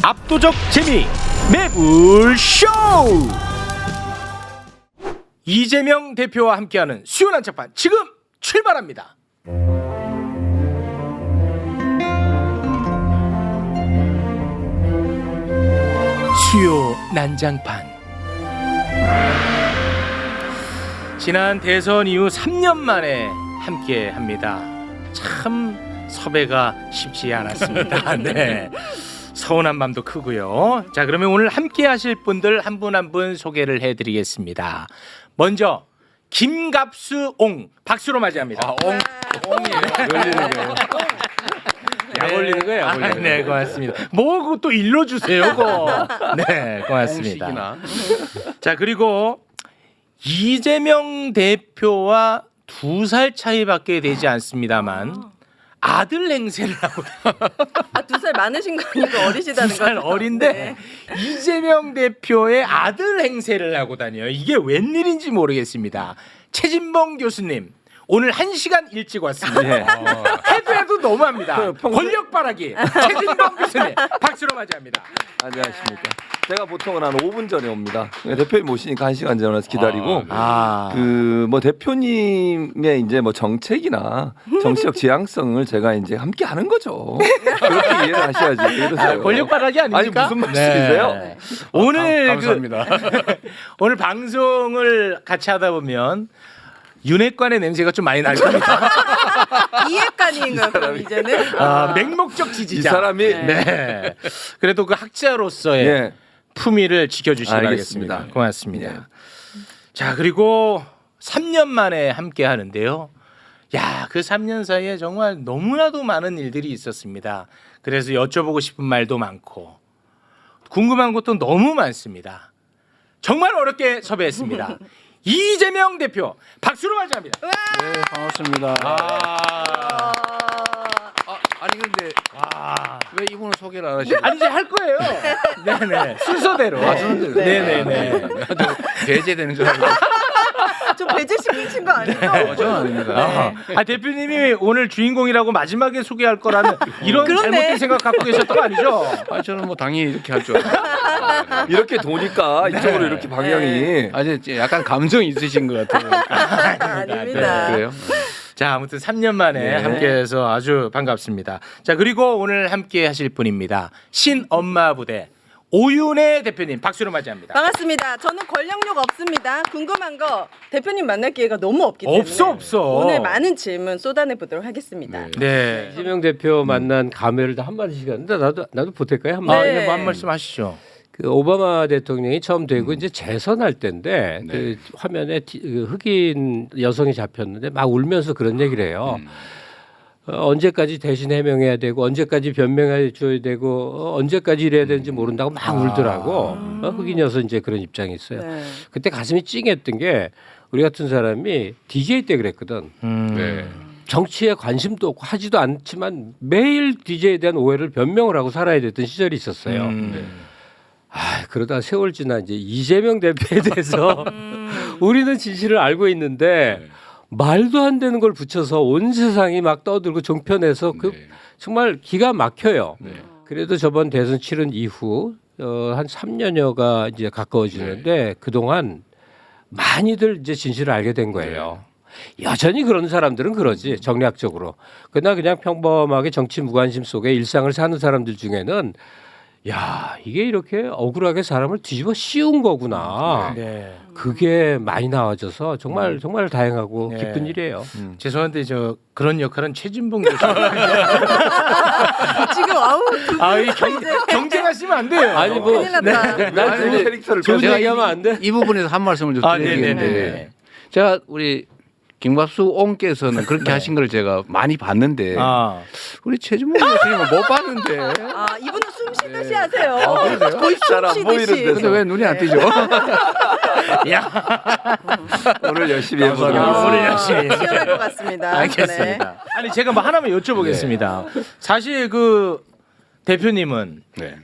압도적 재미 매불쇼. 이재명 대표와 함께하는 수요 난장판 지금 출발합니다. 수요 난장판. 지난 대선 이후 3년 만에 함께합니다. 참 섭외가 쉽지 않았습니다. 네. 서운한 마음도 크고요. 자, 그러면 오늘 함께하실 분들 한 분 한 분 소개를 해드리겠습니다. 먼저 김갑수 옹 박수로 맞이합니다. 옹이에요. 열리는 거예요. 약 올리는 거예요. 약 올리는 네, 고맙습니다. 뭐 그거 또 일러주세요, 그거. 네, 고맙습니다. 옹식이나. 자, 그리고 이재명 대표와 2살 차이밖에 되지 않습니다만 아들 행세를 하고 아, 2살 많으신 거 아니고 어리시다는 거죠? 2살 어린데 네. 이재명 대표의 아들 행세를 하고 다녀요. 이게 웬일인지 모르겠습니다. 최진봉 교수님 오늘 1시간 일찍 왔습니다. 네. 해도 너무합니다. 권력 바라기 최진봉 교수님 박수로 맞이합니다. 안녕하십니까. 제가 보통은 한 5분 전에 옵니다. 대표님 모시니까 1시간 전에 와서 기다리고 그 뭐 대표님의 이제 뭐 정책이나 정치적 지향성을 제가 이제 함께 하는 거죠. 그렇게 이해를 하셔야지. 이러세요. 권력 바라기 아닙니까? 아니 무슨 말씀이세요? 네. 오늘 감사합니다. 오늘 방송을 같이 하다 보면 윤핵관의 냄새가 좀 많이 날 겁니다. 이해관인가요, 그럼 이제는? 맹목적 지지자. 이 사람이 네. 그래도 그 학자로서의 예. 품위를 지켜주시기 알겠습니다. 바라겠습니다. 고맙습니다. 자, 그리고 3년 만에 함께 하는데요. 야, 그 3년 사이에 정말 너무나도 많은 일들이 있었습니다. 그래서 여쭤보고 싶은 말도 많고 궁금한 것도 너무 많습니다. 정말 어렵게 섭외했습니다. 이재명 대표 박수로 맞이합니다. 네, 반갑습니다. 아니 근데 왜 이분은 소개를 안 하시고? 아니 이제 할 거예요. 네네 순서대로. 순서대로. 네네네. 배제되는 줄 알고. 좀 배제시키신 거 아니죠? 저는 아닙니다. 대표님이 오늘 주인공이라고 마지막에 소개할 거라는 이런 그러네. 잘못된 생각 갖고 계셨던 거 아니죠? 저는 뭐 당연히 이렇게 할 줄 알고. 이렇게 도니까 이쪽으로 이렇게 방향이 이제 약간 감정이 있으신 것 같아요. 아닙니다. 그래요? 자, 아무튼 3년 만에 네. 함께해서 아주 반갑습니다. 자, 그리고 오늘 함께하실 분입니다. 신엄마 부대 오윤혜 대표님 박수로 맞이합니다. 반갑습니다. 저는 권력욕 없습니다. 궁금한 거 대표님 만날 기회가 너무 없기 때문에 없어. 오늘 많은 질문 쏟아내 보도록 하겠습니다. 네. 이재명 대표 만난 감회를 다 한마디씩 하는데 나도 보탤까요? 한 마디. 네. 뭐 한 말씀 하시죠. 그 오바마 대통령이 처음 되고 이제 재선할 때인데 그 화면에 그 흑인 여성이 잡혔는데 막 울면서 그런 얘기를 해요. 언제까지 대신 해명해야 되고 언제까지 변명해 줘야 되고 언제까지 이래야 되는지 모른다고 막 울더라고. 흑인 여성 이제 그런 입장이 있어요. 네. 그때 가슴이 찡했던 게 우리 같은 사람이 DJ 때 그랬거든. 네. 정치에 관심도 없고 하지도 않지만 매일 DJ에 대한 오해를 변명을 하고 살아야 됐던 시절이 있었어요. 그러다 세월 지나 이제 이재명 대표에 대해서 우리는 진실을 알고 있는데 말도 안 되는 걸 붙여서 온 세상이 막 떠들고 종편에서 그 정말 기가 막혀요. 그래도 저번 대선 치른 이후 한 3년여가 이제 가까워지는데 그동안 많이들 이제 진실을 알게 된 거예요. 여전히 그런 사람들은 그러지 정략적으로. 그러나 그냥 평범하게 정치 무관심 속에 일상을 사는 사람들 중에는 야, 이게 이렇게 억울하게 사람을 뒤집어 씌운 거구나. 네. 그게 많이 나와져서 정말 다행하고 네. 기쁜 일이에요. 죄송한데 저 그런 역할은 최진봉 교수. 지금 이 경쟁하시면 안 돼요. 아니 뭐 큰일 났다. 난 좋은 캐릭터를 좋은 제가 얘기하면 안 돼? 이 부분에서 한 말씀을 좀 드리겠는데 네네네. 제가 우리 김갑수 옹께서는 그렇게 하신 걸 제가 많이 봤는데 우리 최진봉 교수님은 못 봤는데 이분은 숨 쉬듯이 하세요. 그러세요? 거의 잘 안 숨 보이는데. 쉬듯이. 근데 왜 눈이 안 띄죠? 오늘 열심히 해보도록 감사합니다. 하겠습니다. 오늘 열심히. 시원할 것 같습니다. 알겠습니다. 아니 제가 뭐 하나만 여쭤보겠습니다. 사실 그 대표님은 네.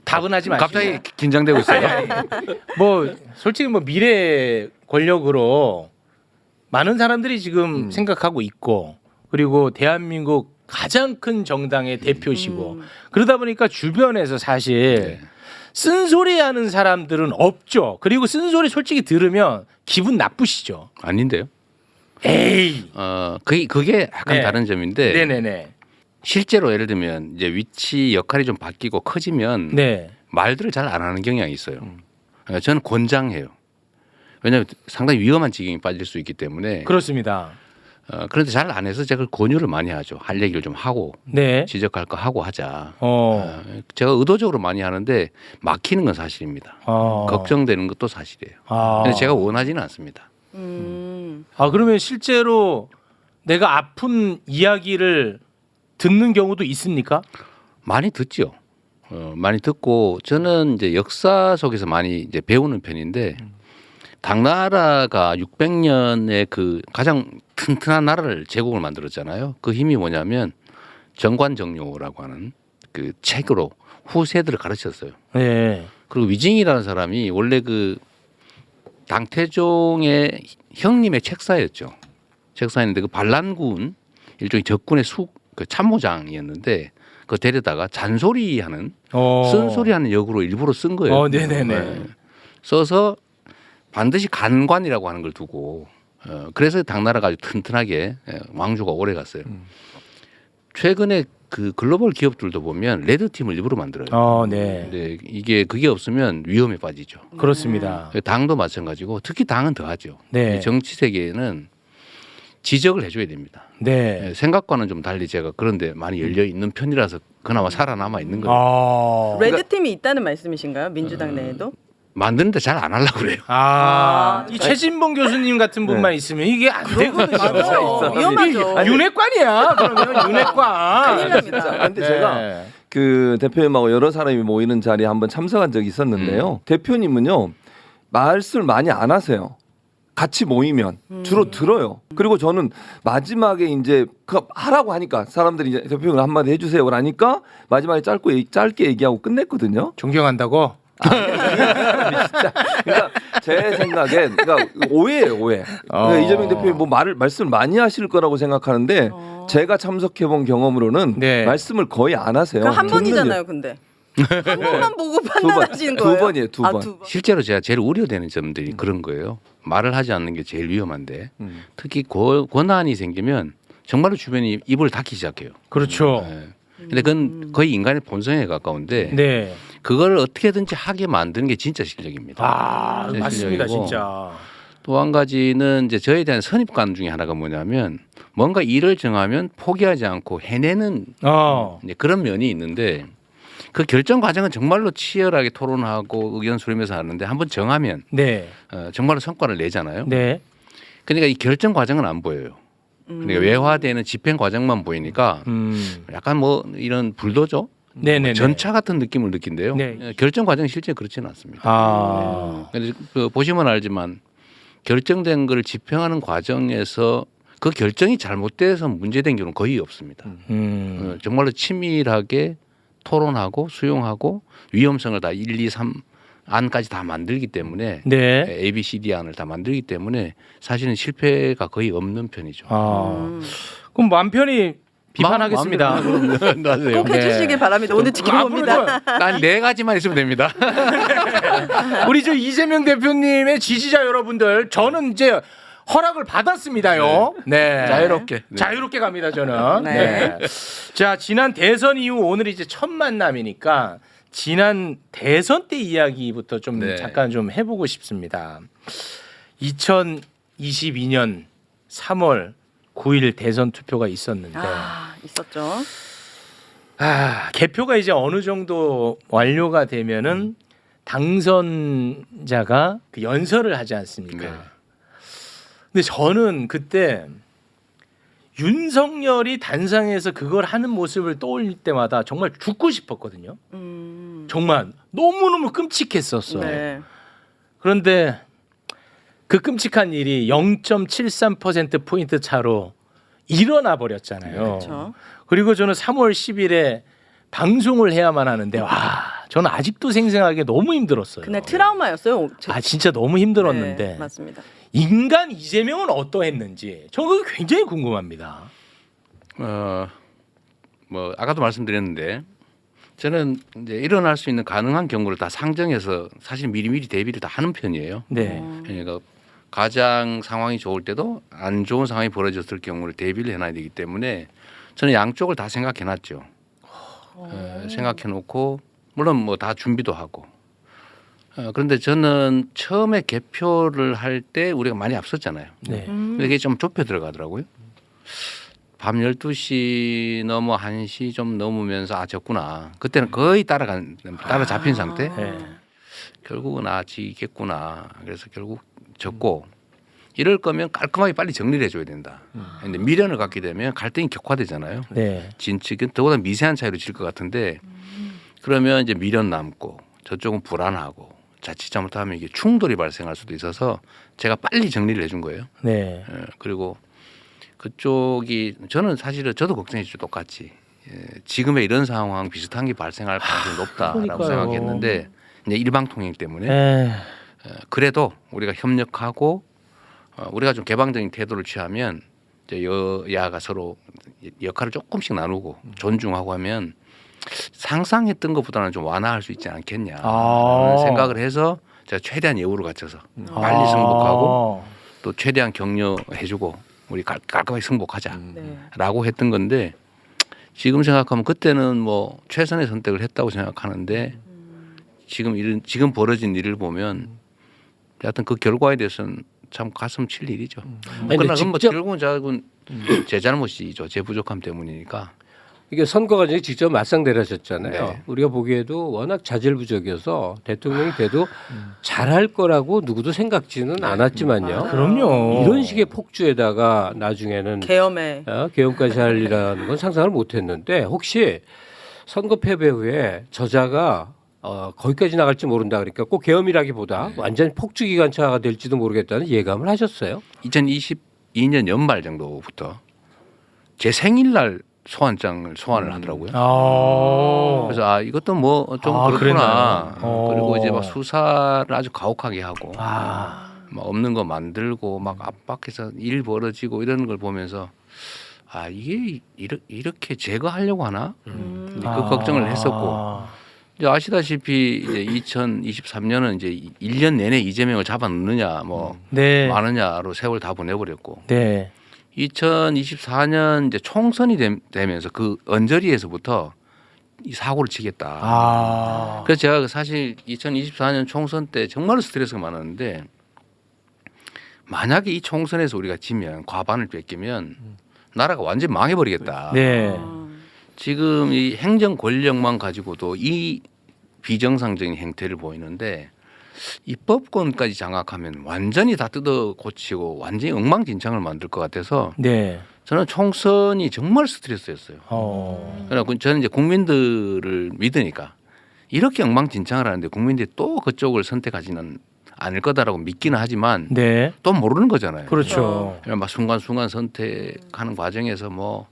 답은 하지 마시고 갑자기 긴장되고 있어요. 뭐 솔직히 뭐 미래 권력으로 많은 사람들이 지금 생각하고 있고 그리고 대한민국 가장 큰 정당의 대표시고 그러다 보니까 주변에서 사실 쓴소리하는 사람들은 없죠. 그리고 쓴소리 솔직히 들으면 기분 나쁘시죠. 아닌데요. 에이. 그게 약간 네. 다른 점인데 네네네. 실제로 예를 들면 이제 위치 역할이 좀 바뀌고 커지면 네. 말들을 잘 안 하는 경향이 있어요. 저는 권장해요. 왜냐하면 상당히 위험한 지경에 빠질 수 있기 때문에. 그렇습니다. 그런데 잘 안 해서 제가 권유를 많이 하죠. 할 얘기를 좀 하고 네. 지적할 거 하고 하자. 제가 의도적으로 많이 하는데 막히는 건 사실입니다. 걱정되는 것도 사실이에요. 근데 제가 원하지는 않습니다. 그러면 실제로 내가 아픈 이야기를 듣는 경우도 있습니까? 많이 듣죠. 많이 듣고 저는 이제 역사 속에서 많이 이제 배우는 편인데 당나라가 600년의 그 가장 튼튼한 나라를 제국을 만들었잖아요. 그 힘이 뭐냐면 정관정요라고 하는 그 책으로 후세들을 가르쳤어요. 네. 그리고 위징이라는 사람이 원래 그 당태종의 형님의 책사였죠. 책사였는데 그 반란군 일종의 적군의 그 참모장이었는데 그 데려다가 잔소리하는 쓴소리하는 역으로 일부러 쓴 거예요. 네네네. 써서 반드시 간관이라고 하는 걸 두고 그래서 당나라가 아주 튼튼하게 왕조가 오래 갔어요. 최근에 그 글로벌 기업들도 보면 레드팀을 일부러 만들어요. 네. 근데 이게 그게 없으면 위험에 빠지죠. 그렇습니다. 당도 마찬가지고 특히 당은 더하죠. 네. 정치 세계에는 지적을 해줘야 됩니다. 네. 생각과는 좀 달리 제가 그런데 많이 열려 있는 편이라서 그나마 살아남아 있는 거예요. 레드팀이 있다는 말씀이신가요? 민주당 내에도? 만드는데 잘 안 하려고 그래요. 이 최진봉 교수님 같은 분만 있으면 이게 안 되거든요. 맞아요. 위험하죠. 윤회관이야. 그러면 윤회관. 큰일 납니다. 근데 제가 그 대표님하고 여러 사람이 모이는 자리에 한번 참석한 적이 있었는데요. 대표님은요 말씀을 많이 안 하세요. 같이 모이면 주로 들어요. 그리고 저는 마지막에 이제 그 하라고 하니까 사람들이 이제 대표님 한마디 해주세요. 하니까 마지막에 짧게 얘기하고 끝냈거든요. 존경한다고? 진짜. 그러니까 제 생각엔 그러니까 오해예요, 오해. 그러니까 이재명 대표님 뭐 말씀을 많이 하실 거라고 생각하는데 제가 참석해본 경험으로는 말씀을 거의 안 하세요. 한 번이잖아요, 근데. 한 번만 보고 판단하시는 거예요? 두 번이에요, 두 번. 실제로 제가 제일 우려되는 점들이 그런 거예요. 말을 하지 않는 게 제일 위험한데 특히 권한이 생기면 정말로 주변이 입을 닫기 시작해요. 그렇죠. 근데 그건 거의 인간의 본성에 가까운데 네. 그걸 어떻게든지 하게 만드는 게 진짜 실력입니다. 진짜 맞습니다, 실력이고. 진짜. 또 한 가지는 이제 저에 대한 선입관 중에 하나가 뭐냐면 뭔가 일을 정하면 포기하지 않고 해내는 이제 그런 면이 있는데 그 결정 과정은 정말로 치열하게 토론하고 의견 수렴해서 하는데 한번 정하면 정말로 성과를 내잖아요. 네. 그러니까 이 결정 과정은 안 보여요. 그러니까 외화되는 집행 과정만 보이니까 약간 뭐 이런 불도저, 전차 같은 느낌을 느낀대요. 결정 과정은 실제 그렇지는 않습니다. 그래서 그 보시면 알지만 결정된 걸 집행하는 과정에서 그 결정이 잘못돼서 문제된 경우는 거의 없습니다. 정말로 치밀하게 토론하고 수용하고 위험성을 다 1, 2, 3 안까지 다 만들기 때문에 A, B, C, D 안을 다 만들기 때문에 사실은 실패가 거의 없는 편이죠. 그럼 마음 편히 비판하겠습니다. 꼭 해주시길 바랍니다. 오늘 지켜봅니다. 난 4가지만 있으면 됩니다. 우리 저 이재명 대표님의 지지자 여러분들 저는 이제 허락을 받았습니다요. 자유롭게 갑니다 저는. 자 지난 대선 이후 오늘 이제 첫 만남이니까 지난 대선 때 이야기부터 좀 잠깐 좀 해보고 싶습니다. 2022년 3월 9일 대선 투표가 있었는데 있었죠. 개표가 이제 어느 정도 완료가 되면은 당선자가 그 연설을 하지 않습니까? 근데 저는 그때 윤석열이 단상에서 그걸 하는 모습을 떠올릴 때마다 정말 죽고 싶었거든요. 정말 너무너무 끔찍했었어. 그런데 그 끔찍한 일이 0.73% 포인트 차로 일어나 버렸잖아요. 그렇죠. 그리고 저는 3월 10일에 방송을 해야만 하는데 저는 아직도 생생하게 너무 힘들었어요. 그날 트라우마였어요. 진짜 너무 힘들었는데. 맞습니다. 인간 이재명은 어떠했는지 저는 그게 굉장히 궁금합니다. 뭐 아까도 말씀드렸는데 저는 이제 일어날 수 있는 가능한 경우를 다 상정해서 사실 미리미리 대비를 다 하는 편이에요. 네. 그러니까 가장 상황이 좋을 때도 안 좋은 상황이 벌어졌을 경우를 대비를 해놔야 되기 때문에 저는 양쪽을 다 생각해놨죠. 생각해놓고 물론 뭐 다 준비도 하고. 그런데 저는 처음에 개표를 할 때 우리가 많이 앞섰잖아요. 네. 근데 이게 좀 좁혀 들어가더라고요. 밤 12시 넘어 1시 좀 넘으면서 아 졌구나. 그때는 거의 따라잡힌 상태. 네. 결국은 아 지겠구나. 그래서 결국 졌고 이럴 거면 깔끔하게 빨리 정리를 해줘야 된다. 근데 미련을 갖게 되면 갈등이 격화되잖아요. 네. 진 측은 더보다 미세한 차이로 질 것 같은데 그러면 이제 미련 남고 저쪽은 불안하고 자칫 잘못하면 이게 충돌이 발생할 수도 있어서 제가 빨리 정리를 해준 거예요. 네. 그리고 그쪽이 저는 사실은 저도 걱정했죠. 똑같이 지금의 이런 상황 비슷한 게 발생할 가능성이 높다라고 그러니까요. 생각했는데 이제 일방통행 때문에 에이. 그래도 우리가 협력하고 우리가 좀 개방적인 태도를 취하면 이제 여야가 서로 역할을 조금씩 나누고 존중하고 하면 상상했던 것보다는 좀 완화할 수 있지 않겠냐 생각을 해서 제가 최대한 예우를 갖춰서 빨리 승복하고 또 최대한 격려해주고 우리 깔끔하게 승복하자라고 했던 건데 지금 생각하면 그때는 뭐 최선의 선택을 했다고 생각하는데 지금 벌어진 일을 보면 하여튼 그 결과에 대해서는 참 가슴 칠 일이죠. 그러나 결국은 제 잘못이죠. 제 부족함 때문이니까. 이게 선거 과정에 직접 맞상대를 하셨잖아요. 네. 우리가 보기에도 워낙 자질부족이어서 대통령이 돼도 잘할 거라고 누구도 생각지는 않았지만요. 그럼요. 이런 식의 폭주에다가 나중에는 계엄에 계엄까지 할 일이라는 건 상상을 못했는데 혹시 선거 패배 후에 저자가 거기까지 나갈지 모른다 그러니까 꼭 계엄이라기보다 완전 폭주 기관차가 될지도 모르겠다는 예감을 하셨어요? 2022년 연말 정도부터 제 생일날 소환장을 소환을 하더라고요. 그래서 이것도 뭐 좀 그렇구나. 그리고 이제 막 수사를 아주 가혹하게 하고 막 없는 거 만들고 막 압박해서 일 벌어지고 이런 걸 보면서 이게 이렇게 제거하려고 하나? 그 걱정을 했었고 이제 아시다시피 이제 2023년은 이제 1년 내내 이재명을 잡아넣느냐 뭐 네. 마느냐로 세월 다 보내버렸고. 네. 2024년 이제 총선이 되면서 그 언저리에서부터 이 사고를 치겠다. 그래서 제가 사실 2024년 총선 때 정말로 스트레스가 많았는데 만약에 이 총선에서 우리가 지면 과반을 뺏기면 나라가 완전히 망해버리겠다. 네. 지금 이 행정 권력만 가지고도 이 비정상적인 행태를 보이는데 입법권까지 장악하면 완전히 다 뜯어 고치고 완전히 엉망진창을 만들 것 같아서 네. 저는 총선이 정말 스트레스였어요. 그러나 저는 이제 국민들을 믿으니까 이렇게 엉망진창을 하는데 국민들이 또 그쪽을 선택하지는 않을 거다라고 믿기는 하지만 네. 또 모르는 거잖아요. 그렇죠. 막 순간순간 선택하는 과정에서 뭐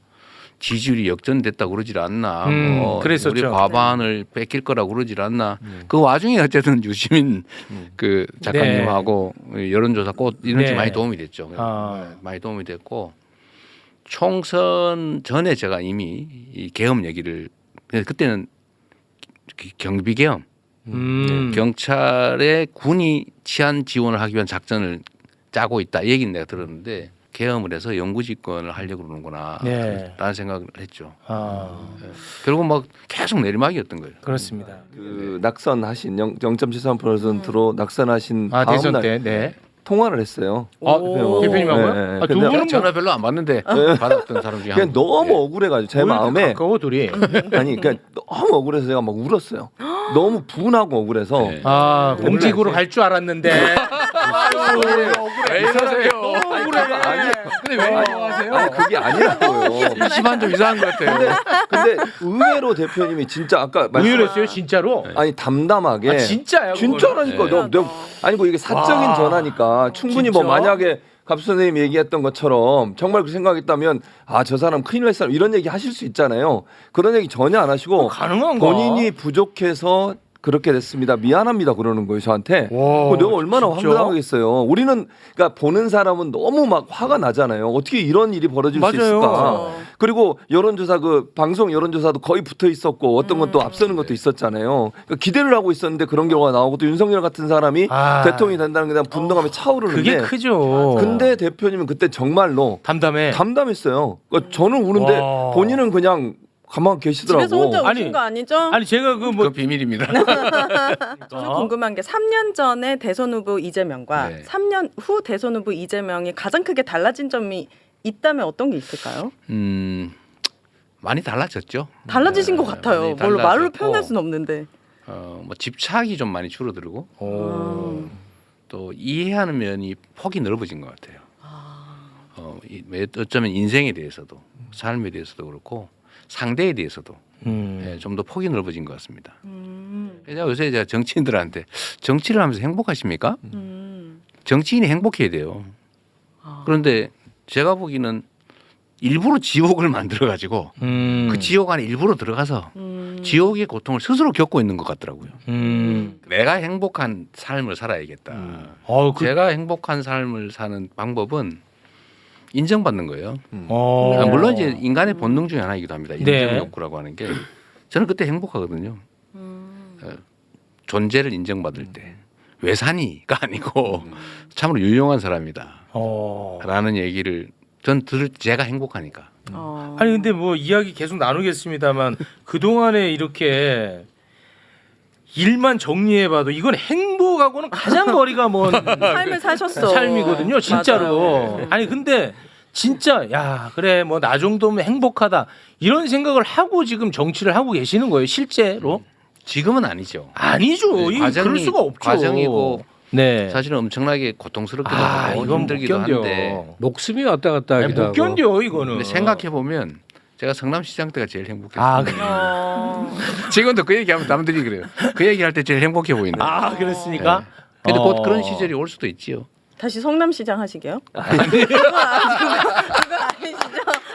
지지율이 역전됐다 그러질 않나, 뭐 그랬었죠. 우리 과반을 뺏길 거라고 그러질 않나. 그 와중에 어쨌든 유시민 그 작가님하고 여론조사 꽃 이런 게 네. 많이 도움이 됐죠. 많이 도움이 됐고 총선 전에 제가 이미 이 계엄 얘기를 그때는 경비계엄, 경찰에 군이 치안 지원을 하기 위한 작전을 짜고 있다 이 얘기는 내가 들었는데. 계엄을 해서 영구집권을 하려고 그러는구나 라는 생각을 했죠. 결국 막 계속 내리막이었던 거예요. 그렇습니다. 그 낙선하신 0.73%로 낙선하신 대선 다음 날 때 네. 통화를 했어요. 대표님하고요? 네. 두 근데 분은 전화 별로 안 받는데 받았던 사람 중에 그냥 한 분. 너무 억울해가지고 제 마음에 가까워 둘이. 아니 그러니까 너무 억울해서 제가 막 울었어요. 너무 분하고 억울해서 네. 공직으로 갈 줄 알았는데. 왜 이러세요? 근데 왜 아니 그게 아니라고요. 시반 좀 이상한 것 같아요. 근데 의외로 대표님이 진짜 아까 의외로였어요 진짜로? 아니 담담하게 진짜요? 진짜라니까 그거는? 너 아니고 이게 사적인 전화니까 충분히 뭐 진짜? 만약에 갑수 선생님이 얘기했던 것처럼 정말 그 생각했다면 저 사람 큰일 날 사람 이런 얘기 하실 수 있잖아요. 그런 얘기 전혀 안 하시고 가능한가? 본인이 부족해서 그렇게 됐습니다. 미안합니다. 그러는 거예요, 저한테. 와, 내가 얼마나 진짜? 황당하겠어요. 우리는 그러니까 보는 사람은 너무 막 화가 나잖아요. 어떻게 이런 일이 벌어질 수 맞아요. 있을까? 그리고 여론조사 그 방송 여론조사도 거의 붙어 있었고 어떤 건 또 앞서는 것도 있었잖아요. 그러니까 기대를 하고 있었는데 그런 경우가 나오고 또 윤석열 같은 사람이 대통령이 된다는 게 대한 분노감이 차오르는데 그게 크죠. 근데 대표님은 그때 정말로 담담했어요. 그러니까 저는 우는데 와. 본인은 그냥 가만 계시더라고. 집에서 혼자 아니, 우신 거 아니죠? 아니 제가 그 뭐 그 비밀입니다. 좀 궁금한 게 3년 전에 대선 후보 이재명과 네. 3년 후 대선 후보 이재명이 가장 크게 달라진 점이 있다면 어떤 게 있을까요? 많이 달라졌죠. 달라지신 것 네, 같아요. 많이 뭘로 말로 달라졌고, 표현할 수는 없는데. 뭐 집착이 좀 많이 줄어들고 또 이해하는 면이 폭이 넓어진 것 같아요. 어쩌면 인생에 대해서도 삶에 대해서도 그렇고 상대에 대해서도 좀 더 폭이 넓어진 것 같습니다. 그래서 요새 제가 정치인들한테 정치를 하면서 행복하십니까? 정치인이 행복해야 돼요. 그런데 제가 보기에는 일부러 지옥을 만들어 가지고 그 지옥 안에 일부러 들어가서 지옥의 고통을 스스로 겪고 있는 것 같더라고요. 내가 행복한 삶을 살아야겠다. 제가 행복한 삶을 사는 방법은 인정받는 거예요. 물론 이제 인간의 본능 중에 하나이기도 합니다. 인정 욕구라고 하는 게 저는 그때 행복하거든요. 존재를 인정받을 때 외산이가 아니고 참으로 유용한 사람이다. 라는 얘기를 전 들을 제가 행복하니까. 아니 근데 뭐 이야기 계속 나누겠습니다만 그 동안에 이렇게 일만 정리해봐도 이건 행복하고는 가장 거리가 먼 삶을 사셨어. 삶이거든요, 진짜로. 맞아요. 아니 근데 진짜 야 그래 뭐 나 정도면 행복하다 이런 생각을 하고 지금 정치를 하고 계시는 거예요, 실제로? 지금은 아니죠. 아니죠. 이 그럴 수가 없죠. 과정이고 네. 사실은 엄청나게 고통스럽기도 아, 하고 이건 힘들기도 못 견뎌. 한데 목숨이 왔다 갔다 하기도 못 하고. 견뎌 이거는. 근데 생각해 보면 제가 성남시장 때가 제일 행복했어요. 아, 그래. 지금도 그 얘기하면 남들이 그래요. 그 얘기할 때 제일 행복해 보이는. 아 그렇습니까? 네. 근데 곧 그런 시절이 올 수도 있지요. 다시 성남시장 하시게요? 그거 아니시죠?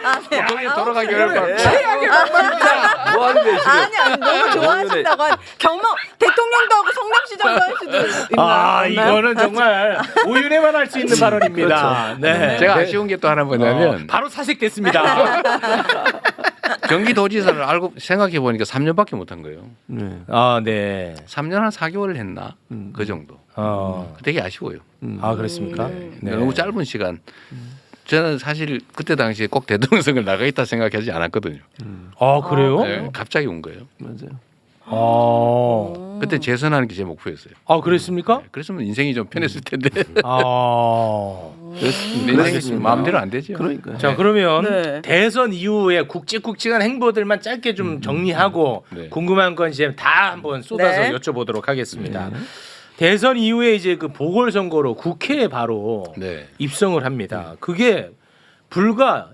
아, 네. 거기 돌아가기 어려울 최악의 방법입니다. 뭐 하는데 지금? 아니 너무 좋아하신다고 경험 대통령도 하고 성남시장도 할 수도 있나? 아 이거는 정말 오윤회만 할 수 있는 발언입니다. 네. 제가 아쉬운 게 또 하나 뭐냐면 바로 사색됐습니다. 경기도지사를 알고 생각해 보니까 3년밖에 못 한 거예요. 아 네. 3년 한 4개월을 했나 그 정도. 되게 아쉬워요. 아 그렇습니까? 네. 너무 짧은 시간. 저는 사실 그때 당시에 꼭 대통령선을 나가겠다 생각하지 않았거든요. 아 그래요? 네, 갑자기 온 거예요. 맞아요. 그때 재선하는 게 제 목표였어요. 아 그랬습니까? 네, 그랬으면 인생이 좀 편했을 텐데 아. 인생이 마음대로 안 되죠. 그러니까. 자 그러면 네. 대선 이후에 굵직굵직한 행보들만 짧게 좀 정리하고 네. 궁금한 건 이제 다 한번 쏟아서 네. 여쭤보도록 하겠습니다. 대선 이후에 이제 그 보궐선거로 국회에 바로 네. 입성을 합니다. 그게 불과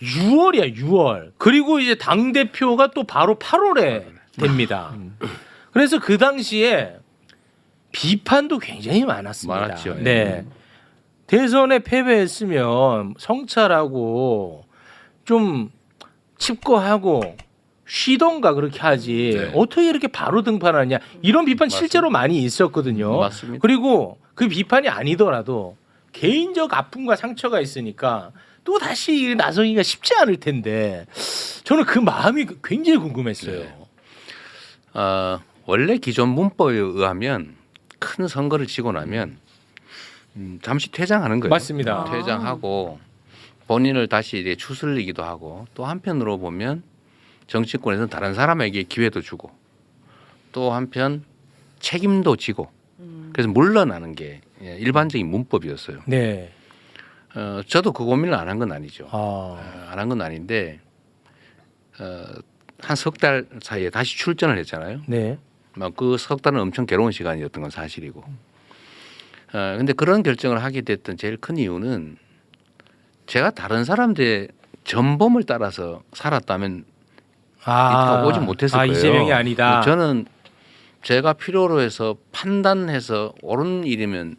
6월이야 6월. 그리고 이제 당 대표가 또 바로 8월에 됩니다. 그래서 그 당시에 비판도 굉장히 많았습니다. 많았죠. 네. 대선에 패배했으면 성찰하고 좀 칩거하고 쉬던가 그렇게 하지 네. 어떻게 이렇게 바로 등판하냐 이런 비판 실제로 많이 있었거든요. 맞습니다. 그리고 그 비판이 아니더라도 개인적 아픔과 상처가 있으니까 또 다시 나서기가 쉽지 않을 텐데 저는 그 마음이 굉장히 궁금했어요. 네. 원래 기존 문법에 의하면 큰 선거를 치고 나면 잠시 퇴장하는 거예요. 맞습니다. 퇴장하고 본인을 다시 이제 추슬리기도 하고 또 한편으로 보면 정치권에서는 다른 사람에게 기회도 주고 또 한편 책임도 지고 그래서 물러나는 게 일반적인 문법이었어요. 네. 저도 그 고민을 안 한 건 아니죠. 아. 안 한 건 아닌데 한 석 달 사이에 다시 출전을 했잖아요. 네. 그 석 달은 엄청 괴로운 시간이었던 건 사실이고. 근데 그런 결정을 하게 됐던 제일 큰 이유는 제가 다른 사람들의 전범을 따라서 살았다면 이때가 오지 못했을 거예요. 이재명이 아니다. 저는 제가 필요로 해서 판단해서 옳은 일이면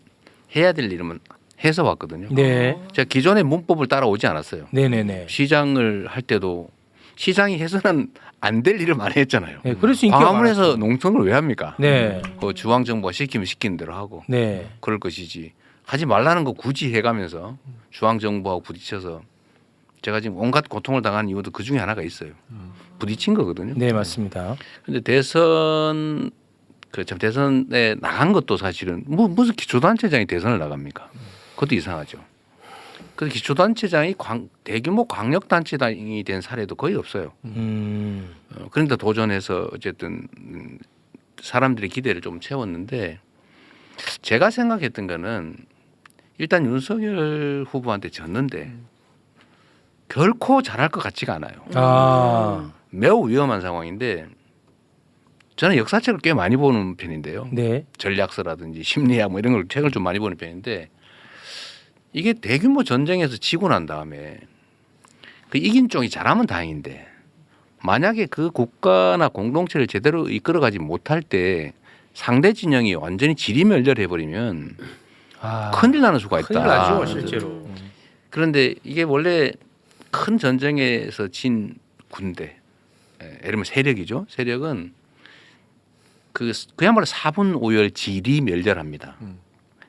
해야 될 일이면 해서 왔거든요. 네. 제가 기존의 문법을 따라오지 않았어요. 네네네. 시장을 할 때도 시장이 해서는 안 될 일을 많이 했잖아요. 네, 그래서 인기가 광화문에서 많았죠. 농성을 왜 합니까? 네. 그 중앙정부가 시키면 시키는 대로 하고 네. 그럴 것이지 하지 말라는 거 굳이 해가면서 중앙정부하고 부딪혀서 제가 지금 온갖 고통을 당한 이유도 그 중에 하나가 있어요. 부딪힌 거거든요. 네, 맞습니다. 근데 대선에 나간 것도 사실은 무슨 기초단체장이 대선을 나갑니까? 그것도 이상하죠. 그 기초단체장이 대규모 광역단체장이 된 사례도 거의 없어요. 그런데 도전해서 어쨌든 사람들의 기대를 좀 채웠는데 제가 생각했던 거는 일단 윤석열 후보한테 졌는데 결코 잘할 것 같지가 않아요. 매우 위험한 상황인데 저는 역사책을 꽤 많이 보는 편인데요. 네. 전략서라든지 심리학 뭐 이런 걸 책을 좀 많이 보는 편인데 이게 대규모 전쟁에서 지고 난 다음에 그 이긴 쪽이 잘하면 다행인데 만약에 그 국가나 공동체를 제대로 이끌어가지 못할 때 상대 진영이 완전히 지리멸렬해 버리면 큰일 나는 수가 있다. 큰일 나죠, 실제로. 그런데 이게 원래 큰 전쟁에서 진 군대, 예를 들면 세력이죠. 세력은 그야말로 사분오열 지리멸렬합니다.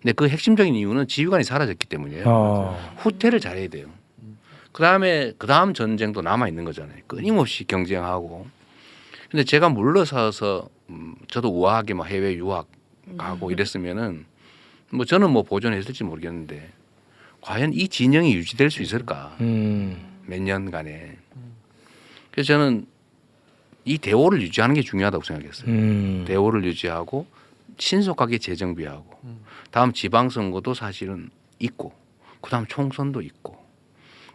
근데 그 핵심적인 이유는 지휘관이 사라졌기 때문이에요. 후퇴를 잘해야 돼요. 그 다음 전쟁도 남아 있는 거잖아요. 끊임없이 경쟁하고. 근데 제가 물러서서 저도 우아하게 막 해외 유학 가고 이랬으면은 뭐 저는 뭐 보존했을지 모르겠는데 과연 이 진영이 유지될 수 있을까? 몇 년간에. 그래서 저는 이 대오를 유지하는 게 중요하다고 생각했어요. 대오를 유지하고 신속하게 재정비하고 다음 지방선거도 사실은 있고 그다음 총선도 있고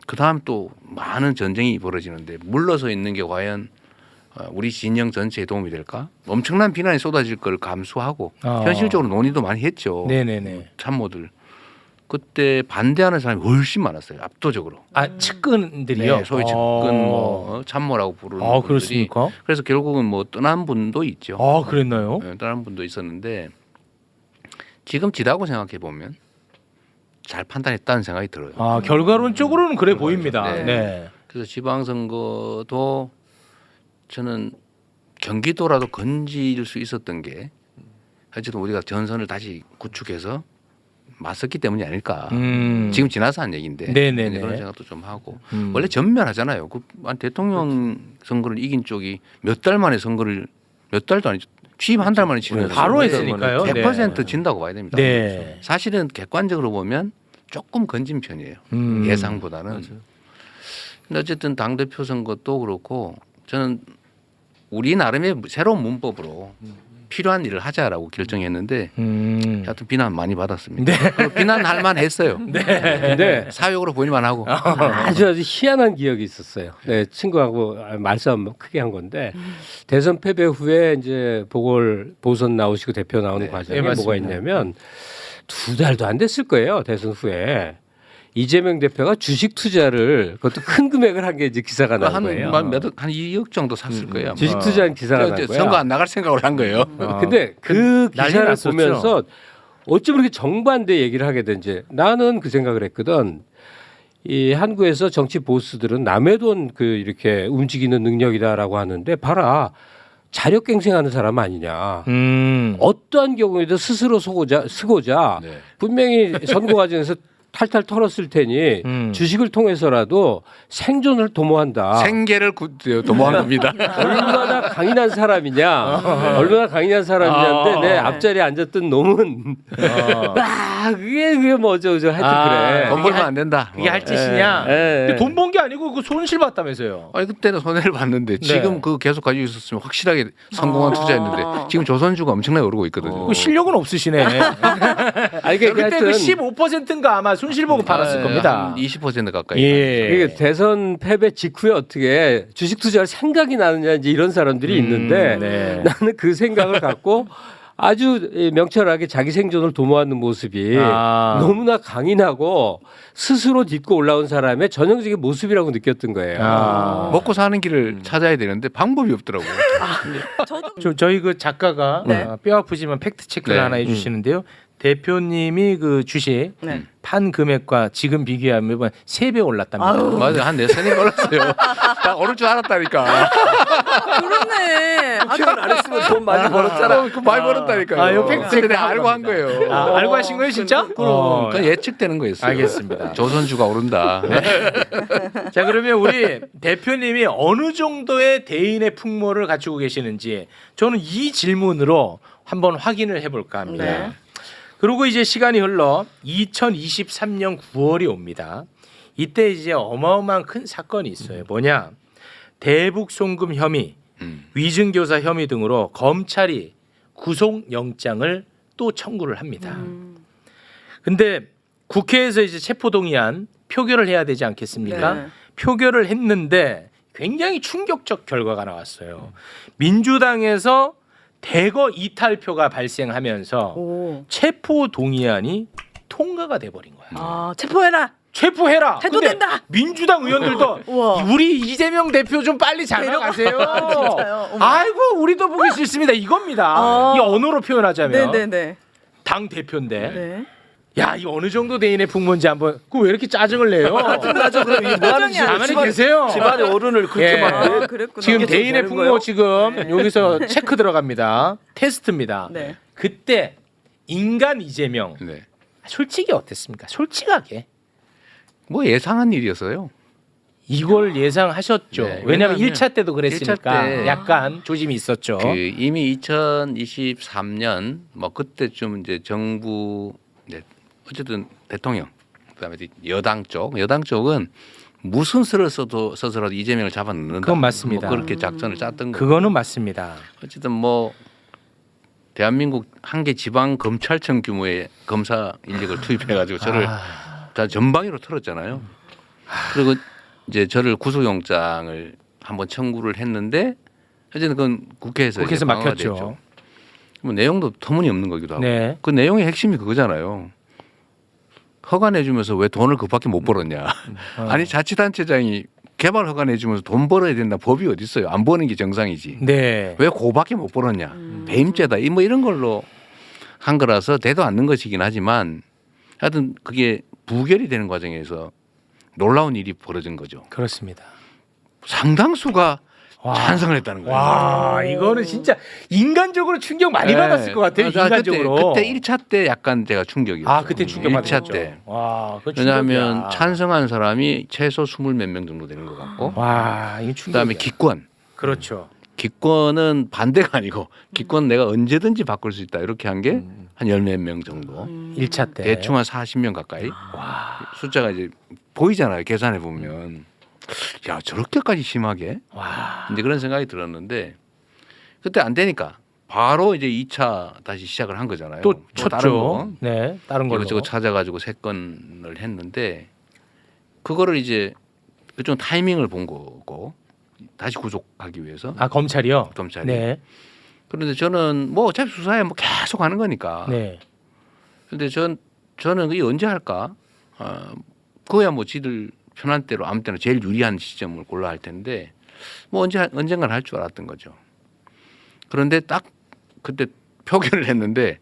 그다음 또 많은 전쟁이 벌어지는데 물러서 있는 게 과연 우리 진영 전체에 도움이 될까? 엄청난 비난이 쏟아질 걸 감수하고 현실적으로 논의도 많이 했죠. 네네네. 참모들. 그때 반대하는 사람이 훨씬 많았어요. 압도적으로. 측근들이요? 네, 소위 측근 뭐 참모라고 부르는 분들이. 그렇습니까? 그래서 결국은 뭐 떠난 분도 있죠. 그랬나요? 네, 떠난 분도 있었는데 지금 지다고 생각해 보면 잘 판단했다는 생각이 들어요. 결과론적으로는 그래 보입니다. 네. 네. 그래서 지방선거도 저는 경기도라도 건질 수 있었던 게 어쨌든 우리가 전선을 다시 구축해서 맞섰기 때문이 아닐까. 지금 지나서 한 얘기인데 네네네. 그런 생각도 좀 하고 원래 전면하잖아요. 대통령 선거를 이긴 쪽이 몇 달 만에 선거를 몇 달도 아니죠. 취임 한 달 만에 치는 바로 했으니까요. 100% 진다고 봐야 됩니다. 네. 사실은 객관적으로 보면 조금 건진 편이에요. 예상보다는. 근데 어쨌든 당대표 선거도 그렇고 저는 우리 나름의 새로운 문법으로 필요한 일을 하자라고 결정했는데 하여튼 비난 많이 받았습니다. 네. 비난할 만했어요. 근데 사욕으로 보일만 하고. 아주 희한한 기억이 있었어요. 네, 친구하고 말싸움 크게 한 건데 대선 패배 후에 이제 보선 나오시고 대표 나오는 과정에 뭐가 있냐면 2달도 안 됐을 거예요. 대선 후에 이재명 대표가 주식 투자를 그것도 큰 금액을 한 게 이제 기사가 난 거예요. 한 2억 정도 샀을 거예요. 주식 투자한 기사가 난 거예요. 선거 안 나갈 생각을 한 거예요. 근데 그 기사를 보면서 어쩜 이렇게 정반대 얘기를 하게 된지 나는 그 생각을 했거든. 이 한국에서 정치 보스들은 남의 돈 이렇게 움직이는 능력이다라고 하는데 봐라. 자력갱생하는 사람 아니냐. 어떠한 경우에도 스스로 쓰고자 네. 분명히 선거 과정에서 탈탈 털었을 테니 주식을 통해서라도 생존을 도모한다. 생계를 도모한 겁니다. 얼마나 강인한 사람이냐. 얼마나 강인한 사람이냐인데 내 앞자리에 앉았던 놈은 그게 뭐 어쩌고 하여튼 그래. 돈 벌면 안 된다. 그게 할 짓이냐? 근데 돈 번 게 아니고 그 손실 봤다면서요. 아니 그때는 손해를 봤는데 지금 그 계속 가지고 있었으면 확실하게 성공한 투자였는데 지금 조선주가 엄청나게 오르고 있거든요. 그 실력은 없으시네. 아니 그때 그 15%인가 아마 손실 보고 받았을 겁니다. 한 20% 가까이. 이게 대선 패배 직후에 어떻게 주식 투자할 생각이 나느냐 이제 이런 사람들이 있는데 나는 그 생각을 갖고 아주 명철하게 자기 생존을 도모하는 모습이 너무나 강인하고 스스로 딛고 올라온 사람의 전형적인 모습이라고 느꼈던 거예요. 먹고 사는 길을 찾아야 되는데 방법이 없더라고요. 저희 그 작가가 뼈 아프지만 팩트 체크를 하나 해주시는데요. 대표님이 그 주식 판 금액과 지금 비교하면 이번 3배 올랐답니다. 맞아요. 한 4, 3배 올랐어요. 나 오를 줄 알았다니까. 그렇네. 표현 안 했으면 돈 많이 벌었잖아. 그 많이 벌었다니까요. 아, 이거 팩트 체크 내가 알고 한 거예요. 알고 하신 거예요, 진짜? 그럼 그건 예측되는 거였어요. 알겠습니다. 조선주가 오른다. 자, 그러면 우리 대표님이 어느 정도의 대인의 풍모를 갖추고 계시는지 저는 이 질문으로 한번 확인을 해볼까 합니다. 네. 그리고 이제 시간이 흘러 2023년 9월이 옵니다. 이때 이제 어마어마한 큰 사건이 있어요. 뭐냐? 대북 송금 혐의, 위증교사 혐의 등으로 검찰이 구속영장을 또 청구를 합니다. 근데 국회에서 이제 체포동의안 표결을 해야 되지 않겠습니까? 네. 표결을 했는데 굉장히 충격적 결과가 나왔어요. 민주당에서 대거 이탈표가 발생하면서 오. 체포동의안이 통과가 돼버린 거야. 아, 체포해라. 체포해라. 해도 근데 된다. 민주당 의원들도 우와. 우리 이재명 대표 좀 빨리 잡아가세요. 진짜요? 어머. 아이고 우리도 보기 싫습니다. 이겁니다. 어. 이 언어로 표현하자면 네네네. 당 대표인데 네. 야, 이 어느 정도 대인의 풍모인지 한번. 그 왜 이렇게 짜증을 내요? 나죠. 그럼 이게 뭐 하는 짓이야? 가만히 계세요. 집안의 어른을 그렇게 예. 막 아, 그랬구나. 지금 이게 좀 대인의 되는 풍모 거예요? 지금 여기서 체크 들어갑니다. 테스트입니다. 네. 그때 인간 이재명 네. 솔직히 어땠습니까? 솔직하게 뭐 예상한 일이었어요. 이걸 예상하셨죠. 네, 왜냐하면 왜냐하면 1차 때도 그랬으니까 1차 때 약간 조짐이 있었죠. 그 이미 2023년 뭐 그때쯤 이제 정부 이제 어쨌든 대통령 그다음에 여당 쪽은 무슨 수를 써서라도 이재명을 잡아넣는다. 그건 맞습니다. 뭐 그렇게 작전을 짰던 거. 그거는 맞습니다. 어쨌든 뭐 대한민국 한 개 지방 검찰청 규모의 검사 인력을 투입해가지고 저를 다 전방위로 털었잖아요. 그리고 이제 저를 구속영장을 한번 청구를 했는데 어쨌든 그건 국회에서 이제 방어가 막혔죠. 됐죠. 뭐 내용도 터무니없는 거기도 하고. 네. 그 내용의 핵심이 그거잖아요. 허가 내주면서 왜 돈을 그밖에 못 벌었냐. 아니 자치단체장이 개발 허가 내주면서 돈 벌어야 된다 법이 어디 있어요. 안 버는 게 정상이지. 네. 왜 그밖에 못 벌었냐. 배임죄다. 뭐 이런 걸로 한 거라서 되도 않는 것이긴 하지만 하여튼 그게 부결이 되는 과정에서 놀라운 일이 벌어진 거죠. 그렇습니다. 상당수가 와. 찬성을 했다는 거예요. 와, 이거는 진짜 인간적으로 충격 많이 네. 받았을 것 같아요. 인간적으로. 그때 1차 때 약간 제가 충격이었죠. 아, 그때 충격 1차 받았죠. 때. 와, 그거 왜냐하면 충격이야. 찬성한 사람이 최소 20몇 명 정도 되는 것 같고 와, 이게 충격. 그다음에 기권. 그렇죠. 기권은 반대가 아니고 기권 내가 언제든지 바꿀 수 있다 이렇게 한 게 한 열 몇 명 정도. 1차 때. 대충 한 40명 가까이. 숫자가 이제 보이잖아요. 계산해 보면. 야, 저렇게까지 심하게? 와. 이제 그런 생각이 들었는데 그때 안 되니까 바로 이제 2차 다시 시작을 한 거잖아요. 또 다른 거. 쳤죠. 네, 다른 걸로. 이것저것 찾아가지고 3건을 했는데 그거를 이제 좀 타이밍을 본 거고 다시 구속하기 위해서 아, 검찰이요? 검찰이. 네. 그런데 저는 뭐 어차피 수사에 뭐 계속 하는 거니까. 네. 근데 저는 이게 언제 할까? 그거야 뭐 지들 편한 대로 아무 때나 제일 유리한 시점을 골라 할 텐데 뭐 언젠간 할 줄 알았던 거죠. 그런데 딱 그때 표결을 했는데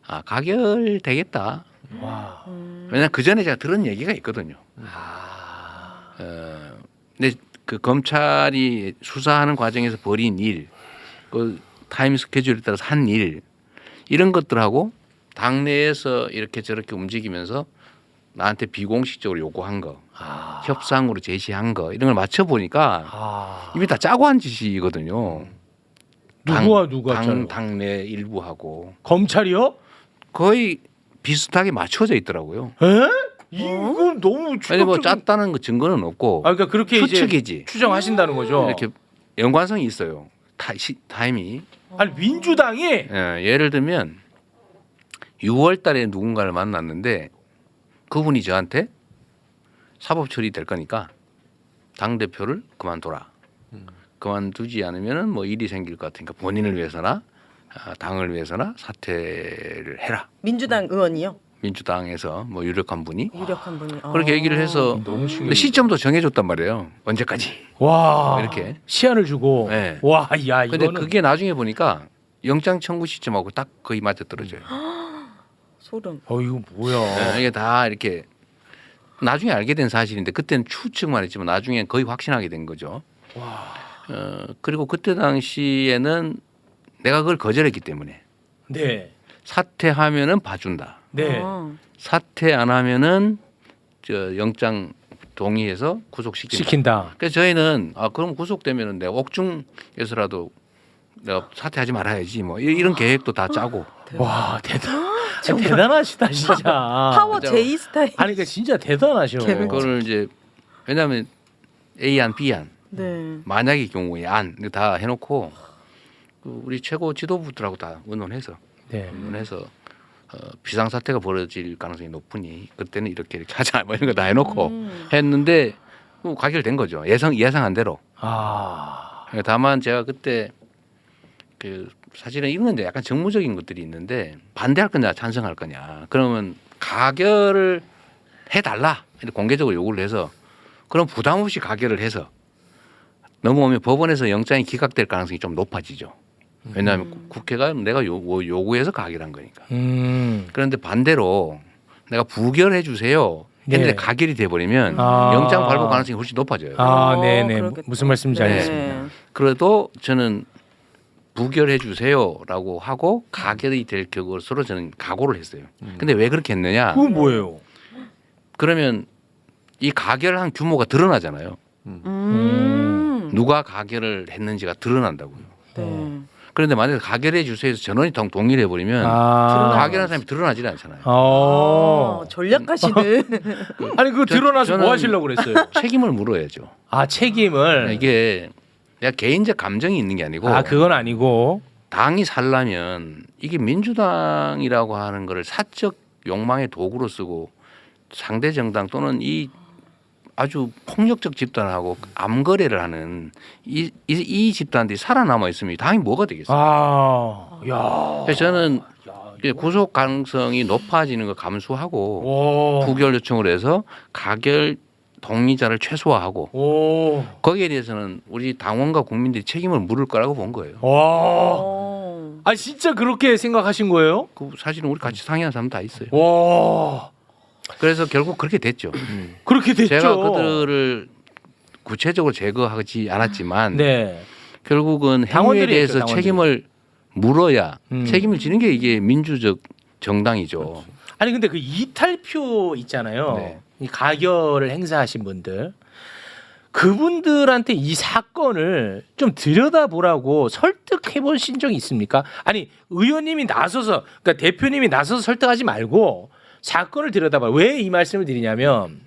아, 가결 되겠다. 와. 왜냐면 그 전에 제가 들은 얘기가 있거든요. 근데 그 검찰이 수사하는 과정에서 벌인 일, 그 타임 스케줄에 따라서 한 일 이런 것들하고 당내에서 이렇게 저렇게 움직이면서 나한테 비공식적으로 요구한 거, 협상으로 제시한 거 이런 걸 맞춰 보니까 이미 다 짜고 한 짓이거든요. 누구와 누가 짜요? 당내 일부하고 검찰이요? 거의 비슷하게 맞춰져 있더라고요. 에? 이거 너무 아니 뭐 충격적인- 짰다는 그 증거는 없고 아, 그러니까 그렇게 추측이지. 이제 추정하신다는 거죠. 이렇게 연관성이 있어요. 타임이. 아니 민주당이 예를 들면 6월 달에 누군가를 만났는데 그분이 저한테 사법 처리될 거니까 당대표를 그만둬라. 그만두지 않으면 뭐 일이 생길 것 같으니까 본인을 위해서나 당을 위해서나 사퇴를 해라. 민주당 의원이요? 민주당에서 뭐 유력한 분이 유력한 분이. 그렇게 얘기를 해서 근데 시점도 정해줬단 말이에요. 언제까지 와 이렇게. 시한을 주고 네. 와, 야 근데 이거는 그게 나중에 보니까 영장 청구 시점하고 딱 거의 맞아 떨어져요. 소름. 이거 뭐야? 이게 다 이렇게 나중에 알게 된 사실인데 그때는 추측만 했지만 나중에 거의 확신하게 된 거죠. 그리고 그때 당시에는 내가 그걸 거절했기 때문에 네. 사퇴하면은 봐준다. 네. 사퇴 안 하면은 저 영장 동의해서 구속시킨다. 시킨다. 그래서 저희는 그럼 구속되면은 내가 옥중에서라도 내가 사퇴하지 말아야지 뭐 이런 계획도 다 짜고. 와 대단하시다 진짜. 파워 J 스타일. 아니 그러니까 진짜 대단하셔. 그거를 이제 왜냐하면 A안 B안 네. 만약의 경우에 안 다 해놓고 우리 최고 지도부들하고 다 의논해서 비상사태가 벌어질 가능성이 높으니 그때는 이렇게 하자 뭐 이런 거 다 해놓고 했는데 가결된 거죠. 예상한 대로. 다만 제가 그때 그 사실은 이런 건데 약간 정무적인 것들이 있는데 반대할 거냐 찬성할 거냐 그러면 가결을 해달라 이렇게 공개적으로 요구를 해서 그럼 부담 없이 가결을 해서 넘어오면 법원에서 영장이 기각될 가능성이 좀 높아지죠. 왜냐하면 국회가 내가 요구해서 가결한 거니까. 그런데 반대로 내가 부결해 주세요. 했는데 가결이 돼버리면 영장 발부 가능성이 훨씬 높아져요. 네네. 그렇겠다. 무슨 말씀인지 네. 알겠습니다. 그래도 저는 부결해 주세요라고 하고 가결이 될 것으로 저는 각오를 했어요. 근데 왜 그렇게 했느냐? 그건 뭐예요? 그러면 이 가결한 규모가 드러나잖아요. 누가 가결을 했는지가 드러난다고요. 네. 그런데 만약에 가결해 주세요 해서 전원이 동의를 해버리면 가결한 사람이 드러나지는 않잖아요. 전략가시는. 아니 그거 드러나서 뭐 하시려고 그랬어요? 책임을 물어야죠. 책임을. 이게 내가 개인적 감정이 있는 게 아니고 그건 아니고 당이 살려면 이게 민주당이라고 하는 거를 사적 욕망의 도구로 쓰고 상대 정당 또는 이 아주 폭력적 집단하고 암거래를 하는 이 집단들이 살아남아 있으면 당이 뭐가 되겠어요? 그래서 저는 구속 가능성이 높아지는 걸 감수하고 부결 요청을 해서 가결 동의자를 최소화하고 거기에 대해서는 우리 당원과 국민들이 책임을 물을 거라고 본 거예요. 진짜 그렇게 생각하신 거예요? 사실은 우리 같이 상의한 사람 다 있어요. 그래서 결국 그렇게 됐죠. 그렇게 됐죠. 제가 그들을 구체적으로 제거하지 않았지만 결국은 행위에 대해서 당원들이 책임을 물어야 책임을 지는 게 이게 민주적 정당이죠. 아니 근데 그 이탈표 있잖아요. 이 가결을 행사하신 분들 그분들한테 이 사건을 좀 들여다보라고 설득해 보신 적이 있습니까? 아니 의원님이 나서서 그러니까 대표님이 나서서 설득하지 말고 사건을 들여다봐. 왜 이 말씀을 드리냐면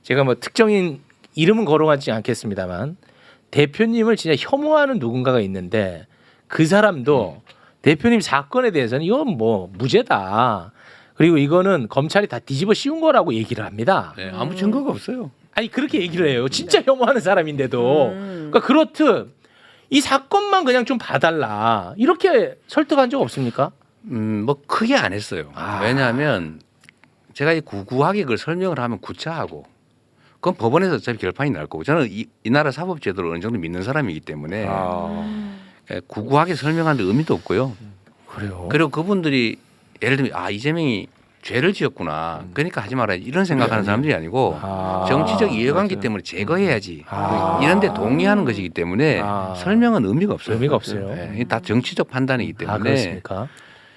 제가 뭐 특정인 이름은 거론하지 않겠습니다만 대표님을 진짜 혐오하는 누군가가 있는데 그 사람도 대표님 사건에 대해서는 이건 뭐 무죄다. 그리고 이거는 검찰이 다 뒤집어 씌운 거라고 얘기를 합니다. 아무 증거가 없어요. 아니 그렇게 얘기를 해요. 진짜 혐오하는 사람인데도. 그러니까 그렇듯 이 사건만 그냥 좀 봐달라. 이렇게 설득한 적 없습니까? 뭐 크게 안 했어요. 왜냐하면 제가 이 구구하게 그걸 설명을 하면 구차하고 그건 법원에서 어차피 결판이 날 거고 저는 이 나라 사법제도를 어느 정도 믿는 사람이기 때문에 구구하게 설명하는데 의미도 없고요. 그래요. 그리고 그분들이 예를 들면 이재명이 죄를 지었구나. 그러니까 하지 말아야지 이런 생각하는 사람들이 아니고 정치적 이해관계 때문에 제거해야지 이런 데 동의하는 것이기 때문에 설명은 의미가 없어요. 의미가 없어요. 이게 다 정치적 판단이기 때문에. 그렇습니까?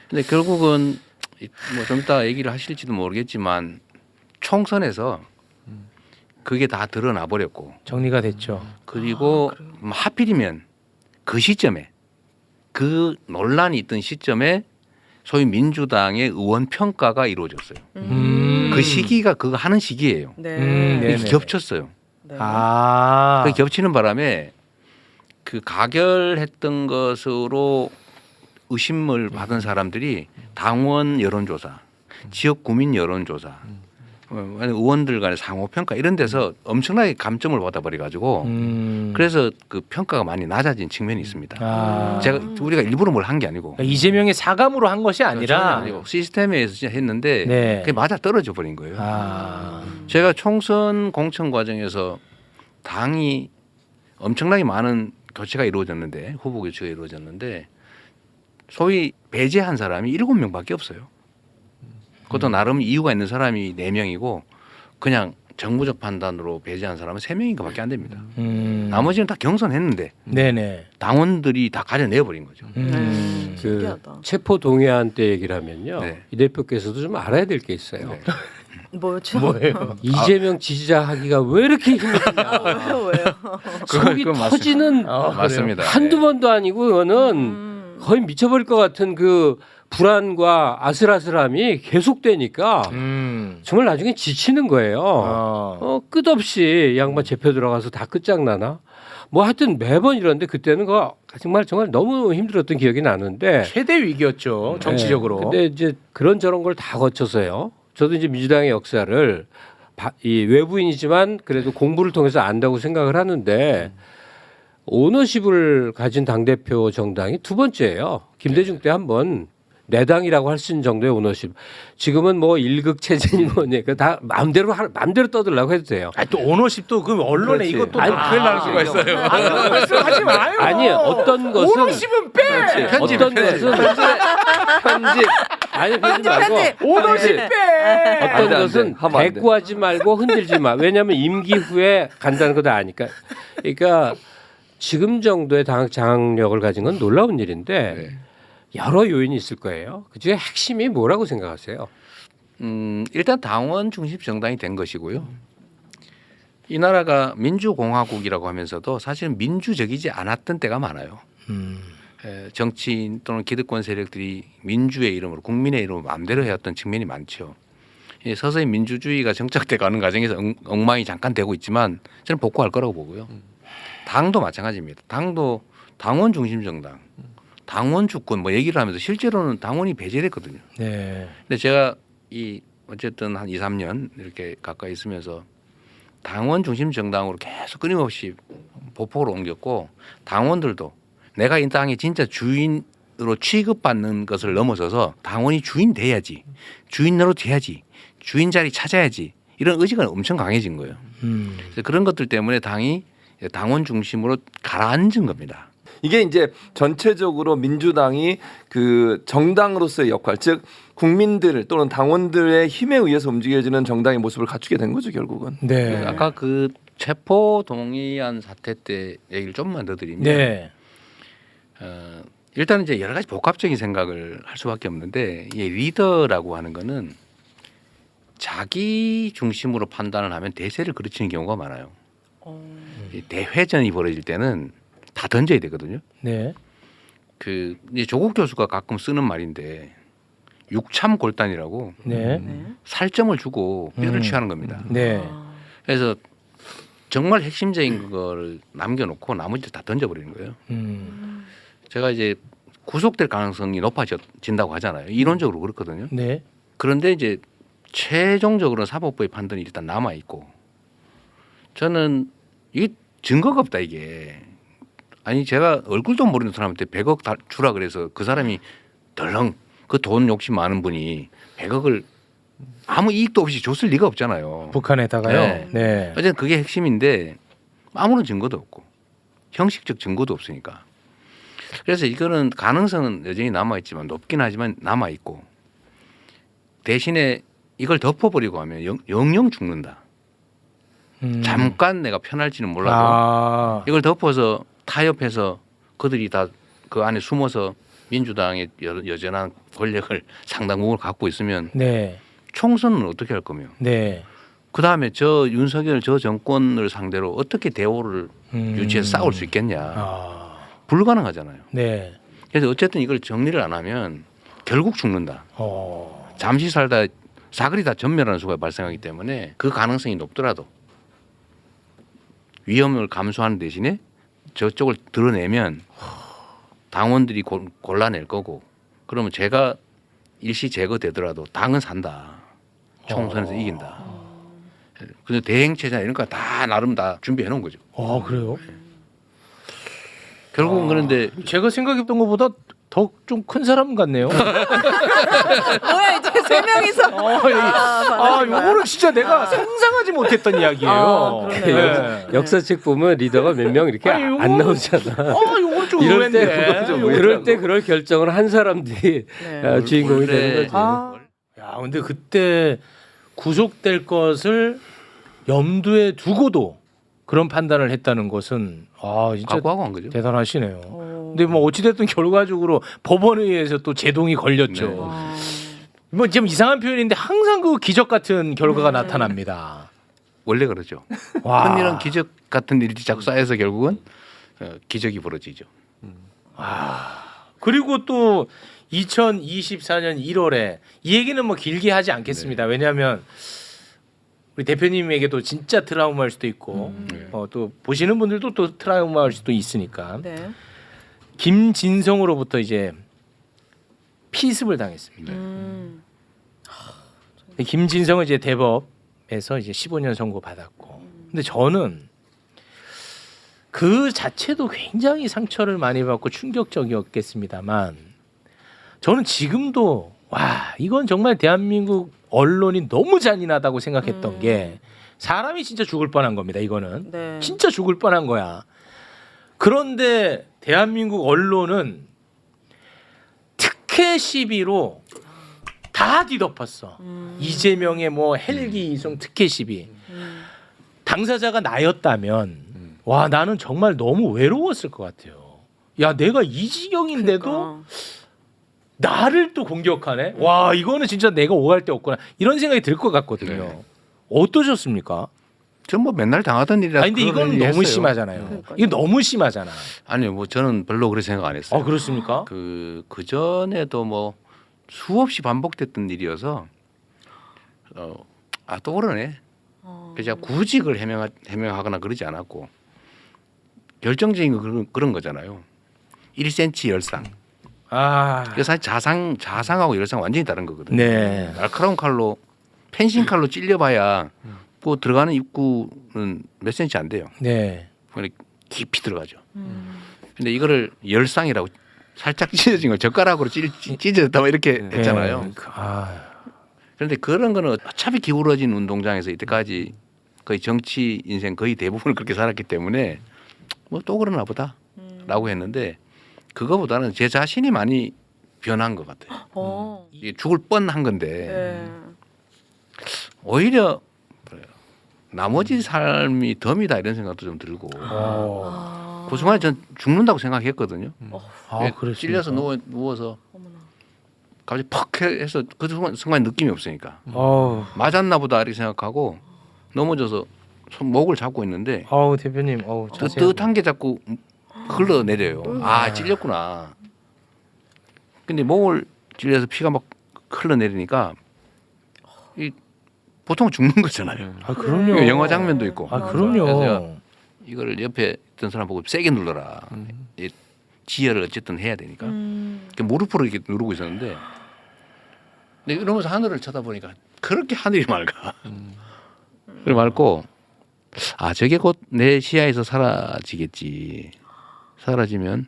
근데 결국은 뭐 좀 이따 얘기를 하실지도 모르겠지만 총선에서 그게 다 드러나 버렸고 정리가 됐죠. 그리고 하필이면 그 시점에 그 논란이 있던 시점에 소위 민주당의 의원 평가가 이루어졌어요. 그 시기가 그거 하는 시기예요. 이게 겹쳤어요. 그 겹치는 바람에 그 가결했던 것으로 의심을 받은 사람들이 당원 여론조사, 지역 구민 여론조사, 의원들 간의 상호평가 이런 데서 엄청나게 감점을 받아버려 가지고 그래서 그 평가가 많이 낮아진 측면이 있습니다. 우리가 일부러 뭘 한 게 아니고 그러니까 이재명의 사감으로 한 것이 아니라 시스템에서 했는데 그게 맞아 떨어져 버린 거예요. 제가 총선 공천 과정에서 당이 엄청나게 많은 교체가 이루어졌는데 후보 교체가 이루어졌는데 소위 배제한 사람이 7명밖에 없어요. 그것도 나름 이유가 있는 사람이 4명이고 그냥 정무적 판단으로 배제한 사람은 3명인가밖에 안 됩니다. 나머지는 다 경선했는데 네네. 당원들이 다 가려내 버린 거죠. 그 신기하다. 체포 동의안 때 얘기를 하면요. 네. 이 대표께서도 좀 알아야 될 게 있어요. 네. 뭐죠? 뭐예요? 이재명 지지자 하기가 왜 이렇게 힘드냐. 왜요? 속이 그건 맞습니다. 터지는 맞습니다. 한두 번도 아니고 이거는 거의 미쳐버릴 것 같은 그 불안과 아슬아슬함이 계속되니까 정말 나중에 지치는 거예요. 끝없이 양반 재표 들어가서 다 끝장나나? 뭐 하여튼 매번 이러는데 그때는 그 정말 너무 힘들었던 기억이 나는데 최대 위기였죠 정치적으로. 네, 근데 이제 그런 저런 걸 다 거쳐서요. 저도 이제 민주당의 역사를 이 외부인이지만 그래도 공부를 통해서 안다고 생각을 하는데 오너십을 가진 당대표 정당이 두 번째예요. 김대중 때 한번 내당이라고 할 수 있는 정도의 오너십. 지금은 뭐 일극 체제니 뭐니 다 마음대로 떠들라고 해도 돼요. 아니, 또 오너십도 그 언론에 그렇지. 이것도 아니, 큰일 날 수가 이거. 있어요. 아, 그런 말씀하지 마요. 아니 어떤 것은 오너십은 빼. 어떤 것은 편집. 아니 편집 말고 오너십 빼. 어떤 안 돼, 안 것은 돼. 하면 안 돼. 대꾸하지 말고 흔들지 마. 왜냐하면 임기 후에 간다는 거 다 아니까. 그러니까 지금 정도의 장악력을 가진 건 놀라운 일인데 여러 요인이 있을 거예요. 그중에 핵심이 뭐라고 생각하세요? 일단 당원 중심 정당이 된 것이고요. 이 나라가 민주공화국이라고 하면서도 사실은 민주적이지 않았던 때가 많아요. 정치인 또는 기득권 세력들이 민주의 이름으로 국민의 이름으로 마음대로 해왔던 측면이 많죠. 서서히 민주주의가 정착돼 가는 과정에서 엉망이 잠깐 되고 있지만 저는 복구할 거라고 보고요. 당도 마찬가지입니다. 당도 당원 중심 정당, 당원 주권 뭐 얘기를 하면서 실제로는 당원이 배제됐거든요. 네. 근데 제가 이 어쨌든 한 2, 3년 이렇게 가까이 있으면서 당원 중심 정당으로 계속 끊임없이 보폭으로 옮겼고 당원들도 내가 이 땅의 진짜 주인으로 취급받는 것을 넘어서서 당원이 주인 돼야지, 주인으로 돼야지, 주인 자리 찾아야지 이런 의지가 엄청 강해진 거예요. 그래서 그런 것들 때문에 당이 당원 중심으로 가라앉은 겁니다. 이게 이제 전체적으로 민주당이 그 정당으로서의 역할, 즉 국민들 또는 당원들의 힘에 의해서 움직여지는 정당의 모습을 갖추게 된 거죠 결국은. 네. 아까 그 체포 동의안 사태 때 얘기를 좀만 더 드리면 네. 일단 이제 여러 가지 복합적인 생각을 할 수밖에 없는데 이 리더라고 하는 거는 자기 중심으로 판단을 하면 대세를 그르치는 경우가 많아요. 이 대회전이 벌어질 때는 다 던져야 되거든요. 네. 그 이제 조국 교수가 가끔 쓰는 말인데 육참골단이라고 네. 살점을 주고 뼈를 취하는 겁니다. 네. 그래서 정말 핵심적인 거를 남겨놓고 나머지 다 던져버리는 거예요. 제가 이제 구속될 가능성이 높아진다고 하잖아요. 이론적으로 그렇거든요. 네. 그런데 이제 최종적으로 사법부의 판단이 일단 남아 있고 저는 이게 증거가 없다 이게. 아니 제가 얼굴도 모르는 사람한테 100억 주라 그래서 그 사람이 덜렁 그 돈 욕심 많은 분이 100억을 아무 이익도 없이 줬을 리가 없잖아요. 북한에다가요. 네. 네. 어쨌든 그게 핵심인데 아무런 증거도 없고 형식적 증거도 없으니까. 그래서 이거는 가능성은 여전히 남아있지만 높긴 하지만 남아있고 대신에 이걸 덮어버리고 하면 영영 죽는다. 잠깐 내가 편할지는 몰라도 이걸 덮어서 타협해서 그들이 다 그 안에 숨어서 민주당의 여전한 권력을 상당 부분을 갖고 있으면 네. 총선은 어떻게 할 거며 네. 그다음에 저 윤석열 저 정권을 상대로 어떻게 대오를 유치해서 싸울 수 있겠냐. 불가능하잖아요. 네. 그래서 어쨌든 이걸 정리를 안 하면 결국 죽는다. 잠시 살다 사거리 다 전멸하는 수가 발생하기 때문에 그 가능성이 높더라도 위험을 감수하는 대신에 저쪽을 드러내면 당원들이 골라낼 거고 그러면 제가 일시 제거되더라도 당은 산다. 총선에서 이긴다. 그래서 대행체제나 이런 거 다 나름 다 준비해 놓은 거죠. 아 그래요? 결국은 그런데 제가 생각했던 것보다 더 좀 큰 사람 같네요. 뭐야 이제 세 명이서. 요거는 진짜 내가 상상하지 못했던 이야기예요. 그러네요. 역사책 보면 리더가 몇 명 이렇게 아니, 안 나오잖아. 요건 좀 이럴 때 의외인데. 그럴 때 그럴 결정을 한 사람들이 네. 주인공이 원래 되는 거지. 야, 근데 그때 구속될 것을 염두에 두고도 그런 판단을 했다는 것은 진짜 각오하고 한 거죠. 대단하시네요. 근데 뭐 어찌됐든 결과적으로 법원에 의해서 또 제동이 걸렸죠. 네. 뭐 좀 이상한 표현인데 항상 그 기적 같은 결과가 나타납니다. 원래 그러죠. 와. 흔히는 기적 같은 일이 자꾸 쌓여서 결국은 기적이 벌어지죠. 그리고 또 2024년 1월에 이 얘기는 뭐 길게 하지 않겠습니다. 왜냐하면 우리 대표님에게도 진짜 트라우마일 수도 있고 또 보시는 분들도 또 트라우마일 수도 있으니까 네. 김진성으로부터 이제 피습을 당했습니다. 김진성은 이제 대법에서 이제 15년 선고 받았고, 근데 저는 그 자체도 굉장히 상처를 많이 받고 충격적이었겠습니다만, 저는 지금도 이건 정말 대한민국 언론이 너무 잔인하다고 생각했던 게 사람이 진짜 죽을 뻔한 겁니다. 이거는 네. 진짜 죽을 뻔한 거야. 그런데 대한민국 언론은 특혜 시비로 다 뒤덮었어. 이재명의 뭐 헬기 이송 특혜 시비. 당사자가 나였다면 나는 정말 너무 외로웠을 것 같아요. 야, 내가 이 지경인데도 그러니까. 나를 또 공격하네. 와, 이거는 진짜 내가 오갈 데 없구나. 이런 생각이 들 것 같거든요. 네. 어떠셨습니까? 전 뭐 맨날 당하던 일이라. 아니, 근데 이건 너무 심하잖아요. 그러니까요. 이거 너무 심하잖아. 아니요, 뭐 저는 별로 그렇게 생각 안 했어요. 그렇습니까? 그 전에도 뭐 수없이 반복됐던 일이어서 또 그러네. 그래서 제가 굳이 그걸 해명하거나 그러지 않았고, 결정적인 거 그런 거잖아요. 1cm 열상. 그래서 사실 자상하고 열상 완전히 다른 거거든요. 네. 날카로운 칼로 펜싱 칼로 찔려봐야 그 들어가는 입구는 몇 센치 안 돼요. 네. 그러니까 깊이 들어가죠. 근데 이거를 열상이라고 살짝 찢어진 걸 젓가락으로 찢어졌다 뭐 이렇게 했잖아요. 네. 그런데 그런 거는 어차피 기울어진 운동장에서 이때까지 거의 정치 인생 거의 대부분을 그렇게 살았기 때문에 뭐 또 그러나 보다라고 했는데, 그거보다는 제 자신이 많이 변한 것 같아요. 이게 죽을 뻔한 건데 네. 오히려 나머지 삶이 덤이다 이런 생각도 좀 들고, 그 순간에 전 죽는다고 생각했거든요. 찔려서 누워서 갑자기 퍽 해서 그 순간 느낌이 없으니까 맞았나 보다 이렇게 생각하고 넘어져서 목을 잡고 있는데 대표님, 뜨뜻한 게 자꾸 흘러내려요. 찔렸구나. 근데 목을 찔려서 피가 막 흘러내리니까 보통 죽는 거잖아요. 그럼요. 영화 장면도 있고. 그럼요. 그래서 이걸 옆에 있던 사람 보고 세게 눌러라. 지혈을 어쨌든 해야 되니까. 무릎으로 이렇게 누르고 있었는데, 근데 이러면서 하늘을 쳐다보니까 그렇게 하늘이 맑아. 그래 맑고, 저게 곧 내 시야에서 사라지겠지. 사라지면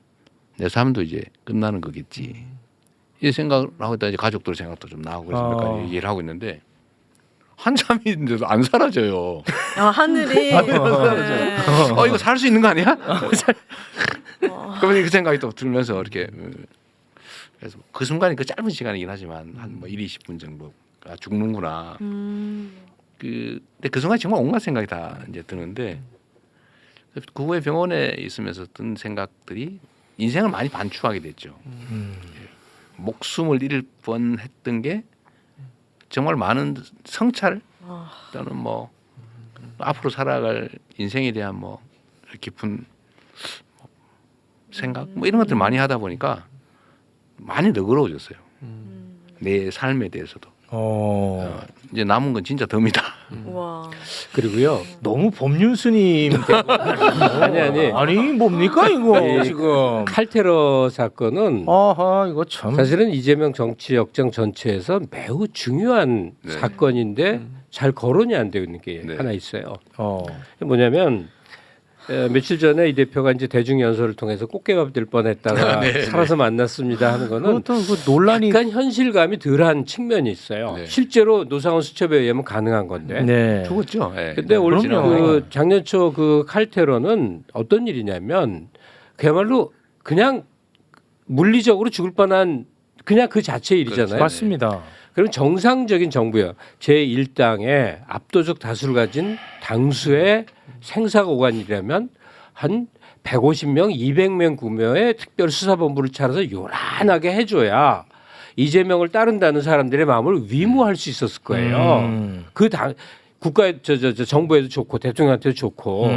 내 삶도 이제 끝나는 거겠지. 이 생각을 하고 있다. 이제 가족들 생각도 좀 나고 그래서 몇 가지 얘기를 하고 있는데, 한참이 있는데도 안 사라져요. 하늘이. 네. 이거 살 수 있는 거 아니야? 그러면 그 생각이 또 들면서 이렇게, 그래서 그 순간이 그 짧은 시간이긴 하지만 한 뭐 1, 20분 정도가 죽는구나. 근데 그 순간 정말 온갖 생각이 다 이제 드는데, 그 후에 병원에 있으면서 든 생각들이 인생을 많이 반추하게 됐죠. 목숨을 잃을 뻔했던 게 정말 많은 성찰 또는 뭐 앞으로 살아갈 인생에 대한 뭐 깊은 생각 뭐 이런 것들 많이 하다 보니까 많이 너그러워졌어요. 내 삶에 대해서도. 이제 남은 건 진짜 덤이다. 와. 그리고요. 너무 법륜스님. 아니 뭡니까 이거 지금. 칼테러 사건은 이거 참. 사실은 이재명 정치 역정 전체에서 매우 중요한 사건인데 잘 거론이 안 되고 있는 게 하나 있어요. 뭐냐면 며칠 전에 이 대표가 이제 대중연설을 통해서 꽃게밥 될 뻔했다가 살아서 만났습니다 하는 거는 그것도 그 논란이 약간 현실감이 덜한 측면이 있어요. 실제로 노상원 수첩에 의하면 가능한 건데. 죽었죠. 근데 올 그 작년 초 그 칼테러는 어떤 일이냐면 그야말로 그냥 물리적으로 죽을 뻔한 그냥 그 자체 일이잖아요. 맞습니다. 그럼 정상적인 정부요. 제1당의 압도적 다수를 가진 당수의 생사고관이라면 한 150명, 200명 구매의 특별수사본부를 차려서 요란하게 해줘야 이재명을 따른다는 사람들의 마음을 위무할 수 있었을 거예요. 그 당 국가에 저 정부에도 좋고 대통령한테도 좋고.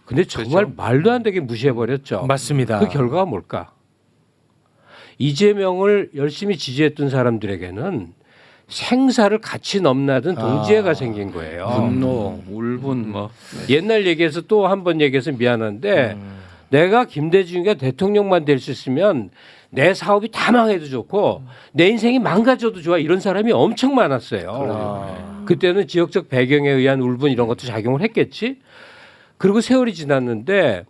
근데 정말 말도 안 되게 무시해버렸죠. 맞습니다. 그 결과가 뭘까? 이재명을 열심히 지지했던 사람들에게는 생사를 같이 넘나든 동지애가 생긴 거예요. 분노, 울분 뭐 옛날 얘기해서 또 한 번 얘기해서 미안한데 내가 김대중이가 대통령만 될 수 있으면 내 사업이 다 망해도 좋고 내 인생이 망가져도 좋아 이런 사람이 엄청 많았어요. 그때는 지역적 배경에 의한 울분 이런 것도 작용을 했겠지. 그리고 세월이 지났는데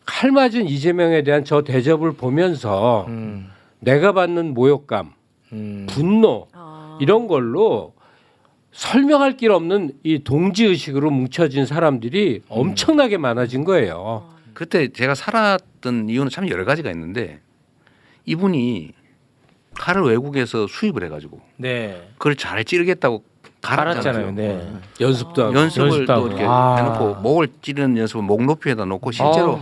칼 맞은 이재명에 대한 저 대접을 보면서 내가 받는 모욕감, 분노 이런 걸로 설명할 길 없는 이 동지의식으로 뭉쳐진 사람들이 엄청나게 많아진 거예요. 그때 제가 살았던 이유는 참 여러 가지가 있는데 이분이 칼을 외국에서 수입을 해가지고 네. 그걸 잘 찌르겠다고 갈았잖아요. 네. 연습도 하고. 연습을 연습도 또 이렇게 하고. 해놓고 목을 찌르는 연습을 목 높이에다 놓고 실제로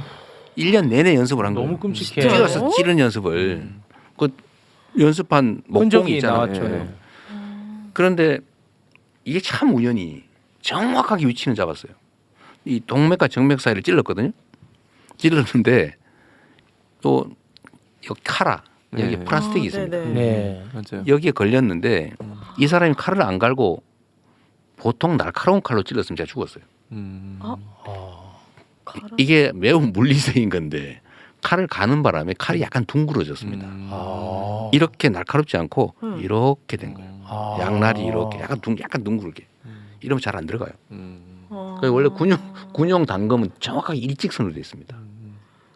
1년 내내 연습을 한 거예요. 너무 끔찍해. 찌어서 찌르는 연습을 그 연습한 목공이 흔적이 있잖아요. 나왔죠. 네. 그런데 이게 참 우연히 정확하게 위치는 잡았어요. 이 동맥과 정맥 사이를 찔렀거든요. 찔렀는데 또 여기 카라 여기 네. 플라스틱이 있습니다. 네네. 네. 맞아요. 여기에 걸렸는데 이 사람이 칼을 안 갈고 보통 날카로운 칼로 찔렀으면 제가 죽었어요. 이게 매우 물리적인 건데 칼을 가는 바람에 칼이 약간 둥그러졌습니다. 이렇게 날카롭지 않고 이렇게 된 거예요. 양날이 이렇게 약간 둥글게. 이러면 잘 안 들어가요. 그래서 원래 군용 단검은 정확하게 일직선으로 되어 있습니다.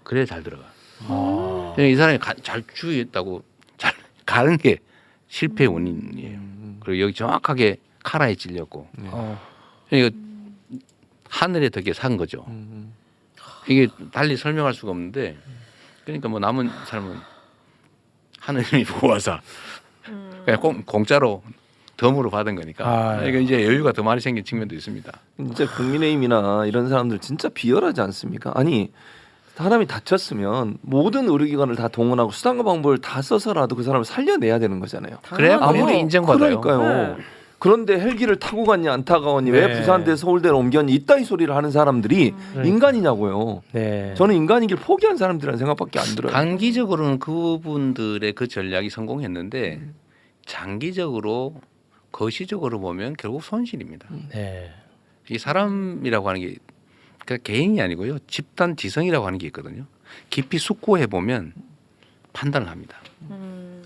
그래야 잘 들어가요. 이 사람이 잘 주의했다고 잘 가는 게 실패의 원인이에요. 그리고 여기 정확하게 카라에 찔렸고 이거 하늘의 덕에 산 거죠. 이게 달리 설명할 수가 없는데 그러니까 뭐 남은 삶은 하느님이 보호하사 그냥 공짜로 덤으로 받은 거니까 그러니까 이제 여유가 더 많이 생긴 측면도 있습니다. 진짜 국민의힘이나 이런 사람들 진짜 비열하지 않습니까? 아니 사람이 다쳤으면 모든 의료기관을 다 동원하고 수단과 방법을 다 써서라도 그 사람을 살려내야 되는 거잖아요. 그래야 본인도 인정받아요. 그러니까요. 그런데 헬기를 타고 갔니 안 타고 갔니 왜 부산대 서울대로 옮겼니 이따위 소리를 하는 사람들이 인간이냐고요. 네. 저는 인간이길 포기한 사람들이라는 생각밖에 안 들어요. 단기적으로는 그분들의 그 전략이 성공했는데 장기적으로 거시적으로 보면 결국 손실입니다. 네. 이 사람이라고 하는 게 그러니까 개인이 아니고요. 집단 지성이라고 하는 게 있거든요. 깊이 숙고해 보면 판단을 합니다.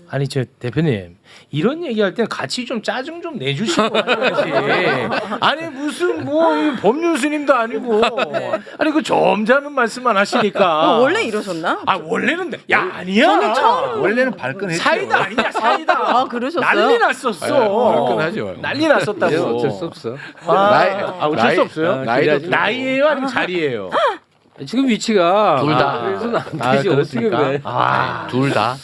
아니 저 대표님 이런 얘기할 때는 같이 좀 짜증 좀 내주시고 하셔야지. 아니 무슨 뭐 법률 스님도 아니고 아니 그 점잖은 말씀만 하시니까. 원래 이러셨나? 아 원래는 야 아니야. 저는 처음 원래는 발끈했죠. 사이다 아니냐 사이다. 아, 그러셨어요? 난리 났었어. 발끈하죠. 난리 났었다고. 이제 어쩔 수 없어. 어쩔 수 없어요. 나이도 나이예요 아니면 자리예요? 지금 위치가 둘 다. 그래서는 안 되지 어떻게 그래? 둘 다.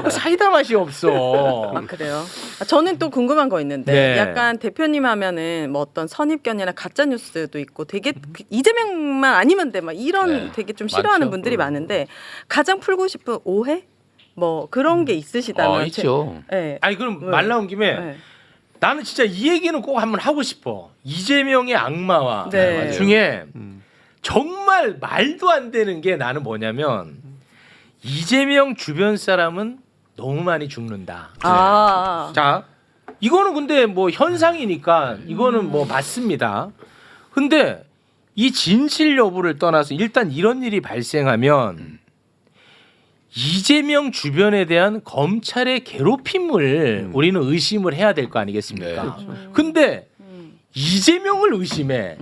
그 사이다 맛이 없어. 아 그래요? 저는 또 궁금한 거 있는데 네. 약간 대표님 하면은 뭐 어떤 선입견이나 가짜 뉴스도 있고 되게 이재명만 아니면 돼 막 이런 되게 좀 싫어하는 많죠. 분들이 많은데 가장 풀고 싶은 오해 뭐 그런 게 있으시다면 있죠. 네. 아니 그럼 말 나온 김에 네. 나는 진짜 이 얘기는 꼭 한번 하고 싶어. 이재명의 악마와 네. 중에 정말 말도 안 되는 게 나는 뭐냐면 이재명 주변 사람은 너무 많이 죽는다. 아 자, 이거는 근데 뭐 현상이니까 이거는 뭐 맞습니다. 근데 이 진실 여부를 떠나서 일단 이런 일이 발생하면 이재명 주변에 대한 검찰의 괴롭힘을 우리는 의심을 해야 될 거 아니겠습니까? 근데 이재명을 의심해.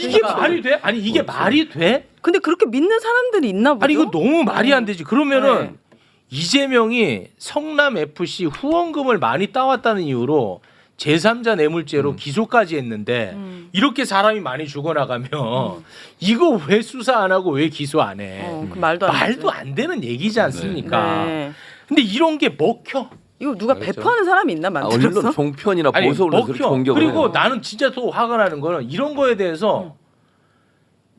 이게 말이 돼? 아니 이게 말이 돼? 근데 그렇게 믿는 사람들이 있나 보죠? 아니 이거 너무 말이 안 되지. 그러면은 이재명이 성남 FC 후원금을 많이 따왔다는 이유로 제3자 뇌물죄로 기소까지 했는데 이렇게 사람이 많이 죽어나가면 이거 왜 수사 안 하고 왜 기소 안 해? 그 말도 안 말도 안 되는 얘기지 않습니까? 네. 근데 이런 게 먹혀. 이거 누가 그렇죠. 배포하는 사람이 있나 만들어서? 언론 종편이나 아니, 보수 언론에서 그렇게 공격을 그리고 해요. 나는 진짜 또 화가 나는 거는 이런 거에 대해서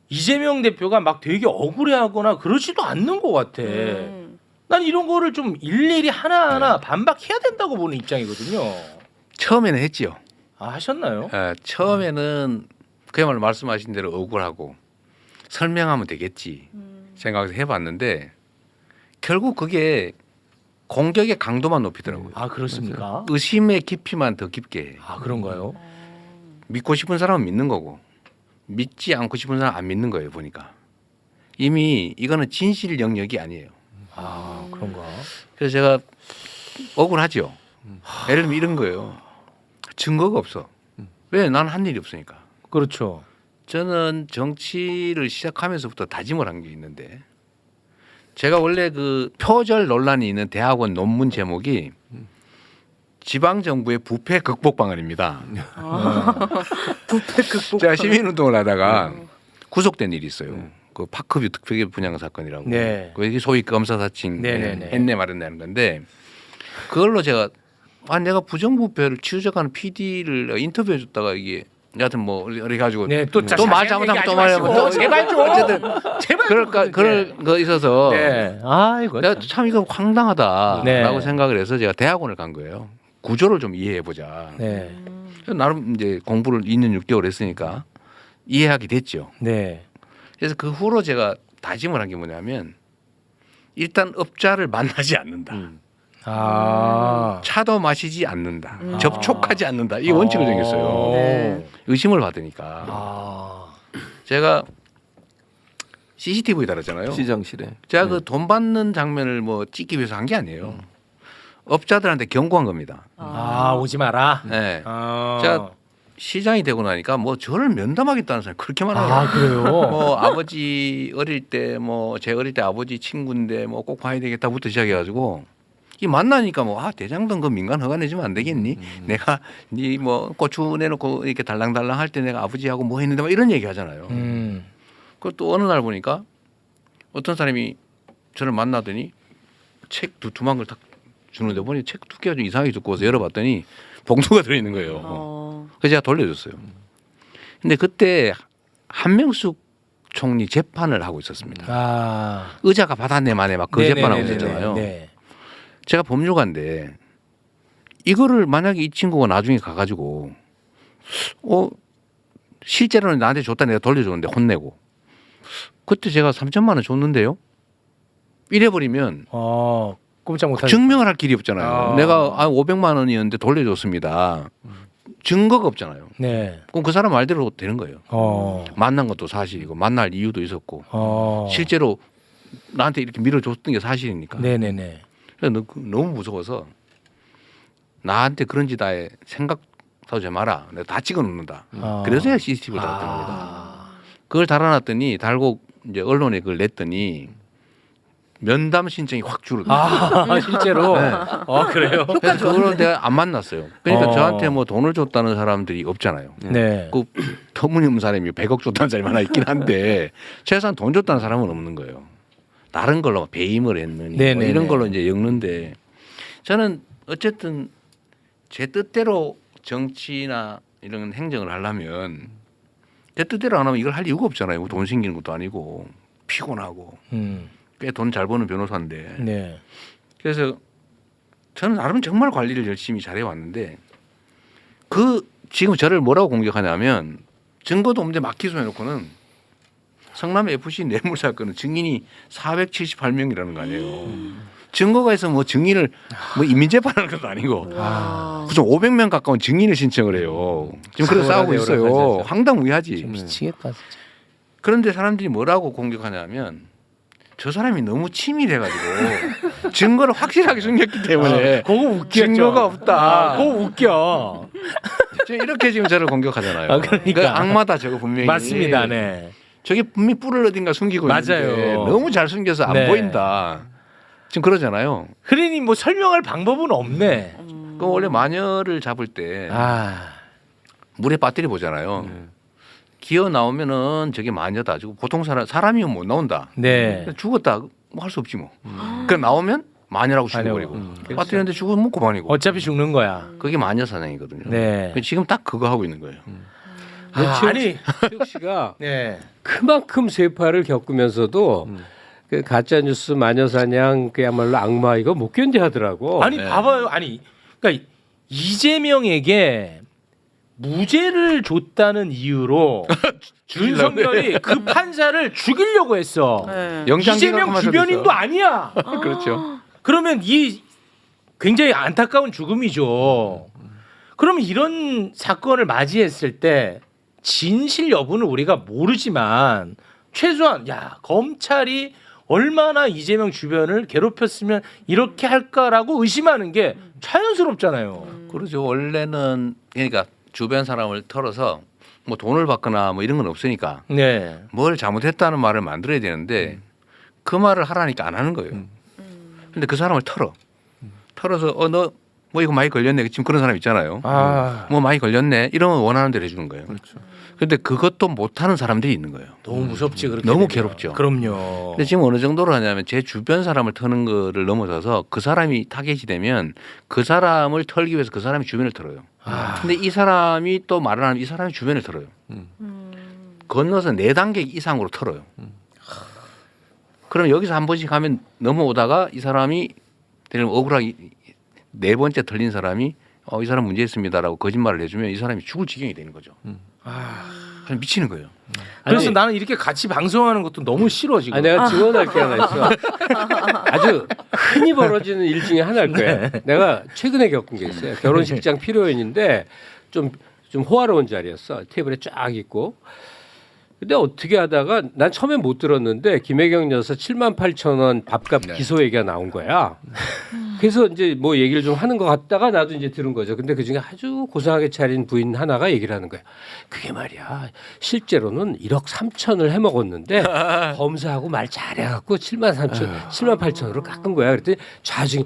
이재명 대표가 막 되게 억울해하거나 그러지도 않는 것 같아. 난 이런 거를 좀 일일이 하나하나 반박해야 된다고 보는 입장이거든요. 처음에는 했지요. 아, 하셨나요? 처음에는 그야말로 말씀하신 대로 억울하고 설명하면 되겠지 생각해서 해봤는데 결국 그게 공격의 강도만 높이더라고요. 아, 그렇습니까? 의심의 깊이만 더 깊게 해. 아, 그런가요? 믿고 싶은 사람은 믿는 거고 믿지 않고 싶은 사람은 안 믿는 거예요. 보니까 이미 이거는 진실 영역이 아니에요. 아, 그런가? 그래서 제가 억울하죠. 예를 들면 이런 거예요. 증거가 없어. 왜? 나는 한 일이 없으니까. 그렇죠. 저는 정치를 시작하면서부터 다짐을 한 게 있는데 제가 원래 그 표절 논란이 있는 대학원 논문 제목이 지방 정부의 부패 극복 방안입니다. 부패 극복. 제가 시민운동을 하다가 구속된 일이 있어요. 그 파크뷰 특별 분양 사건이라고. 네. 그게 소위 검사 사칭 네네네. 했네 말했냐는 건데 그걸로 제가 내가 부정부패를 취재하는 PD를 인터뷰해줬다가 이게 여하튼 뭐 이렇게 가지고 네, 또 말 잘못하면 또 말하면 제발 좀. 어쨌든 제발 그럴 거 있어서 네. 아, 이거 내가 참 이거 황당하다라고 네. 생각을 해서 제가 대학원을 간 거예요. 구조를 좀 이해해 보자. 네. 나름 이제 공부를 2년 6개월 했으니까 이해하게 됐죠. 네. 그래서 그 후로 제가 다짐을 한 게 뭐냐면 일단 업자를 만나지 않는다. 아. 차도 마시지 않는다. 접촉하지 않는다. 이 원칙을 정했어요. 네. 의심을 받으니까. 아. 제가 CCTV 달았잖아요. 시장실에. 제가 그 돈 받는 장면을 뭐 찍기 위해서 한 게 아니에요. 업자들한테 경고한 겁니다. 아, 오지 마라. 네. 아. 제가 시장이 되고 나니까 뭐 저를 면담하겠다는 사람이 그렇게 많아요. 아, 그래요? 뭐 아버지 어릴 때 뭐 제 어릴 때 아버지 친구인데 뭐 꼭 봐야 되겠다부터 시작해가지고 이 만나니까 뭐 대장동 그 민간 허가 내주면 안 되겠니? 내가 네 뭐 고추 내놓고 이렇게 달랑달랑 할 때 내가 아버지하고 뭐 했는데 막 이런 얘기 하잖아요. 그것도 어느 날 보니까 어떤 사람이 저를 만나더니 책 두툼한 걸 딱 주는데 보니 책 두께가 좀 이상하게 두꺼워서 열어봤더니 봉투가 들어있는 거예요. 그래서 제가 돌려줬어요. 근데 그때 한명숙 총리 재판을 하고 있었습니다. 아. 의자가 받았네 만에 막 그 재판하고 있었잖아요. 네. 제가 법률가인데 이거를 만약에 이 친구가 나중에 가가지고 실제로는 나한테 줬다 내가 돌려줬는데 혼내고 그때 제가 3천만 원 줬는데요. 이래버리면 꼼짝 못하죠. 증명을 할 길이 없잖아요. 내가 500만 원이었는데 돌려줬습니다. 증거가 없잖아요. 네. 그럼 그 사람 말대로 되는 거예요. 만난 것도 사실이고 만날 이유도 있었고 실제로 나한테 이렇게 밀어줬던 게 사실이니까. 네네네. 그래서 너무 무서워서 나한테 그런 짓 아예 생각도 하지 마라. 내가 다 찍어놓는다. 그래서야 CCTV를 달았던 겁니다. 그걸 달아놨더니 달고 이제 언론에 그걸 냈더니 면담 신청이 확 줄어들어요. 실제로. 네. 그래요? 그래서 그걸 내가 안 만났어요. 그러니까 저한테 뭐 돈을 줬다는 사람들이 없잖아요. 네. 그 터무니없는 사람이 100억 줬다는 사람이 하나 있긴 한데 최소한 돈 줬다는 사람은 없는 거예요. 다른 걸로 배임을 했느니 뭐 이런 걸로 이제 엮는데 저는 어쨌든 제 뜻대로 정치나 이런 행정을 하려면 제 뜻대로 안 하면 이걸 할 이유가 없잖아요. 돈 생기는 것도 아니고 피곤하고 꽤 돈 잘 버는 변호사인데 네. 그래서 저는 나름 정말 관리를 열심히 잘해왔는데 지금 저를 뭐라고 공격하냐면 증거도 없는데 막 기소해놓고는 성남 FC 뇌물 사건은 증인이 478명이라는 거 아니에요. 증거가 있으면 뭐 증인을 뭐 인민재판하는 것도 아니고 무슨 500명 가까운 증인을 신청을 해요. 지금 그래서 싸우고 있어요. 황당무계하지. 미치겠다 진짜. 그런데 사람들이 뭐라고 공격하냐면 저 사람이 너무 치밀해가지고 증거를 확실하게 숨겼기 때문에 그거 웃겼죠. 증거가 없다. 그거 웃겨. 이렇게 지금 저를 공격하잖아요. 그러니까. 악마다 저거 분명히. 맞습니다. 네. 저게 분명히 뿔을 어딘가 숨기고 맞아요. 있는데 너무 잘 숨겨서 안 네. 보인다. 지금 그러잖아요. 흔히 뭐 설명할 방법은 없네. 그 원래 마녀를 잡을 때 물에 빠뜨려 보잖아요. 기어 나오면은 저게 마녀다. 보통 사람이면 못 나온다. 네. 죽었다. 뭐 할 수 없지 뭐. 그 나오면 마녀라고 죽여버리고 빠뜨렸는데 죽으면 그만이고 어차피 죽는 거야. 그게 마녀 사냥이거든요. 네. 지금 딱 그거 하고 있는 거예요. 아니 최욱 씨가 네. 그만큼 쇠파를 겪으면서도 그 가짜 뉴스 마녀 사냥 그야말로 악마 이거 못 견디하더라고. 아니 봐봐요. 아니 그러니까 이재명에게 무죄를 줬다는 이유로 윤석열이 그 판사를 죽이려고 했어. 네. 이재명 주변인도 아니야. 그렇죠. 그러면 이 굉장히 안타까운 죽음이죠. 그러면 이런 사건을 맞이했을 때 진실 여부는 우리가 모르지만 최소한 야 검찰이 얼마나 이재명 주변을 괴롭혔으면 이렇게 할까라고 의심하는 게 자연스럽잖아요. 그러죠. 원래는 그러니까 주변 사람을 털어서 뭐 돈을 받거나 뭐 이런 건 없으니까 네. 뭘 잘못했다는 말을 만들어야 되는데 그 말을 하라니까 안 하는 거예요. 근데 그 사람을 털어서 너 뭐 이거 많이 걸렸네. 지금 그런 사람 있잖아요. 뭐 많이 걸렸네. 이러면 원하는 대로 해주는 거예요. 그렇죠. 근데 그것도 못하는 사람들이 있는 거예요. 너무 무섭지 그렇게 너무 되면. 괴롭죠. 그럼요. 근데 지금 어느 정도로 하냐면 제 주변 사람을 터는 거를 넘어서서 그 사람이 타겟이 되면 그 사람을 털기 위해서 그 사람이 주변을 털어요. 근데 이 사람이 또 말을 하면 이 사람이 주변을 털어요. 건너서 4단계 이상으로 털어요. 그럼 여기서 한 번씩 하면 넘어오다가 이 사람이 예를 들면 억울하게 4번째 털린 사람이 이 사람 문제 있습니다라고 거짓말을 해주면 이 사람이 죽을 지경이 되는 거죠. 그냥 미치는 거예요. 그래서 나는 이렇게 같이 방송하는 것도 너무 싫어 지금. 내가 증언할 게 하나 있어. 아주 흔히 벌어지는 일 중에 하나일 거예요. 내가 최근에 겪은 게 있어요. 결혼식장 필요인인데 좀 호화로운 자리였어. 테이블에 쫙 있고. 근데 어떻게 하다가 난 처음에 못 들었는데 김혜경 여사 78,000원 밥값 기소 얘기가 나온 거야. 그래서 이제 뭐 얘기를 좀 하는 것 같다가 나도 이제 들은 거죠. 근데 그중에 아주 고상하게 차린 부인 하나가 얘기를 하는 거야. 그게 말이야. 실제로는 1억 3천을 해먹었는데 검사하고 말 잘해갖고 78,000원으로 깎은 거야. 그랬더니 좌중이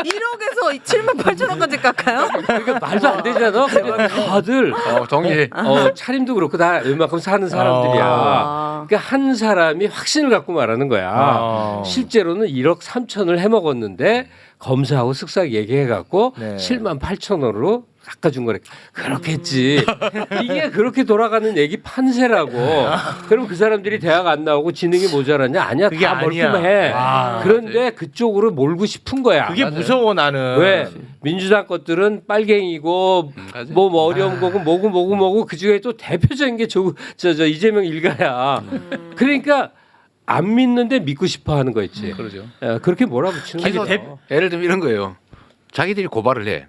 1억에서 78,000원까지 깎아요? 그러니까 말도 안 되잖아. 근데 다들 동의해. 차림도 그렇고 다 웬만큼 사는 사람들이야. 그러니까 한 사람이 확신을 갖고 말하는 거야. 실제로는 1억 3천을 해먹었는데 검사하고 쓱싹 얘기해갖고 네. 78,000원으로 깎아준 거래. 그렇겠지. 이게 그렇게 돌아가는 얘기 판세라고. 그럼 그 사람들이 대학 안 나오고 지능이 모자라냐? 아니야. 그게 다 아니야. 멀끔해. 아, 그런데 그쪽으로 몰고 싶은 거야. 그게 무서워 나는. 왜 민주당 것들은 빨갱이고 뭐 어려운 거고 뭐고 그 중에 또 대표적인 게 저 이재명 일가야. 그러니까 안 믿는데 믿고 싶어하는 거 있지. 그러죠. 그렇게 몰아붙이는 아니, 거죠. 예를 들면 이런 거예요. 자기들이 고발을 해.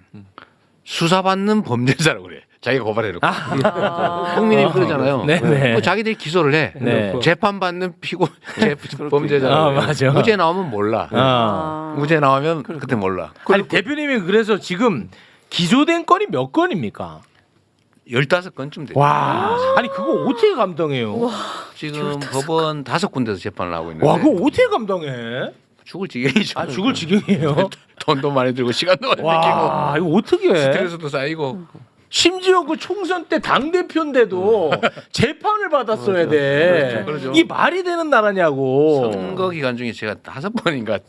수사받는 범죄자라고 그래. 자기가 고발해놓고. 국민이 그러잖아요. 네네. 뭐 자기들이 기소를 해. 네. 재판받는 범죄자라고. 맞아. 무죄 나오면 몰라. 무죄 나오면 그때 몰라. 아니 대표님이 그래서 지금 기소된 건이 몇 건입니까? 15건쯤 돼요. 와. 아니 그거 어떻게 감당해요? 지금 법원 5군데서 재판을 하고 있는데 와 그거 어떻게 감당해? 죽을 지경이죠. 아 죽을 지경이에요. 돈도 많이 들고 시간도 많이 와 이거 어떻게 해? 스트레스도 쌓이고. 심지어 그 총선 때 당 대표인데도 재판을 받았어야 돼. 그렇죠. 이 말이 되는 나라냐고. 선거 기간 중에 제가 5번인가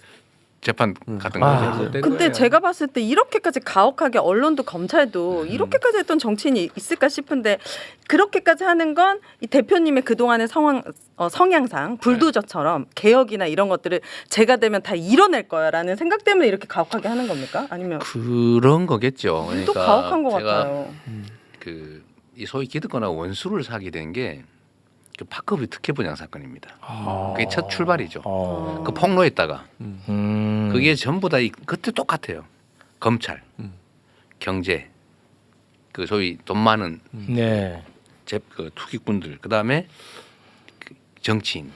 재판 갔던 아. 거죠. 근데 제가 봤을 때 이렇게까지 가혹하게 언론도 검찰도 이렇게까지 했던 정치인이 있을까 싶은데 그렇게까지 하는 건 이 대표님의 그동안의 성향상 불도저처럼 개혁이나 이런 것들을 제가 되면 다 이뤄낼 거야라는 생각 때문에 이렇게 가혹하게 하는 겁니까? 아니면 그런 거겠죠. 또 가혹한 것 제가 같아요. 이 소위 기득권하고 원수를 사게 된 게 그 박커비 특혜 분양 사건입니다. 그게 첫 출발이죠. 그 폭로했다가 그게 전부 다 그때 똑같아요. 검찰, 경제, 그 소위 돈 많은 네. 그 투기꾼들, 그 다음에 정치인,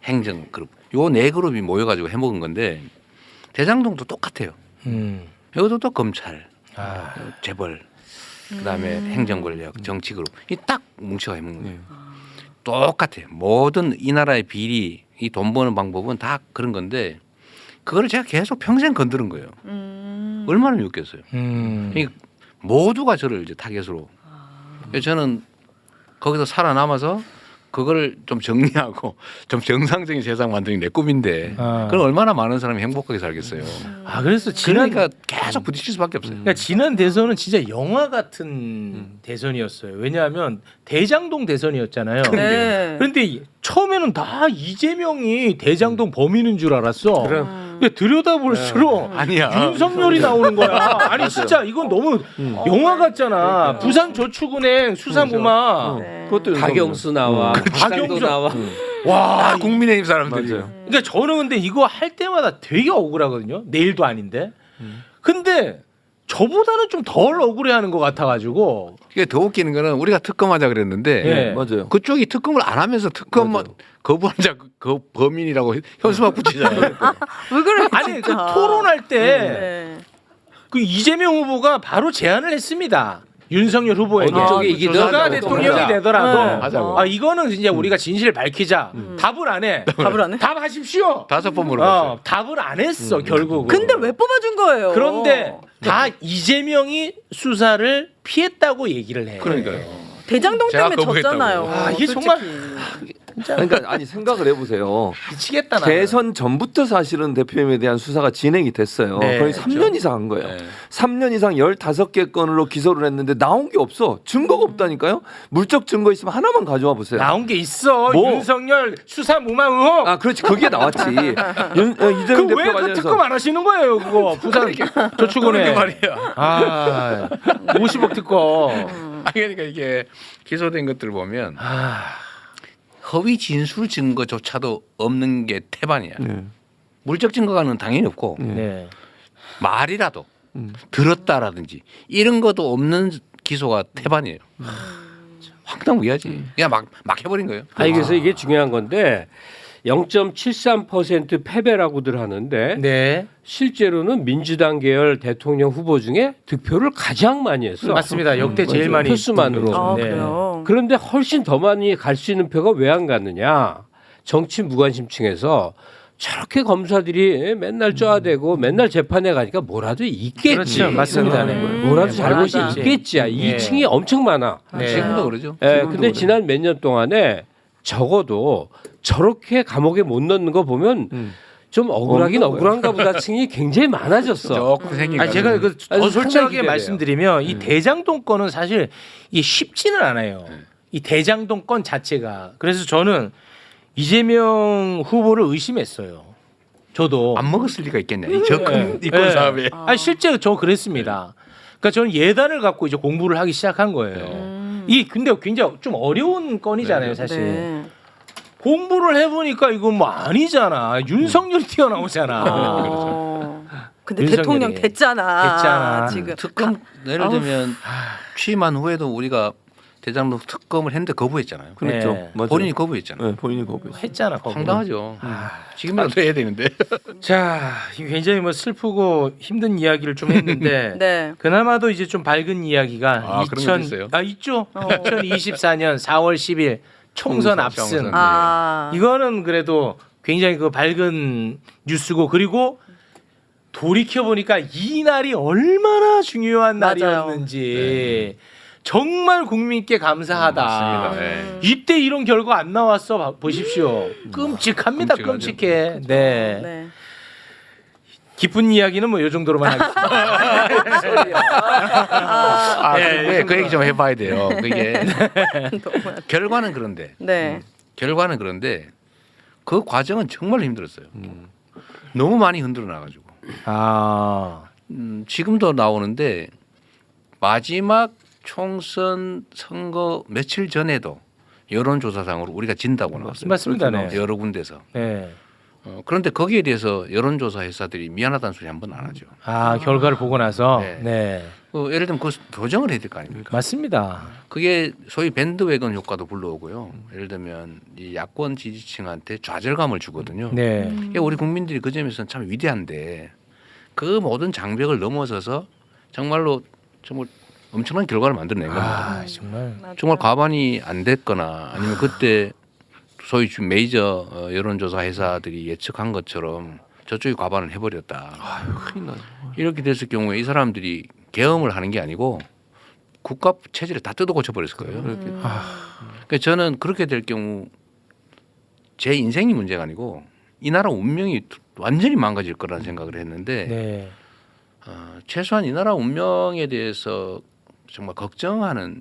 행정 그룹, 요 4그룹이 모여가지고 해먹은 건데 대장동도 똑같아요. 여기도 또 검찰, 재벌, 그 다음에 행정 권력, 정치 그룹 이 딱 뭉쳐가 해먹는 거예요. 똑같아요. 모든 이 나라의 비리, 이 돈 버는 방법은 다 그런 건데 그거를 제가 계속 평생 건드는 거예요. 얼마나 미웠겠어요. 그러니까 모두가 저를 이제 타겟으로. 그래서 저는 거기서 살아남아서 그걸 좀 정리하고 좀 정상적인 세상 만드는 게 내 꿈인데 그럼 얼마나 많은 사람이 행복하게 살겠어요. 아 그래서 지난 그러니까 계속 부딪힐 수밖에 없어요. 그러니까 지난 대선은 진짜 영화 같은 대선이었어요. 왜냐하면 대장동 대선이었잖아요. 네. 그런데 처음에는 다 이재명이 대장동 범인인 줄 알았어. 근데 들여다볼수록 아니야. 윤석열이 나오는 거야. 아니 진짜 이건 너무 영화 같잖아. 부산저축은행 수사무마. 네. 그것도 박영수 나와, 박상도 박영수. 나와. 와, 국민의힘 사람들이. 맞아요. 그러니까 저는 근데 이거 할 때마다 되게 억울하거든요. 내일도 아닌데. 근데 저보다는 좀 덜 억울해하는 것 같아가지고. 이게 더 웃기는 거는 우리가 특검하자 그랬는데 예. 맞아요. 그쪽이 특검을 안 하면서 특검만 거부한 자 그 범인이라고 현수막 붙이잖아요. 왜 그래? 아니 그 진짜. 토론할 때 네. 그 이재명 후보가 바로 제안을 했습니다. 윤석열 후보에게 어느 쪽이 이기든 누가 하자고. 대통령이 하자. 되더라도 네. 하자고. 아 이거는 이제 우리가 진실을 밝히자. 답을 안 해. 답을 안 해? 답하십시오. 5번 물어봤어요. 답을 안 했어 결국은. 근데 왜 뽑아준 거예요? 그런데 다 이재명이 수사를 피했다고 얘기를 해. 그러니까요. 대장동 제가 때문에 거부했다고요. 졌잖아요. 아, 이게 솔직히. 정말 그러니까 아니 생각을 해보세요. 미치겠다 나. 대선 전부터 사실은 대표님에 대한 수사가 진행이 됐어요. 네, 거의 그렇죠. 3년 이상 한 거예요. 네. 3년 이상 15개 건으로 기소를 했는데 나온 게 없어. 증거가 없다니까요. 물적 증거 있으면 하나만 가져와 보세요. 나온 게 있어. 뭐? 윤석열 수사 무마 의혹. 아 그렇지 그게 나왔지. 이재명 대표 그왜 그 관련해서 특검 안 하시는 거예요 그거 부산 저축은행. 말이야. 아 50억 특검. 아 그러니까 이게 기소된 것들 보면 아, 허위 진술 증거조차도 없는 게 태반이야. 네. 물적 증거가는 당연히 없고 네. 말이라도 들었다라든지 이런 것도 없는 기소가 태반이에요. 황당무계하지. 그냥 막 해버린 거예요. 아니 그래서 이게 중요한 건데 0.73% 패배라고들 하는데 네. 실제로는 민주당 계열 대통령 후보 중에 득표를 가장 많이 했어. 맞습니다. 역대 제일 많이 표수만으로. 아, 네. 그래요. 그런데 훨씬 더 많이 갈 수 있는 표가 왜 안 갔느냐? 정치 무관심층에서 저렇게 검사들이 맨날 쪼아대고 맨날 재판에 가니까 뭐라도 있겠지. 그렇죠. 맞습니다. 네. 뭐라도 네, 잘못이 맞아. 있겠지야. 예. 2층이 엄청 많아. 네. 지금도 그러죠. 예, 지금도 근데 그래요. 지난 몇 년 동안에 적어도 저렇게 감옥에 못 넣는 거 보면 좀 억울하긴 없는 억울한가 보다 층이 굉장히 많아졌어. 조금 생긴 아니 제가 그 아니, 더 상당히 솔직하게 기대돼요. 말씀드리면 이 대장동 건은 사실 이게 쉽지는 않아요. 이 대장동 건 자체가. 그래서 저는 이재명 후보를 의심했어요. 저도. 안 먹었을 리가 있겠네. 이 적금 이권 네. 사업에. 아니 실제 저 그랬습니다. 그러니까 저는 예단을 갖고 이제 공부를 하기 시작한 거예요. 이 근데 굉장히 좀 어려운 건이잖아요, 사실. 네. 공부를 해보니까 이건 뭐 아니잖아. 윤석열이 튀어나오잖아. 근데 윤석열이. 대통령 됐잖아. 됐잖아. 지금 특검 예를 들면 취임한 후에도 우리가 대장동 특검을 했는데 거부했잖아요. 그렇죠. 네. 맞아요. 본인이 거부했잖아요. 네, 본인이 거부했어요. 했잖아. 거기. 황당하죠. 지금이라도 해야 되는데. 자, 이게 굉장히 뭐 슬프고 힘든 이야기를 좀 했는데 네. 그나마도 이제 좀 밝은 이야기가 아, 그런 것도 있어요? 있죠. 2024년 4월 10일 총선 압승. 총선. 아. 이거는 그래도 굉장히 그 밝은 뉴스고 그리고 돌이켜 보니까 이 날이 얼마나 중요한 맞아요. 날이었는지 정말 국민께 감사하다. 맞습니다. 네. 이때 이런 결과 안 나왔어 보십시오. 끔찍합니다. 끔찍하죠. 끔찍해. 네. 네. 기쁜 이야기는 뭐 이 정도로만 하겠습니다. 아, 네, 근데 그 얘기 좀 해봐야 돼요. 그게 너무- 결과는 그런데 네. 결과는 그런데 그 과정은 정말 힘들었어요. 너무 많이 흔들어 놔가지고 아, 지금도 나오는데 마지막 총선 선거 며칠 전에도 여론조사상으로 우리가 진다고 나왔어요. 맞습니다. 네. 여러 군데서. 네. 그런데 거기에 대해서 여론조사 회사들이 미안하다는 소리 한 번 안 하죠. 아, 결과를 보고 나서 네. 네. 예를 들면 그 교정을 해야 될 거 아닙니까? 맞습니다. 그게 소위 밴드웨건 효과도 불러오고요. 예를 들면 이 야권 지지층한테 좌절감을 주거든요. 네. 그러니까 우리 국민들이 그 점에서는 참 위대한데 그 모든 장벽을 넘어서서 정말로 정말 엄청난 결과를 만들어낸 겁니다. 아, 정말. 정말 과반이 안 됐거나 아니면 그때 소위 메이저 여론조사 회사들이 예측한 것처럼 저쪽이 과반을 해버렸다. 큰일 나죠. 이렇게 됐을 경우에 이 사람들이 계엄을 하는 게 아니고 국가 체제를 다 뜯어 고쳐 버렸을 거예요. 그러니까 저는 그렇게 될 경우 제 인생이 문제가 아니고 이 나라 운명이 완전히 망가질 거라는 생각을 했는데 네. 최소한 이 나라 운명에 대해서 정말 걱정하는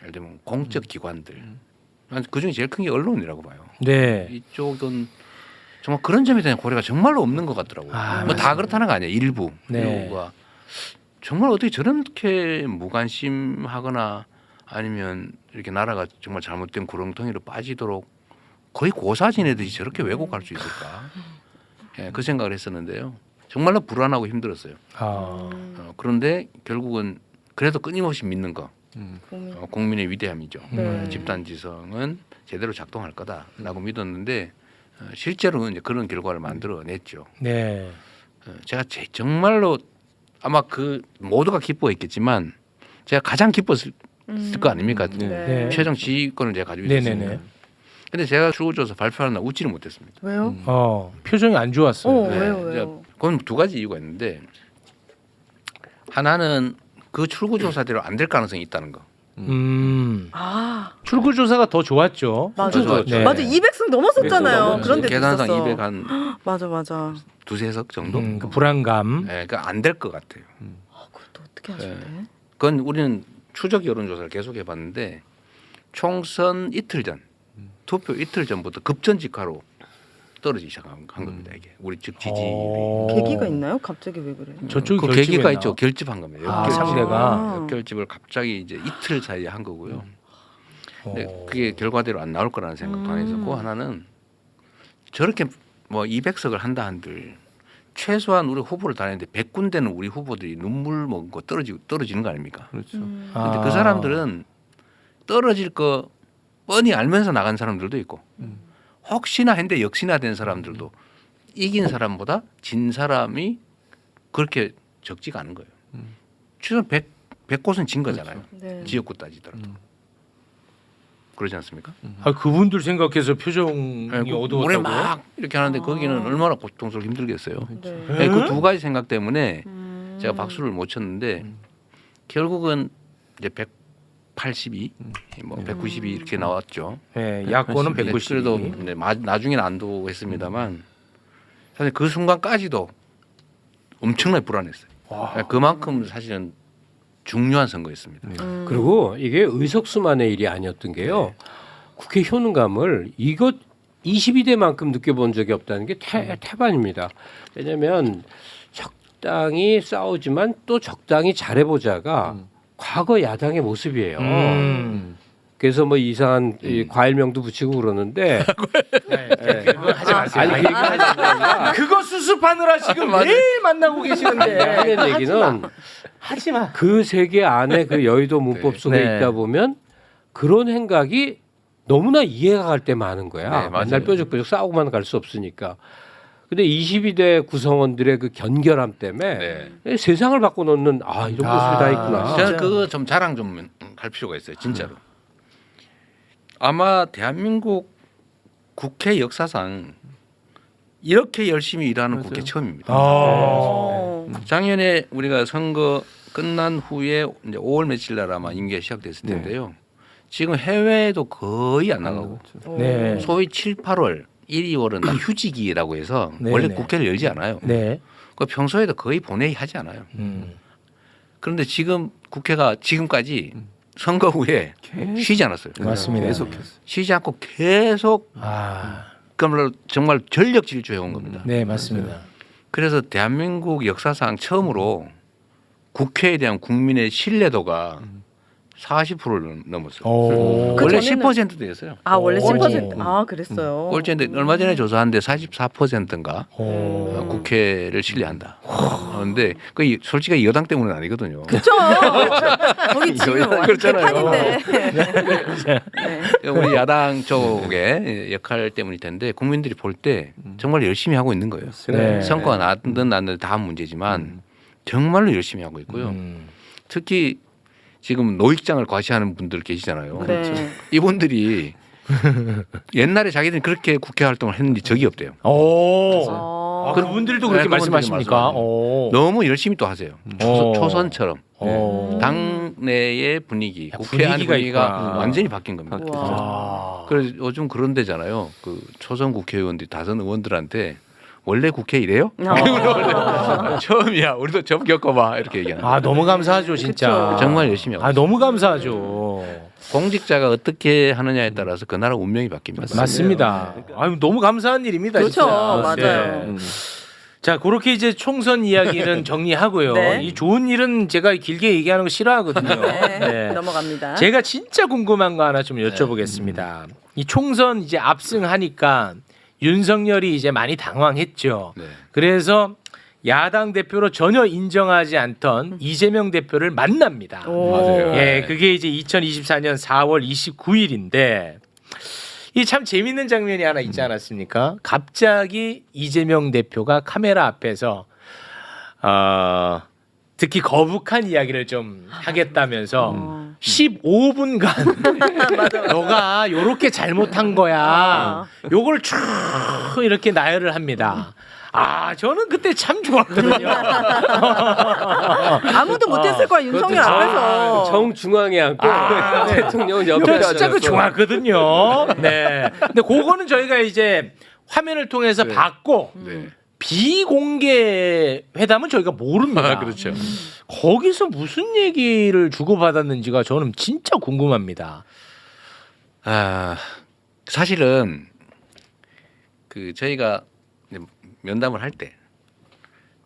예를 들면 공적 기관들 난 그중에 제일 큰 게 언론이라고 봐요. 네. 이쪽은 정말 그런 점에 대한 고려가 정말로 없는 것 같더라고요. 뭐 다 그렇다는 거 아니에요. 일부가 정말 어떻게 저렇게 무관심하거나 아니면 이렇게 나라가 정말 잘못된 구렁텅이로 빠지도록 거의 고사지내듯이 저렇게 왜곡할 수 있을까? 예, 그 생각을 했었는데요. 정말로 불안하고 힘들었어요. 그런데 결국은 그래도 끊임없이 믿는 거. 국민의 위대함이죠. 네. 집단지성은 제대로 작동할 거다라고 믿었는데 실제로는 이제 그런 결과를 만들어냈죠. 네. 제가 정말로 아마 그 모두가 기뻐했겠지만 제가 가장 기뻤을 거 아닙니까? 네. 최종 지휘권을 제가 가지고 네네네. 있었습니다. 근데 제가 출구조사 발표하는 날 웃지를 못했습니다. 왜요? 표정이 안 좋았어요. 네. 왜요? 그건 두 가지 이유가 있는데 하나는 그 출구조사대로 안 될 가능성이 있다는 거. 아, 출구조사가 더 좋았죠. 맞아. 네. 맞아. 200석 넘었었잖아요. 그런 데도 계산상 있었어. 200 한 맞아. 두세 석 정도? 그 불안감. 네, 그러니까 안 될 것 같아요. 그것도 어떻게 하셨대? 그건 우리는 추적 여론조사를 계속 해봤는데 총선 이틀 전, 투표 이틀 전부터 급전직하로 떨어지기 시작한 겁니다. 이게 우리 즉 지지율이. 계기가 있나요? 갑자기 왜 그래? 저쪽이 그 결집했나? 계기가 있죠. 결집한 겁니다. 역결집. 상대가. 역결집을 갑자기 이제 이틀 사이에 한 거고요. 근데 그게 결과대로 안 나올 거라는 생각도 안 했었고 하나는 저렇게 뭐 200석을 한다 한들 최소한 우리 후보를 다 했는데 100군데는 우리 후보들이 눈물 먹고 떨어지는 거 아닙니까? 그렇죠. 근데 그 사람들은 떨어질 거 뻔히 알면서 나간 사람들도 있고 혹시나 했는데 역시나 된 사람들도 이긴 사람보다 진 사람이 그렇게 적지가 않은 거예요. 최소한 100곳은 진 거잖아요. 네. 지역구 따지더라도. 그러지 않습니까? 그분들 생각해서 표정이 올해 어두웠다고요? 막 이렇게 하는데 거기는 얼마나 고통스럽고 힘들겠어요. 네. 그 두 가지 생각 때문에 제가 박수를 못 쳤는데 결국은 이제 182, 뭐 192 이렇게 나왔죠. 네, 야권은 192. 그래도 네, 나중에는 안도했습니다만 사실 그 순간까지도 엄청나게 불안했어요. 그만큼 사실은 중요한 선거였습니다. 그리고 이게 의석수만의 일이 아니었던 게요. 국회 효능감을 이것 22대만큼 느껴본 적이 없다는 게 태반입니다. 왜냐하면 적당히 싸우지만 또 적당히 잘해보자가 과거 야당의 모습이에요. 그래서 뭐 이상한 이 과일명도 붙이고 그러는데 그거 하지 마세요. 아니 그 얘기가 아니라 그거 수습하느라 지금 매일 만나고 계시는데 하는 얘기는 하지 마. 그 세계 안에 그 여의도 문법 속에 네. 있다 보면 그런 행각이 너무나 이해가 갈 때 많은 거야. 네, 맞아요. 맨날 뾰족뾰족 싸우고만 갈 수 없으니까. 근데 22대 구성원들의 그 견결함 때문에 세상을 바꿔놓는 이런 모습이 다 있구나. 저는 그거 좀 자랑 좀 할 필요가 있어요. 진짜로. 아마 대한민국 국회 역사상 이렇게 열심히 일하는 국회 처음입니다. 작년에 우리가 선거 끝난 후에 이제 5월 며칠 날 아마 임기가 시작됐을 텐데요. 지금 해외에도 거의 안 나가고 네. 소위 7, 8월, 1, 2월은 다 휴직이라고 해서 네, 원래 네. 국회를 열지 않아요. 네. 그 평소에도 거의 본회의 하지 않아요. 그런데 지금 국회가 지금까지 선거 후에 쉬지 않았어요. 맞습니다. 계속했어요. 쉬지 않고 계속 그야말로 정말 전력 질주해 온 겁니다. 네, 맞습니다. 그래서 대한민국 역사상 처음으로 국회에 대한 국민의 신뢰도가 40%를 넘었어요. 오. 원래 전에는- 10%대였어요. 원래 오. 10%. 그랬어요. 꼴찌인데 얼마 전에 조사한데 44%인가 오. 국회를 신뢰한다. 그런데 그 솔직히 여당 때문은 아니거든요. 그렇죠. 거기 지금 그렇잖아요. 개판인데. 우리 야당 쪽의 역할 때문일 텐데 국민들이 볼 때 정말 열심히 하고 있는 거예요. 네. 성과가 나든 안 나든 다 문제지만 정말로 열심히 하고 있고요. 특히 지금 노익장을 과시하는 분들 계시잖아요. 네. 이분들이 옛날에 자기들이 그렇게 국회 활동을 했는지 적이 없대요. 오. 아, 그분들도 그렇게 네, 말씀하십니까? 오. 너무 열심히 또 하세요. 초선처럼 오. 당내의 분위기, 야, 국회 안의 분위기가 분위기가 있구나. 완전히 바뀐 겁니다. 와. 그래서 요즘 그런 데잖아요. 그 초선 국회의원들이 다선 의원들한테 원래 국회 이래요? 처음이야. 우리도 좀 겪어봐 이렇게 얘기하는. 아 너무 감사하죠 진짜. 그쵸. 정말 열심히 하고. 아 너무 감사하죠. 공직자가 어떻게 하느냐에 따라서 그 나라 운명이 바뀝니다. 맞습니다. 아유 너무 감사한 일입니다. 그렇죠. 진짜. 맞아요. 네. 자 그렇게 이제 총선 이야기는 정리하고요. 네. 이 좋은 일은 제가 길게 얘기하는 거 싫어하거든요. 네. 네. 넘어갑니다. 제가 진짜 궁금한 거 하나 좀 여쭤보겠습니다. 이 총선 이제 압승하니까 윤석열이 이제 많이 당황했죠. 네. 그래서 야당 대표로 전혀 인정하지 않던 이재명 대표를 만납니다. 오. 맞아요. 예, 그게 이제 2024년 4월 29일인데 이 참 재밌는 장면이 하나 있지 않았습니까? 갑자기 이재명 대표가 카메라 앞에서 특히 거북한 이야기를 좀 하겠다면서 15분간 너가 요렇게 잘못한 거야. 요걸 쭉 이렇게 나열을 합니다. 아, 저는 그때 참 좋았거든요. 아무도 못했을 거야 윤석열 앞에서. 정중앙에 앉고 대통령은 옆에 저 진짜 그 앉았어. 좋았거든요. 네. 근데 그거는 저희가 이제 화면을 통해서 봤고 네. 비공개 회담은 저희가 모릅니다. 그렇죠. 거기서 무슨 얘기를 주고받았는지가 저는 진짜 궁금합니다. 아 사실은 그 저희가 면담을 할 때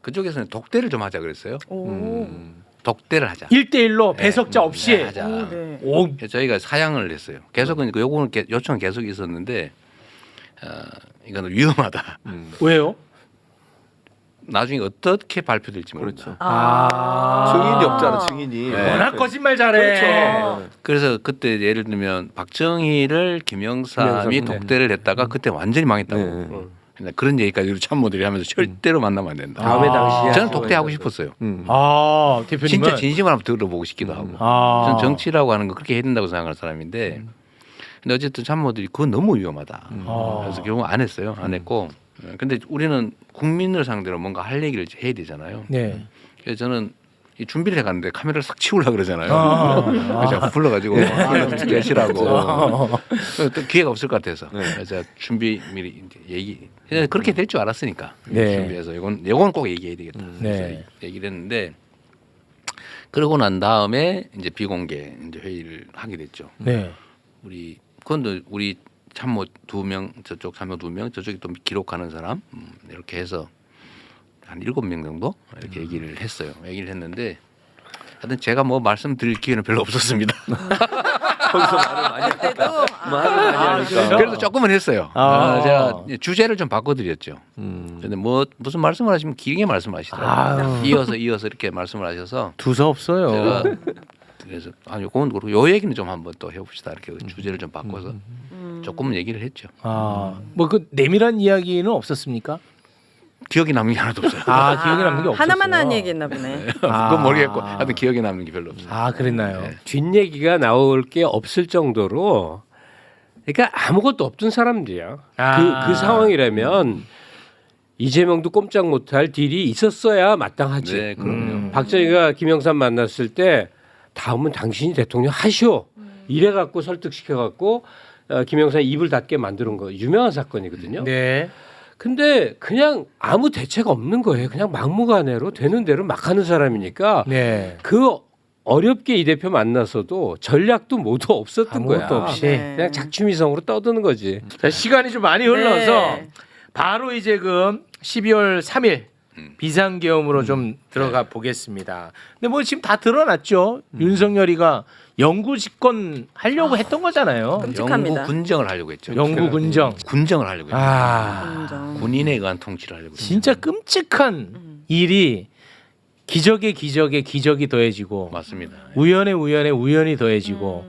그쪽에서는 독대를 좀 하자 그랬어요. 오. 독대를 하자. 1대1로 배석자 없이. 네, 하자. 오, 네. 오, 저희가 사양을 했어요. 계속은 요거는 요청은 계속 있었는데 이거는 위험하다. 왜요? 나중에 어떻게 발표될지 모른다. 그렇죠. 아. 증인이 없잖아, 증인이. 네. 워낙 거짓말 잘해. 그렇죠. 그래서 그때 예를 들면 박정희를 김영삼이 김영삼, 독대를 했다가 그때 완전히 망했다고. 네. 근데 그런 얘기까지 우리 참모들이 하면서 절대로 만나면 안 된다. 다음에 당시에 저는 독대하고 싶었어요. 아, 대표님은 진짜 진심을 한번 들어보고 싶기도 하고. 아. 저는 정치라고 하는 거 그렇게 해야 된다고 생각하는 사람인데 근데 어쨌든 참모들이 그건 너무 위험하다. 그래서 결국 안 했어요. 안 했고. 근데 우리는 국민을 상대로 뭔가 할 얘기를 해야 되잖아요. 네. 그래서 저는 이 준비를 해갔는데 카메라를 싹 치우려고 그러잖아요. 아. 그래서 제가 불러가지고 계시라고. 또 기회가 없을 것 같아서. 그래서 제가 준비 미리 이제 얘기. 그냥 그렇게 될 줄 알았으니까. 네. 준비해서 이건 꼭 얘기해야 되겠다. 그래서 네. 얘기를 했는데 그러고 난 다음에 이제 비공개 이제 회의를 하게 됐죠. 네. 우리 그건 우리 참모 2명 저쪽 참모 2명 저쪽이 또 기록하는 사람 이렇게 해서 한 7명 정도 이렇게 얘기를 했어요. 얘기를 했는데 하여튼 제가 뭐 말씀드릴 기회는 별로 없었습니다. 거기서 말을 많이 그때도 말을 많이 하니까. 그래도 조금은 했어요. 아. 제가 주제를 좀 바꿔드렸죠. 근데 뭐 무슨 말씀을 하시면 길게 말씀하시더라고요. 이어서 이렇게 말씀을 하셔서 두서 없어요. 제가 그래서 아니 그건 그렇고 요 얘기는 좀 한번 또 해봅시다. 이렇게 주제를 좀 바꿔서 조금은 얘기를 했죠. 아, 뭐 그 내밀한 이야기는 없었습니까? 기억이 남는 게 하나도 없어요. 아, 기억에 남는 게 없었어요. 하나만 한 얘기했나 보네. 그건 모르겠고 하여튼 기억에 남는 게 별로 없어요. 아, 그랬나요? 네. 뒷얘기가 나올 게 없을 정도로 그러니까 아무것도 없던 사람들이야. 아. 그 상황이라면 이재명도 꼼짝 못할 딜이 있었어야 마땅하지. 네, 그럼요. 박정희가 김영삼 만났을 때 다음은 당신이 대통령 하시오. 이래 갖고 설득시켜 갖고 김영삼 입을 닫게 만드는 거 유명한 사건이거든요. 네. 근데 그냥 아무 대책 없는 거예요. 그냥 막무가내로 되는 대로 막 하는 사람이니까 네. 그 어렵게 이 대표 만나서도 전략도 모두 없었던 거야. 아무것도 없이. 네. 그냥 작춤이성으로 떠드는 거지. 자, 시간이 좀 많이 흘러서 네. 바로 이제 그 12월 3일 비상계엄으로 좀 들어가 보겠습니다. 근데 뭐 지금 다 드러났죠. 윤석열이가 영구 집권 하려고 했던 거잖아요. 끔찍합니다. 영구 군정을 하려고 했죠. 영구 군정. 군정을 하려고 했죠. 아, 인정. 군인에 의한 통치를 하려고 했죠. 진짜 끔찍한 일이 기적에 기적이 더해지고 맞습니다. 우연에 우연이 더해지고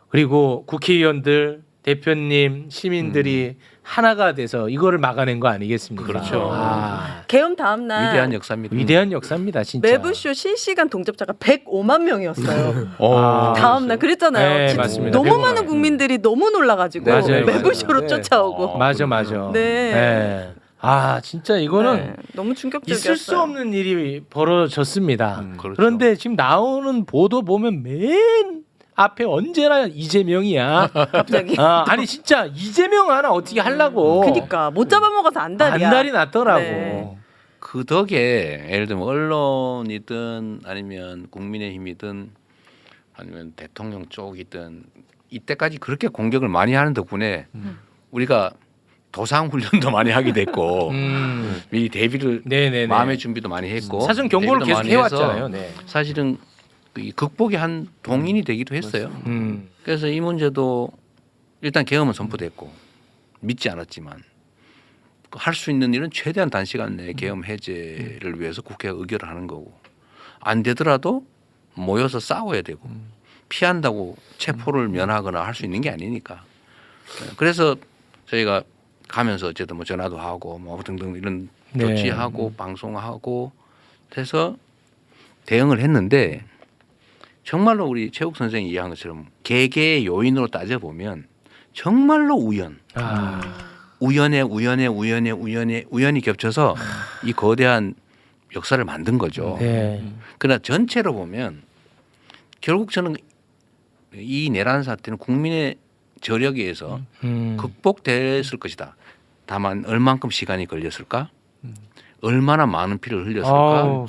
그리고 국회의원들, 대표님, 시민들이 하나가 돼서 이거를 막아낸 거 아니겠습니까? 그렇죠. 아, 개엄 다음 날 위대한 역사입니다. 위대한 역사입니다, 진짜. 매부쇼 실시간 동접자가 105만 명이었어요. 아, 다음 날 그랬잖아요. 네, 진짜 맞습니다. 너무 105만 많은 국민들이 너무 놀라가지고 맞아요, 매부쇼로 맞아요. 쫓아오고. 맞아. 네. 네. 아 진짜 이거는 네, 너무 충격적이었어요. 있을 수 없는 일이 벌어졌습니다. 그렇죠. 그런데 지금 나오는 보도 보면 맨 앞에 언제나 이재명이야. 갑자기. 아니 진짜 이재명 하나 어떻게 하려고. 그러니까 못 잡아먹어서 안달이야. 안달이 났더라고. 네. 그 덕에 예를 들면 언론이든 아니면 국민의힘이든 아니면 대통령 쪽이든 이때까지 그렇게 공격을 많이 하는 덕분에 우리가 도상 훈련도 많이 하게 됐고 미리 대비를 네네네. 마음의 준비도 많이 했고 사전 경고를 대비도 계속 많이 해서 해왔잖아요. 네. 사실은 이 극복의 한 동인이 되기도 했어요. 그래서 이 문제도 일단 계엄은 선포됐고 믿지 않았지만 할 수 있는 일은 최대한 단시간 내에 계엄 해제를 위해서 국회가 의결을 하는 거고 안 되더라도 모여서 싸워야 되고 피한다고 체포를 면하거나 할 수 있는 게 아니니까. 그래서 저희가 가면서 어쨌든 뭐 전화도 하고 뭐 등등 이런 네. 조치하고 방송하고 해서 대응을 했는데 정말로 우리 최욱 선생이 이야기한 것처럼 개개의 요인으로 따져보면 정말로 우연히 겹쳐서 이 거대한 역사를 만든 거죠. 네. 그러나 전체로 보면 결국 저는 이 내란 사태는 국민의 저력에 의해서 극복됐을 것이다. 다만 얼만큼 시간이 걸렸을까? 얼마나 많은 피를 흘렸을까? 아우.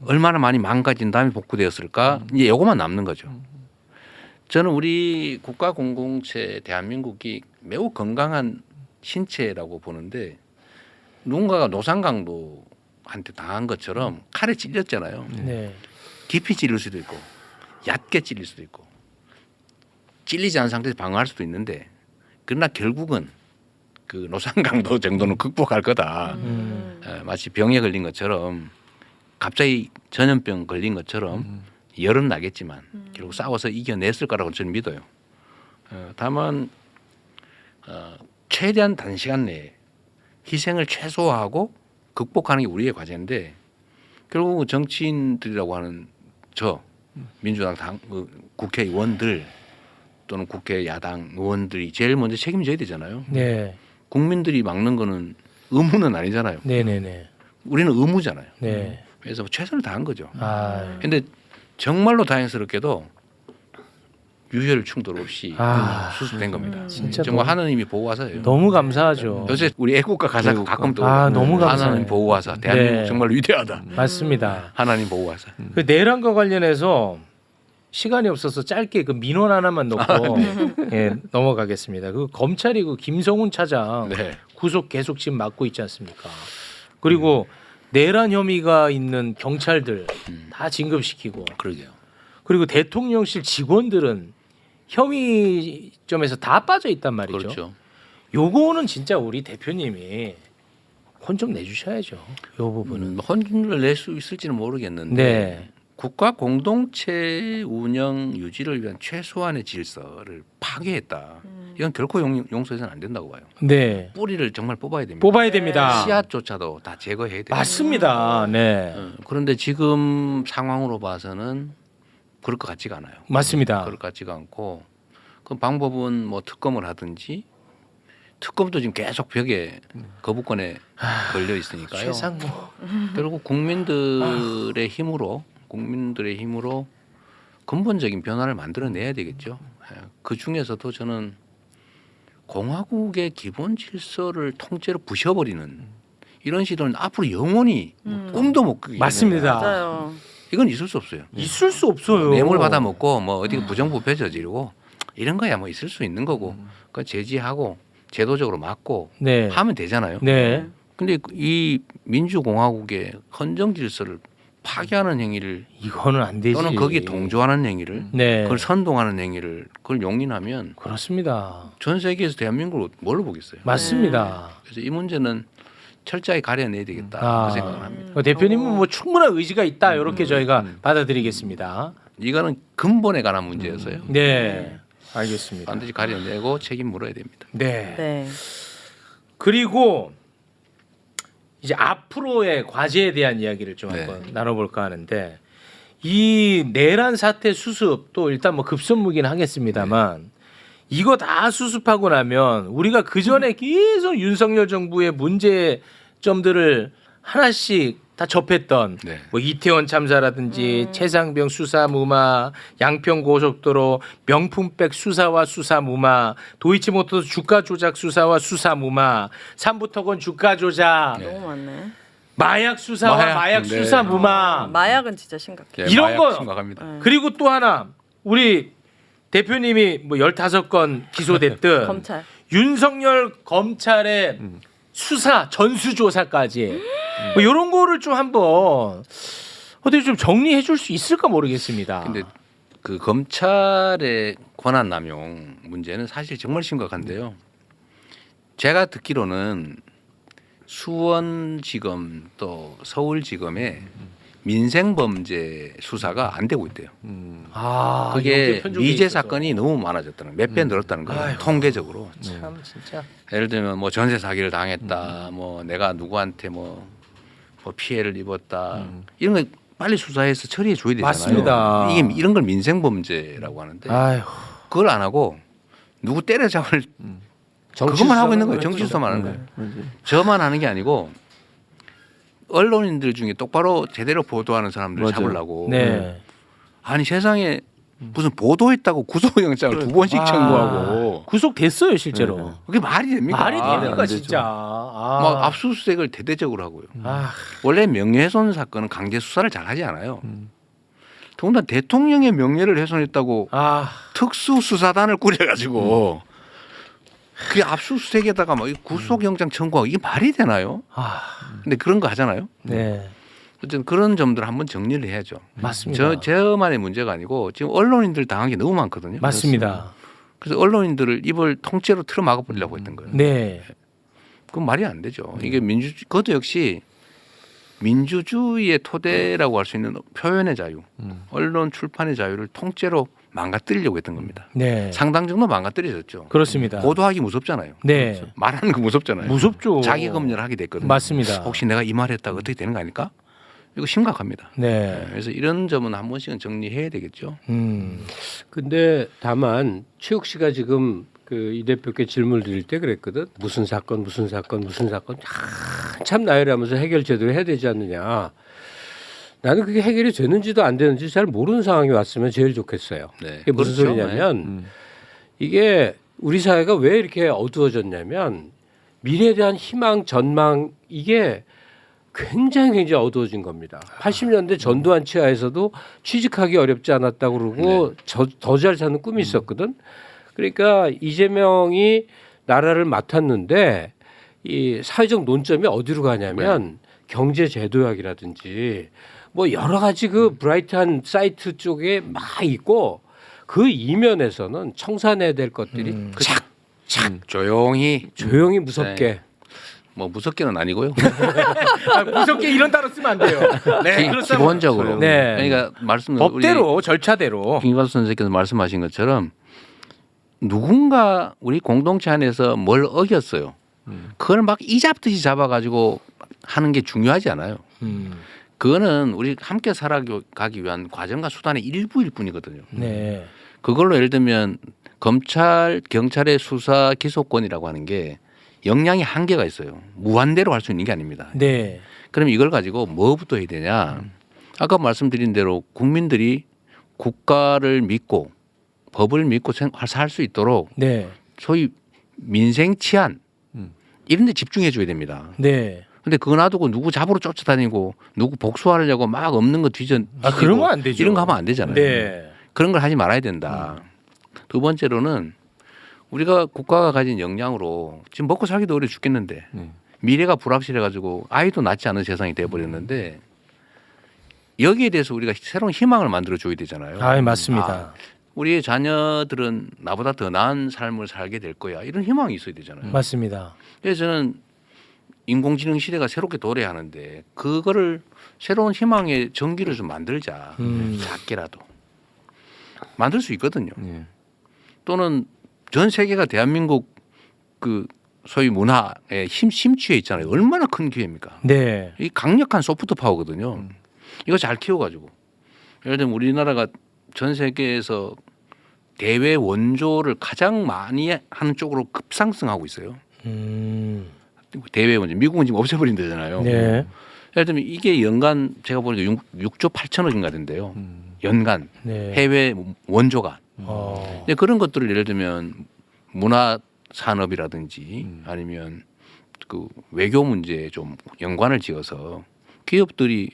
얼마나 많이 망가진 다음에 복구되었을까? 이제 이거만 남는 거죠. 저는 우리 국가 공동체 대한민국이 매우 건강한 신체라고 보는데 누군가가 노상강도한테 당한 것처럼 칼에 찔렸잖아요. 네. 깊이 찔릴 수도 있고 얕게 찔릴 수도 있고 찔리지 않은 상태에서 방어할 수도 있는데 그러나 결국은 그 노상강도 정도는 극복할 거다. 마치 병에 걸린 것처럼 갑자기 전염병 걸린 것처럼 열은 나겠지만 결국 싸워서 이겨냈을 거라고 저는 믿어요. 다만 최대한 단시간 내에 희생을 최소화하고 극복하는 게 우리의 과제인데 결국 정치인들이라고 하는 저 민주당 국회의원들 또는 국회 야당 의원들이 제일 먼저 책임져야 되잖아요. 네. 국민들이 막는 거는 의무는 아니잖아요. 네네네. 우리는 의무잖아요. 네. 그래서 최선을 다한 거죠. 아. 근데 정말로 다행스럽게도 유혈 충돌 없이 수습된 겁니다. 진짜 정말 너무- 하나님이 보호하사예요. 너무 감사하죠. 요새 우리 애국가 가사가 가끔 또 너무 감사해요. 하나님 보호하사. 대한민국 네. 정말 위대하다. 맞습니다. 하나님 보호하사. 그 내란과 관련해서 시간이 없어서 짧게 그 민원 하나만 넣고 예, 넘어가겠습니다. 그 검찰이 그 김성훈 차장 네. 구속 계속 지금 맡고 있지 않습니까? 그리고 내란 혐의가 있는 경찰들 다 진급시키고 그러게요. 그리고 대통령실 직원들은 혐의점에서 다 빠져 있단 말이죠. 그렇죠. 요거는 진짜 우리 대표님이 혼 좀 내주셔야죠. 요 부분은. 혼을 낼 수 있을지는 모르겠는데 네. 국가 공동체 운영 유지를 위한 최소한의 질서를 파괴했다. 이건 결코 용서해서는 안 된다고 봐요. 네. 뿌리를 정말 뽑아야 됩니다. 뽑아야 됩니다. 씨앗조차도 다 제거해야 돼요. 맞습니다. 네. 그런데 지금 상황으로 봐서는 그럴 것 같지가 않아요. 맞습니다. 그럴 것 같지가 않고 그 방법은 뭐 특검을 하든지 특검도 지금 계속 벽에 거부권에 걸려 있으니까요. 최상무. 결국 국민들의 힘으로 근본적인 변화를 만들어내야 되겠죠. 그 중에서도 저는 공화국의 기본 질서를 통째로 부셔버리는 이런 시도는 앞으로 영원히 꿈도 못 꾸게 맞습니다. 맞아요. 이건 있을 수 없어요. 있을 수 없어요. 뇌물 받아 먹고 뭐 어디 부정부패 저지르고 이런 거야 뭐 있을 수 있는 거고 그 제지하고 제도적으로 막고 네. 하면 되잖아요. 네. 근데 이 민주공화국의 헌정 질서를 파괴하는 행위를 이거는 안 되지. 또는 거기에 동조하는 행위를 네. 그걸 선동하는 행위를 그걸 용인하면 그렇습니다. 전 세계에서 대한민국을 뭘로 보겠어요. 맞습니다. 그래서 이 문제는 철저히 가려내야 되겠다 그 생각을 합니다. 대표님은 뭐 충분한 의지가 있다 이렇게 저희가 받아들이겠습니다. 이거는 근본에 관한 문제여서요. 네, 알겠습니다. 반드시 가려내고 책임 물어야 됩니다. 네. 네. 그리고 이제 앞으로의 과제에 대한 이야기를 좀 네. 한번 나눠볼까 하는데 이 내란 사태 수습 또 일단 뭐 급선무긴 하겠습니다만 이거 다 수습하고 나면 우리가 그 전에 계속 윤석열 정부의 문제점들을 하나씩 다 접했던 네. 뭐 이태원 참사라든지 최상병 수사 무마, 양평 고속도로 명품백 수사와 수사 무마, 도이치모터스 주가 조작 수사와 수사 무마, 삼부토건 주가 조작, 너무 많네. 마약 수사와 마약 네. 수사 무마, 마약은 진짜 심각해. 예, 이런 마약 거. 심각합니다. 그리고 또 하나 우리 대표님이 뭐 15건 기소됐든 검찰. 윤석열 검찰의 수사 전수조사까지 뭐 이런 거를 좀 한번 어떻게 좀 정리해 줄 수 있을까 모르겠습니다. 근데 그 검찰의 권한 남용 문제는 사실 정말 심각한데요. 제가 듣기로는 수원지검 또 서울지검에 민생범죄 수사가 안 되고 있대요. 아, 그게 이게 편중돼 미제 있어서. 사건이 너무 많아졌다는 몇 배 늘었다는 거예요. 아이고. 통계적으로. 참 진짜. 예를 들면 뭐 전세 사기를 당했다, 뭐 내가 누구한테 뭐 피해를 입었다 이런 거 빨리 수사해서 처리해 줘야 되잖아요. 맞습니다. 이게 이런 걸 민생범죄라고 하는데 아유. 그걸 안 하고 누구 때려잡을 그것만 하고 있는 거예요. 정치 수사만 하는 거예요. 저만 하는 게 아니고 언론인들 중에 똑바로 제대로 보도하는 사람들 맞아요. 잡으려고. 네. 아니 세상에 무슨 보도했다고 구속영장을 2번씩 청구하고 구속됐어요 실제로. 네. 그게 말이 됩니까? 말이 됩니까 안 되죠. 진짜. 아. 막 압수수색을 대대적으로 하고요. 아. 원래 명예훼손 사건은 강제 수사를 잘 하지 않아요. 더군다나 대통령의 명예를 훼손했다고 아. 특수수사단을 꾸려가지고 그 압수수색에다가 막 구속영장 청구하고 이게 말이 되나요? 아. 근데 그런 거 하잖아요. 네. 어쨌든 그런 점들을 한번 정리를 해야죠. 맞습니다. 저만의 문제가 아니고 지금 언론인들 당한 게 너무 많거든요. 맞습니다. 그래서 언론인들을 입을 통째로 틀어 막아버리려고 했던 거예요. 네. 그건 말이 안 되죠. 이게 그것도 역시 민주주의의 토대라고 할 수 있는 표현의 자유, 언론 출판의 자유를 통째로 망가뜨리려고 했던 겁니다. 네. 상당 정도 망가뜨려졌죠. 그렇습니다. 보도하기 무섭잖아요. 네. 말하는 거 무섭잖아요. 무섭죠. 자기 검열을 하게 됐거든요. 맞습니다. 혹시 내가 이 말했다가 어떻게 되는 거 아닐까? 이거 심각합니다. 네. 그래서 이런 점은 한 번씩은 정리해야 되겠죠. 근데 다만 최욱 씨가 지금 그 이 대표께 질문을 드릴 때 그랬거든. 무슨 사건 한참 나열하면서 해결 제대로 해야 되지 않느냐. 나는 그게 해결이 되는지도 안 되는지 잘 모르는 상황이 왔으면 제일 좋겠어요. 네. 그게 무슨 그렇죠. 소리냐면 이게 우리 사회가 왜 이렇게 어두워졌냐면 미래에 대한 희망, 전망 이게 굉장히 어두워진 겁니다. 80년대 전두환 치하에서도 취직하기 어렵지 않았다고 그러고 더 잘 사는 꿈이 있었거든. 그러니까 이재명이 나라를 맡았는데 이 사회적 논점이 어디로 가냐면 경제 제도약이라든지 뭐 여러 가지 그 브라이트한 사이트 쪽에 막 있고 그 이면에서는 청산해야 될 것들이 착착 조용히 조용히 무섭게 네. 뭐 무섭게는 아니고요. 무섭게 이런 따로 쓰면 안 돼요. 네. 기본적으로. 네. 그러니까 말씀 법대로 절차대로. 김기수 선생님께서 말씀하신 것처럼 누군가 우리 공동체 안에서 뭘 어겼어요. 그걸 막 이잡듯이 잡아가지고 하는 게 중요하지 않아요. 그거는 우리 함께 살아가기 위한 과정과 수단의 일부일 뿐이거든요. 네. 그걸로 예를 들면 검찰, 경찰의 수사 기소권이라고 하는 게 역량이 한계가 있어요. 무한대로 할 수 있는 게 아닙니다. 네. 그럼 이걸 가지고 뭐부터 해야 되냐? 아까 말씀드린 대로 국민들이 국가를 믿고 법을 믿고 살 수 있도록 네. 소위 민생 치안 이런 데 집중해 줘야 됩니다. 네. 근데 그거 놔두고 누구 잡으러 쫓아다니고 누구 복수하려고 막 없는 거 뒤지고 그런 건 안 되죠. 이런 거 하면 안 되잖아요. 네. 그런 걸 하지 말아야 된다. 두 번째로는 우리가 국가가 가진 역량으로 지금 먹고 살기도 어려 죽겠는데 미래가 불확실해 가지고 아이도 낳지 않은 세상이 돼 버렸는데 여기에 대해서 우리가 새로운 희망을 만들어 줘야 되잖아요. 아, 맞습니다. 우리의 자녀들은 나보다 더 나은 삶을 살게 될 거야. 이런 희망이 있어야 되잖아요. 맞습니다. 그래서 저는 인공지능 시대가 새롭게 도래하는데 그거를 새로운 희망의 전기를 좀 만들자. 작게라도. 만들 수 있거든요. 또는 전 세계가 대한민국 그 소위 문화에 심취해 있잖아요. 얼마나 큰 기회입니까? 네. 이 강력한 소프트 파워거든요. 이거 잘 키워가지고. 예를 들면 우리나라가 전 세계에서 대외 원조를 가장 많이 하는 쪽으로 급상승하고 있어요. 대외 원조. 미국은 지금 없애버린 데잖아요. 네. 예를 들면 이게 연간 제가 보니까 6조 8천억인가 된대요. 연간 네. 해외 원조가. 근데 그런 것들을 예를 들면 문화 산업이라든지 아니면 그 외교 문제에 좀 연관을 지어서 기업들이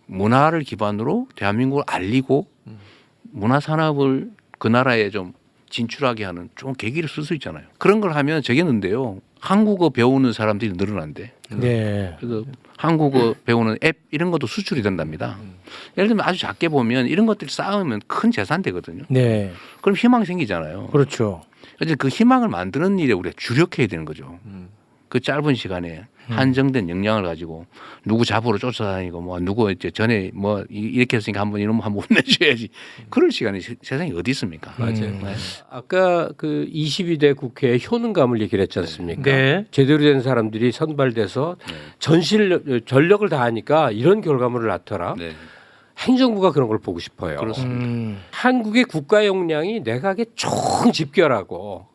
문화를 기반으로 대한민국을 알리고 문화 산업을 그 나라에 좀 진출하게 하는 좀 계기를 쓸 수 있잖아요. 그런 걸 하면 저겠는데요. 한국어 배우는 사람들이 늘어난대. 네. 그래서 한국어 배우는 앱 이런 것도 수출이 된답니다. 예를 들면 아주 작게 보면 이런 것들이 쌓으면 큰 재산 되거든요. 네. 그럼 희망이 생기잖아요. 그렇죠. 이제 그 희망을 만드는 일에 우리가 주력해야 되는 거죠. 그 짧은 시간에 한정된 역량을 가지고 누구 잡으러 쫓아다니고 뭐 누구 이제 전에 뭐 이렇게 했으니까 한번 이놈 한번 혼내줘야지. 그럴 시간이 세상에 어디 있습니까? 맞아요. 네. 아까 그 22대 국회 효능감을 얘기를 했지 않습니까? 네. 제대로 된 사람들이 선발돼서 전력을 다하니까 이런 결과물을 낳더라. 네. 행정부가 그런 걸 보고 싶어요. 그렇습니다. 한국의 국가 역량이 내각에 총 집결하고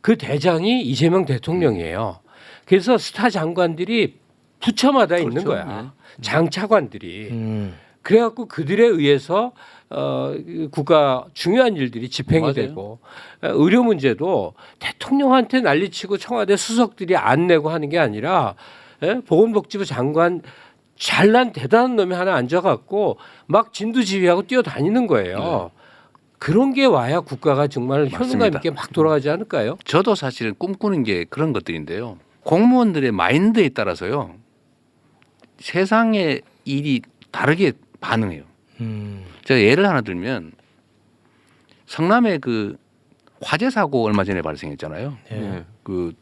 그 대장이 이재명 대통령이에요. 그래서 스타 장관들이 부처마다 있는 그렇죠. 거야. 장차관들이. 그래갖고 그들에 의해서 국가 중요한 일들이 집행이 맞아요. 되고 의료 문제도 대통령한테 난리치고 청와대 수석들이 안 내고 하는 게 아니라 보건복지부 장관 잘난 대단한 놈이 하나 앉아갖고 막 진두지휘하고 뛰어다니는 거예요. 그런 게 와야 국가가 정말 효능감 있게 막 돌아가지 않을까요? 저도 사실은 꿈꾸는 게 그런 것들인데요. 공무원들의 마인드에 따라서요. 세상의 일이 다르게 반응해요. 제가 예를 하나 들면 성남에 그 화재 사고 얼마 전에 발생했잖아요. 네. 그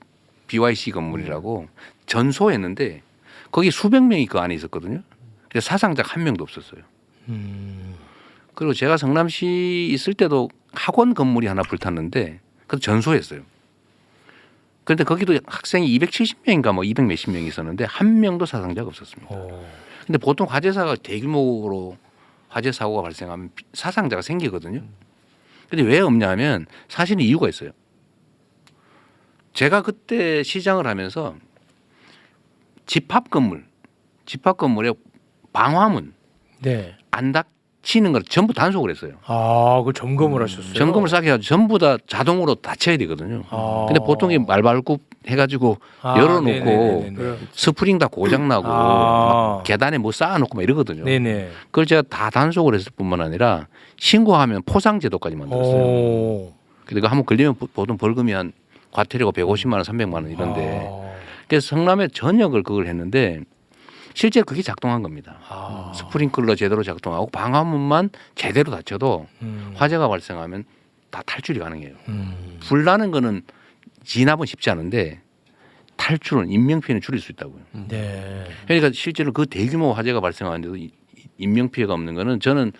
BYC 건물이라고 전소했는데 거기 수백 명이 그 안에 있었거든요. 그래서 사상자 한 명도 없었어요. 그리고 제가 성남시 있을 때도 학원 건물이 하나 불탔는데 그 전소했어요. 그런데 거기도 학생이 270명인가 뭐 200 몇십 명이 있었는데 한 명도 사상자가 없었습니다. 근데 보통 화재사가 대규모로 화재 사고가 발생하면 사상자가 생기거든요. 근데 왜 없냐면 사실은 이유가 있어요. 제가 그때 시장을 하면서 집합 건물에 방화문 네. 안 닫히는 걸 전부 단속을 했어요. 아, 그 점검을 하셨어요. 점검을 싸게 해가지고 전부 다 자동으로 닫혀야 되거든요. 아. 근데 보통 이 말발굽 해가지고 열어놓고 네네네네. 스프링 다 고장나고 막 계단에 뭐 쌓아놓고 막 이러거든요. 네네. 그걸 제가 다 단속을 했을 뿐만 아니라 신고하면 포상제도까지 만들었어요. 그러니까 한번 걸리면 보통 벌금이 한 과태료가 150만 원, 300만 원 이런데 그래서 성남에 전역을 그걸 했는데 실제 그게 작동한 겁니다. 스프링클러 제대로 작동하고 방화문만 제대로 닫혀도 화재가 발생하면 다 탈출이 가능해요. 불 나는 거는 진압은 쉽지 않은데 탈출은 인명피해는 줄일 수 있다고요. 네. 그러니까 실제로 그 대규모 화재가 발생하는데도 인명피해가 없는 거는 저는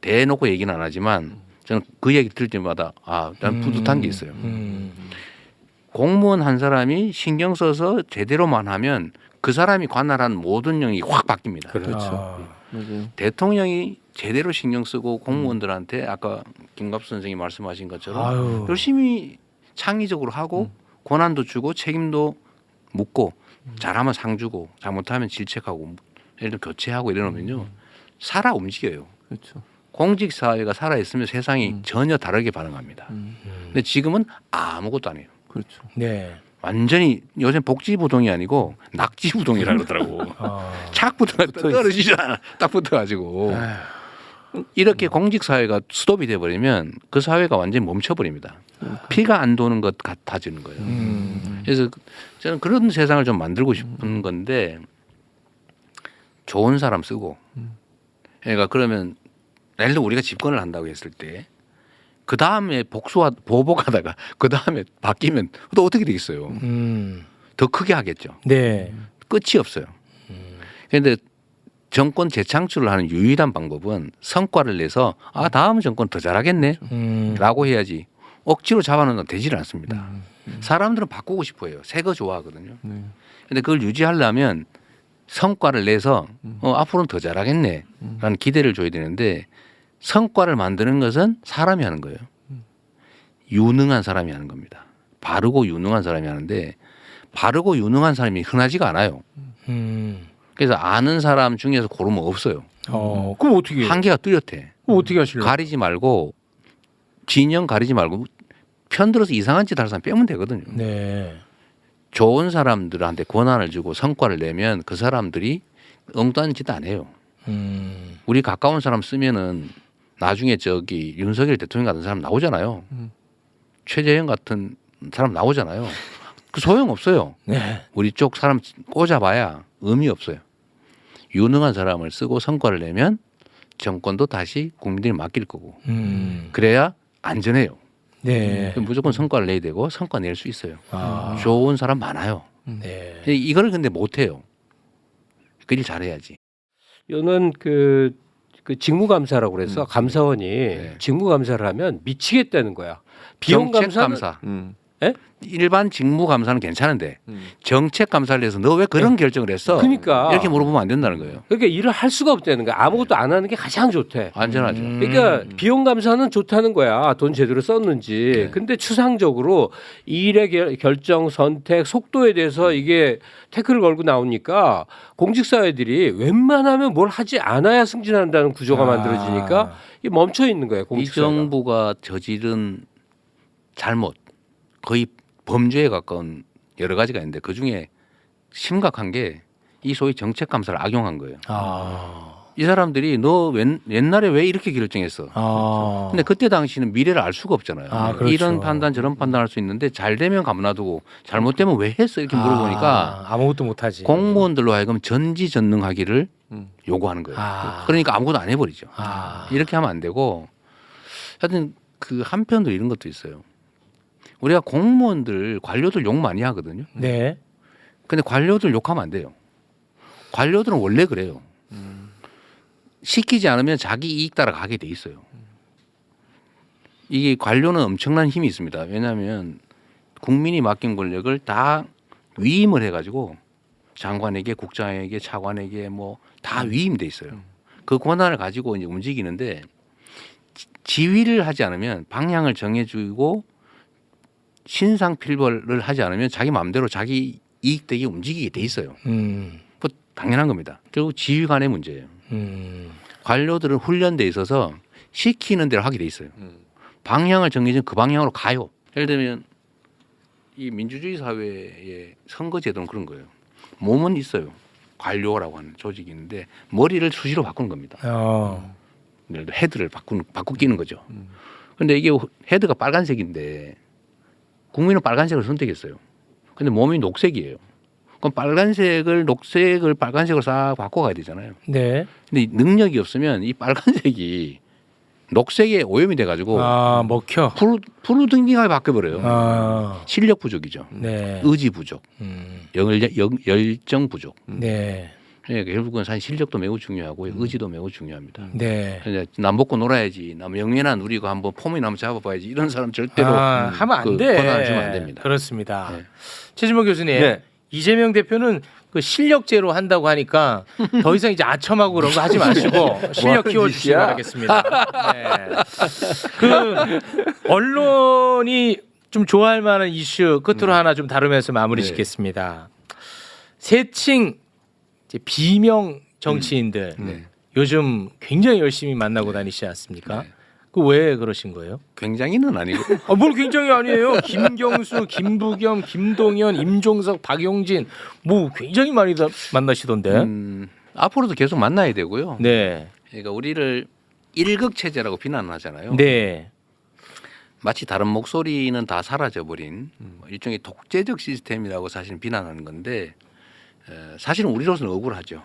대놓고 얘기는 안 하지만 저는 그 얘기 들을 때마다 난 뿌듯한 게 있어요. 공무원 한 사람이 신경 써서 제대로만 하면 그 사람이 관할한 모든 영역이 확 바뀝니다. 그렇죠. 대통령이 제대로 신경 쓰고 공무원들한테 아까 김갑수 선생님이 말씀하신 것처럼 열심히 창의적으로 하고 권한도 주고 책임도 묻고 잘하면 상 주고 잘못하면 질책하고 예를 들어 교체하고 이러면요 살아 움직여요. 그렇죠. 공직 사회가 살아 있으면 세상이 전혀 다르게 반응합니다. 근데 지금은 아무것도 안 해요. 그렇죠. 네. 완전히 요새 복지부동이 아니고 낙지부동이라 그러더라고. 착 붙어가지고 떨어지잖아. 딱 붙어가지고. 이렇게 공직사회가 스톱이 돼버리면 그 사회가 완전히 멈춰버립니다. 피가 안 도는 것 같아지는 거예요. 그래서 저는 그런 세상을 좀 만들고 싶은 건데 좋은 사람 쓰고 그러니까 그러면 예를 들어 우리가 집권을 한다고 했을 때 그 다음에 보복하다가 그 다음에 바뀌면 또 어떻게 되겠어요? 더 크게 하겠죠. 네. 끝이 없어요. 그런데 정권 재창출을 하는 유일한 방법은 성과를 내서 다음 정권 더 잘하겠네 라고 해야지 억지로 잡아놓으면 되지를 않습니다. 사람들은 바꾸고 싶어요. 새 거 좋아하거든요. 그런데 그걸 유지하려면 성과를 내서 앞으로는 더 잘하겠네 라는 기대를 줘야 되는데 성과를 만드는 것은 사람이 하는 거예요. 유능한 사람이 하는 겁니다. 바르고 유능한 사람이 하는데 바르고 유능한 사람이 흔하지가 않아요. 그래서 아는 사람 중에서 고르면 없어요. 그럼 어떻게 해요? 한계가 뚜렷해. 그럼 어떻게 하실래요? 가리지 말고 진영 가리지 말고 편들어서 이상한 짓 할 사람 빼면 되거든요. 네. 좋은 사람들한테 권한을 주고 성과를 내면 그 사람들이 엉뚱한 짓 안 해요. 우리 가까운 사람 쓰면은 나중에 저기 윤석열 대통령 같은 사람 나오잖아요. 최재형 같은 사람 나오잖아요. 그 소용 없어요. 네. 우리 쪽 사람 꽂아봐야 의미 없어요. 유능한 사람을 쓰고 성과를 내면 정권도 다시 국민들이 맡길 거고 그래야 안전해요. 네. 무조건 성과를 내야 되고 성과 낼 수 있어요. 아. 좋은 사람 많아요. 네. 이걸 근데 못해요. 그 일 잘해야지. 이거는 그 직무감사라고 그래서 감사원이 직무감사를 하면 미치겠다는 거야. 비용 정책 감사는 감사. 예? 일반 직무 감사는 괜찮은데 정책 감사를 해서 너 왜 그런 결정을 했어? 그러니까 이렇게 물어보면 안 된다는 거예요. 그러니까 일을 할 수가 없다는 거야. 아무것도 안 하는 게 가장 좋대. 안전하죠. 그러니까 비용 감사는 좋다는 거야. 돈 제대로 썼는지. 근데 추상적으로 일의 결정, 선택, 속도에 대해서 이게 태클을 걸고 나오니까 공직사회들이 웬만하면 뭘 하지 않아야 승진한다는 구조가 만들어지니까 이게 멈춰 있는 거예요. 이 공직사회가. 정부가 저지른 잘못 거의 범죄에 가까운 여러 가지가 있는데 그중에 심각한 게 이 소위 정책 감사를 악용한 거예요. 이 사람들이 너 옛날에 왜 이렇게 결정했어? 근데 그때 당시는 미래를 알 수가 없잖아요. 그렇죠. 이런 판단 저런 판단할 수 있는데 잘 되면 가만놔두고 잘못되면 왜 했어? 이렇게 물어보니까 아무것도 못하지. 공무원들로 하여금 전지전능하기를 요구하는 거예요. 그러니까 아무것도 안 해버리죠. 이렇게 하면 안 되고 하여튼 그 한편으로 이런 것도 있어요. 우리가 공무원들 관료들 욕 많이 하거든요. 네. 근데 관료들 욕하면 안 돼요. 관료들은 원래 그래요. 시키지 않으면 자기 이익 따라 가게 돼 있어요. 이게 관료는 엄청난 힘이 있습니다. 왜냐하면 국민이 맡긴 권력을 다 위임을 해가지고 장관에게, 국장에게, 차관에게 뭐 다 위임돼 있어요. 그 권한을 가지고 이제 움직이는데 지휘를 하지 않으면 방향을 정해주고 신상필벌을 하지 않으면 자기 마음대로 자기 이익되게 움직이게 돼 있어요. 뭐 당연한 겁니다. 결국 지휘관의 문제예요. 관료들은 훈련돼 있어서 시키는 대로 하게 돼 있어요. 방향을 정해주면 그 방향으로 가요. 예를 들면 이 민주주의 사회의 선거제도는 그런 거예요. 몸은 있어요. 관료라고 하는 조직이 있는데 머리를 수시로 바꾸는 겁니다. 예를 들어 헤드를 바꾸기는 거죠. 그런데 이게 헤드가 빨간색인데 국민은 빨간색을 선택했어요. 근데 몸이 녹색이에요. 그럼 빨간색을 녹색을 빨간색으로 싹 바꿔가야 되잖아요. 네. 근데 능력이 없으면 이 빨간색이 녹색에 오염이 돼가지고 먹혀. 푸르등등하게 바뀌어버려요. 실력 부족이죠. 네. 의지 부족, 열정 부족. 네. 그러니까 결국은 사실 실력도 매우 중요하고 의지도 매우 중요합니다. 네. 그러니까 남 먹고 놀아야지, 남 영예나 누리고 한번 폼이나 한번 잡아봐야지 이런 사람 절대로 하면 안 돼. 권한을 주면 안 됩니다. 그렇습니다. 네. 최진모 교수님, 네. 이재명 대표는 그 실력제로 한다고 하니까 더 이상 이제 아첨하고 그런 거 하지 마시고 실력 키워주시기 짓이야? 바라겠습니다. 네. 그 언론이 좀 좋아할 만한 이슈 끝으로 하나 좀 다루면서 마무리 짓겠습니다. 세칭 이제 비명 정치인들 요즘 굉장히 열심히 만나고 다니시지 않습니까? 그 왜 그러신 거예요? 굉장히는 아니고 뭘 굉장히 아니에요. 김경수, 김부겸, 김동연, 임종석, 박용진 뭐 굉장히 많이 만나시던데. 앞으로도 계속 만나야 되고요. 네. 그러니까 우리를 일극 체제라고 비난하잖아요. 네. 마치 다른 목소리는 다 사라져버린 일종의 독재적 시스템이라고 사실은 비난하는 건데 사실은 우리로서는 억울하죠.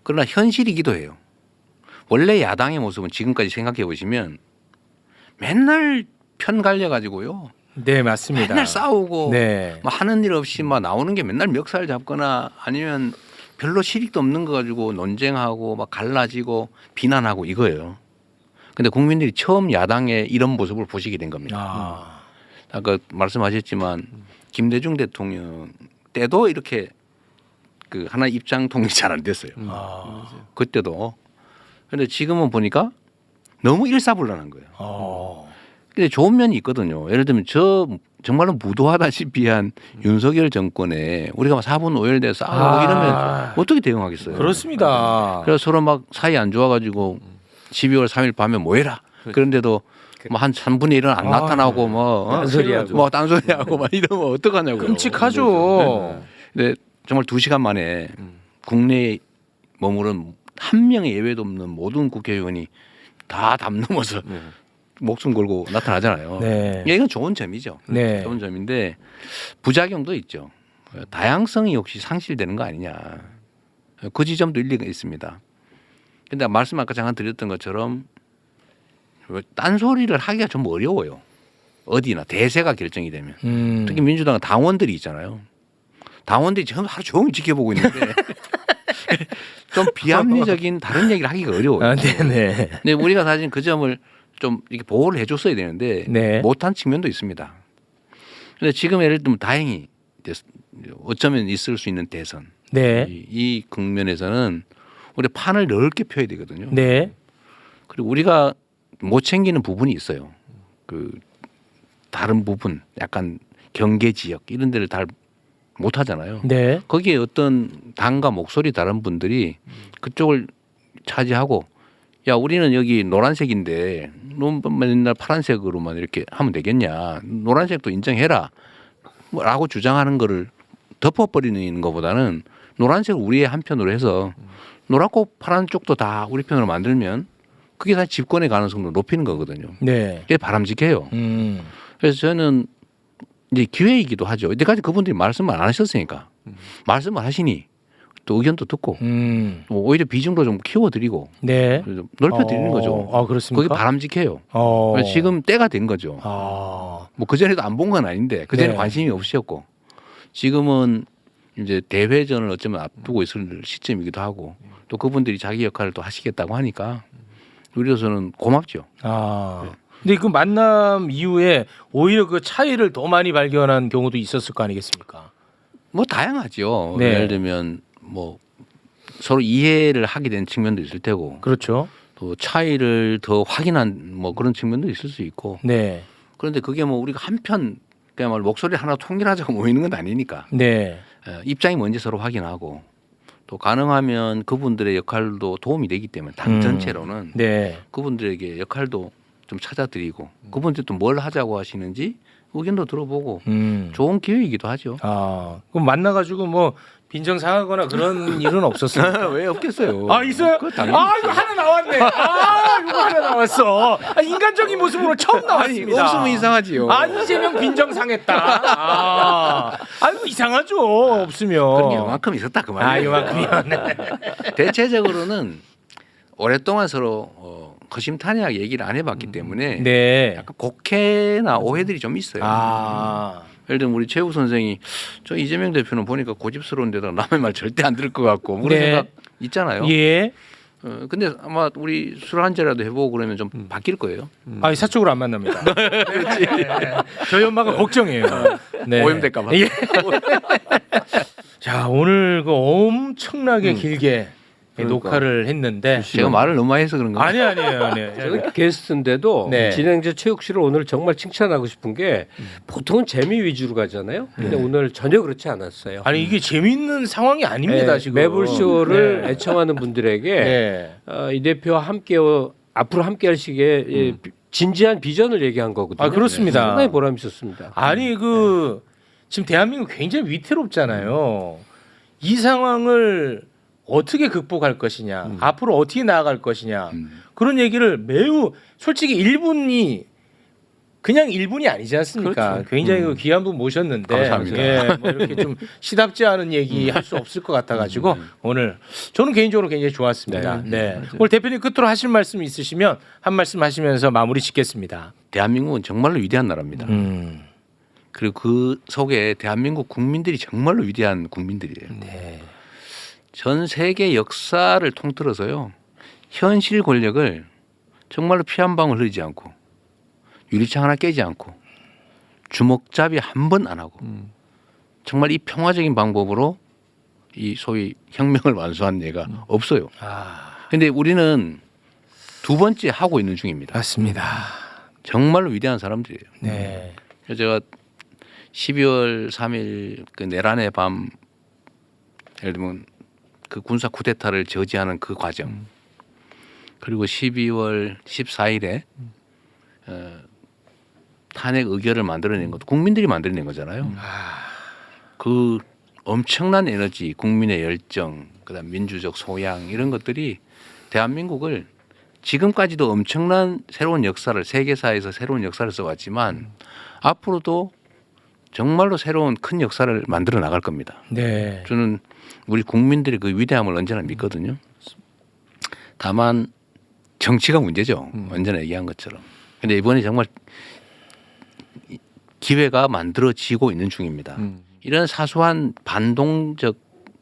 그러나 현실이기도 해요. 원래 야당의 모습은 지금까지 생각해 보시면 맨날 편 갈려 가지고요. 네, 맞습니다. 맨날 싸우고 네. 뭐 하는 일 없이 막 나오는 게 맨날 멱살 잡거나 아니면 별로 실익도 없는 거 가지고 논쟁하고 막 갈라지고 비난하고 이거예요. 근데 국민들이 처음 야당의 이런 모습을 보시게 된 겁니다. 아까 말씀하셨지만 김대중 대통령 때도 이렇게 그 하나 입장 통일이 잘 안 됐어요. 그때도. 그런데 지금은 보니까 너무 일사불란한 거예요. 근데 좋은 면이 있거든요. 예를 들면 저 정말로 무도하다시피한 윤석열 정권에 우리가 막 4분 5일돼 싸우고 이러면 어떻게 대응하겠어요? 그렇습니다. 그래서 서로 막 사이 안 좋아가지고 12월 3일 밤에 뭐 해라. 그런데도 뭐 한 3분의 1은 안 나타나고 뭐 딴소리하고. 뭐 딴소리하고 막 이러면 어떡하냐고요. 끔찍하죠. 근데 정말 2시간 만에 국내에 머무른 한 명의 예외도 없는 모든 국회의원이 다 담 넘어서 목숨 걸고 나타나잖아요. 네. 이건 좋은 점이죠. 네. 좋은 점인데 부작용도 있죠. 다양성이 혹시 상실되는 거 아니냐. 그 지점도 일리가 있습니다. 근데 말씀 아까 잠깐 드렸던 것처럼 딴소리를 하기가 좀 어려워요. 어디나 대세가 결정이 되면. 특히 민주당은 당원들이 있잖아요. 당원들이 지금 하루 종일 지켜보고 있는데 좀 비합리적인 다른 얘기를 하기가 어려워요. 아, 네네. 근데 우리가 사실 그 점을 좀 이렇게 보호를 해줬어야 되는데 네. 못한 측면도 있습니다. 그런데 지금 예를 들면 다행히 어쩌면 있을 수 있는 대선 네. 이 국면에서는 우리 판을 넓게 펴야 되거든요. 네. 그리고 우리가 못 챙기는 부분이 있어요. 그 다른 부분, 약간 경계 지역 이런 데를 잘 못 하잖아요. 네. 거기에 어떤 당과 목소리 다른 분들이 그쪽을 차지하고 야 우리는 여기 노란색인데 너 맨날 파란색으로만 이렇게 하면 되겠냐. 노란색도 인정해라. 라고 주장하는 거를 덮어버리는 것보다는 노란색을 우리의 한편으로 해서 노랗고 파란 쪽도 다 우리 편으로 만들면 그게 다 집권의 가능성도 높이는 거거든요. 네. 그게 바람직해요. 그래서 저는 이제 기회이기도 하죠. 이때까지 그분들이 말씀을 안 하셨으니까 말씀을 하시니 또 의견도 듣고 뭐 오히려 비중도 좀 키워드리고 네. 그래서 넓혀드리는 거죠. 아, 그렇습니까? 그게 바람직해요. 그래서 지금 때가 된 거죠. 뭐 그전에도 안 본 건 아닌데 그전에 네. 관심이 없으셨고 지금은 이제 대회전을 어쩌면 앞두고 있을 시점이기도 하고 또 그분들이 자기 역할을 또 하시겠다고 하니까 우리로서는 고맙죠. 네. 근데 그 만남 이후에 오히려 그 차이를 더 많이 발견한 경우도 있었을 거 아니겠습니까? 뭐 다양하죠. 네. 예를 들면 뭐 서로 이해를 하게 된 측면도 있을 테고 그렇죠. 또 차이를 더 확인한 뭐 그런 측면도 있을 수 있고 네. 그런데 그게 뭐 우리가 한편 그야말로 목소리 하나 통일하자고 모이는 건 아니니까 네. 입장이 뭔지 서로 확인하고 또 가능하면 그분들의 역할도 도움이 되기 때문에 당 전체로는 네. 그분들에게 역할도 좀 찾아드리고 그분들도 뭘 하자고 하시는지 의견도 들어보고 좋은 기회이기도 하죠. 아, 그럼 만나가지고 뭐 빈정 상하거나 그런 일은 없었어요? 왜 없겠어요? 아, 있어요? 그거 당연히 아, 이거 하나 나왔네. 아, 이거 하나 나왔어. 아, 인간적인 모습으로 처음 나왔습니다. 없으면 이상하지요. 아, 이재명 빈정 상했다. 아, 이거 이상하죠. 없으면. 그런 게 요만큼 있었다 그 말이에요. 요만큼이었네. 대체적으로는 오랫동안 서로 거심탄회하게 얘기를 안 해봤기 때문에 네. 약간 곡해나 오해들이 좀 있어요. 예를 들면 우리 최우 선생이 저 이재명 대표는 보니까 고집스러운 데다가 남의 말 절대 안 들을 것 같고 그런 네. 생각 있잖아요. 예. 근데 아마 우리 술 한 잔이라도 해보고 그러면 좀 바뀔 거예요. 아, 사적으로 안 만납니다. 그렇지. 저희 엄마가 걱정해요. 네. 오염될까 봐. 예. 자, 오늘 그 엄청나게 길게 녹화를 했는데 제가 말을 너무 많이 해서 그런 거예요. 아니에요. 저는 게스트인데도 네. 진행자 최욱 씨를 오늘 정말 칭찬하고 싶은 게 보통은 재미 위주로 가잖아요. 근데 오늘 전혀 그렇지 않았어요. 아니 이게 재밌는 상황이 아닙니다 네, 지금. 매불쇼를 네. 애청하는 분들에게 네. 이 대표와 함께 앞으로 함께할 시기에 진지한 비전을 얘기한 거거든요. 아, 그렇습니다. 상당히 보람 있었습니다. 아니 그 지금 대한민국 굉장히 위태롭잖아요. 이 상황을 어떻게 극복할 것이냐, 앞으로 어떻게 나아갈 것이냐 그런 얘기를 매우 솔직히 1분이 그냥 1분이 아니지 않습니까? 그렇죠. 굉장히 그 귀한 분 모셨는데 감사합니다. 예, 뭐 이렇게 좀 시답지 않은 얘기 할 수 없을 것 같아가지고 오늘 저는 개인적으로 굉장히 좋았습니다. 네. 오늘 대표님 끝으로 하실 말씀 있으시면 한 말씀 하시면서 마무리 짓겠습니다. 대한민국은 정말로 위대한 나라입니다. 그리고 그 속에 대한민국 국민들이 정말로 위대한 국민들이에요. 네. 전 세계 역사를 통틀어서요. 현실 권력을 정말로 피 한 방울 흐르지 않고 유리창 하나 깨지 않고 주먹잡이 한 번 안 하고 정말 이 평화적인 방법으로 이 소위 혁명을 완수한 예가 없어요. 그런데 우리는 두 번째 하고 있는 중입니다. 맞습니다. 정말로 위대한 사람들이에요. 네. 그래서 제가 12월 3일 그 내란의 밤 예를 들면 그 군사 쿠데타를 저지하는 그 과정 그리고 12월 14일에 탄핵 의결을 만들어낸 것도 국민들이 만들어낸 거잖아요. 그 엄청난 에너지, 국민의 열정, 그다음 민주적 소양 이런 것들이 대한민국을 지금까지도 엄청난 새로운 역사를 세계사에서 새로운 역사를 써왔지만 앞으로도 정말로 새로운 큰 역사를 만들어 나갈 겁니다. 네. 저는 우리 국민들의 그 위대함을 언제나 믿거든요. 다만 정치가 문제죠. 언제나 얘기한 것처럼. 근데 이번에 정말 기회가 만들어지고 있는 중입니다. 이런 사소한 반동적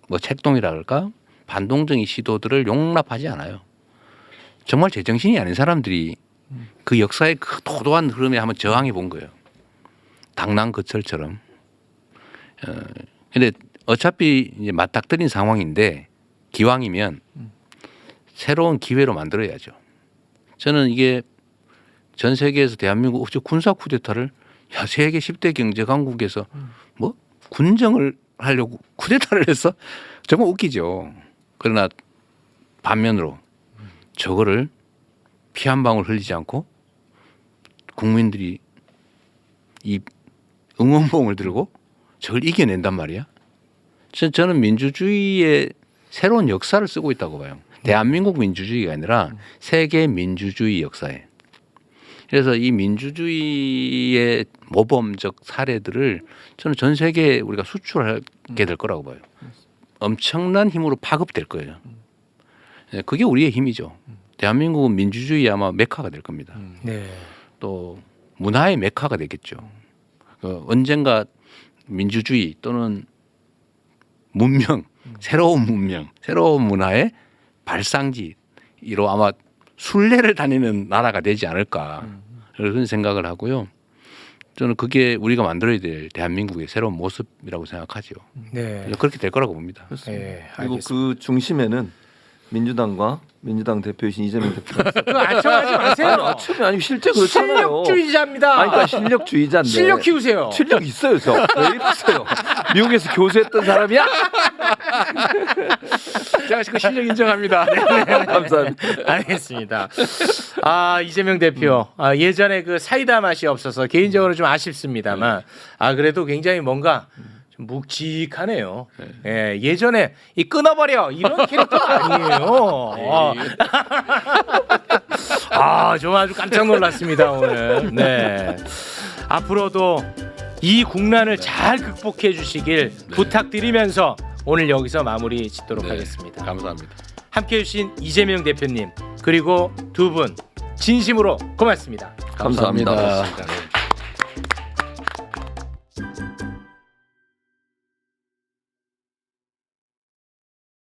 뭐 책동이라 그럴까? 반동적인 시도들을 용납하지 않아요. 정말 제정신이 아닌 사람들이 그 역사의 그 도도한 흐름에 한번 저항해 본 거예요. 당랑거철처럼. 근데 어차피 이제 맞닥뜨린 상황인데 기왕이면 새로운 기회로 만들어야죠. 저는 이게 전 세계에서 대한민국 군사 쿠데타를 야 세계 10대 경제 강국에서 뭐 군정을 하려고 쿠데타를 해서 정말 웃기죠. 그러나 반면으로 저거를 피 한 방울 흘리지 않고 국민들이 이 응원봉을 들고 저걸 이겨낸단 말이야. 저는 민주주의의 새로운 역사를 쓰고 있다고 봐요. 대한민국 민주주의가 아니라 세계 민주주의 역사에. 그래서 이 민주주의의 모범적 사례들을 저는 전 세계에 우리가 수출하게 될 거라고 봐요. 엄청난 힘으로 파급될 거예요. 그게 우리의 힘이죠. 대한민국은 민주주의 아마 메카가 될 겁니다. 네. 또 문화의 메카가 되겠죠. 언젠가 민주주의 또는 문명, 새로운 문명, 새로운 문화의 발상지로 아마 순례를 다니는 나라가 되지 않을까 그런 생각을 하고요. 저는 그게 우리가 만들어야 될 대한민국의 새로운 모습이라고 생각하죠. 네. 그렇게 될 거라고 봅니다. 네, 그리고 알겠습니다. 그 중심에는 민주당과 민주당 대표이신 이재명 대표가 그거 아첨하지 마세요. 아니 아니 실제 그렇잖아요. 실력주의자입니다. 아니 그러니까 실력주의자인데 실력 키우세요. 실력 있어요, 저. 왜 이러세요? 미국에서 교수했던 사람이야? 제가 그 실력 인정합니다. 감사합니다. 알겠습니다. 아 이재명 대표 예전에 그 사이다 맛이 없어서 개인적으로 좀 아쉽습니다만 그래도 굉장히 뭔가 좀 묵직하네요. 예, 예전에 이 끊어버려 이런 캐릭터가 아니에요. 좀 아주 깜짝 놀랐습니다 오늘. 네. 앞으로도 이 국난을 잘 극복해 주시길 부탁드리면서 오늘 여기서 마무리 짓도록 하겠습니다. 감사합니다. 함께해 주신 이재명 대표님 그리고 두 분 진심으로 고맙습니다. 감사합니다. 감사합니다.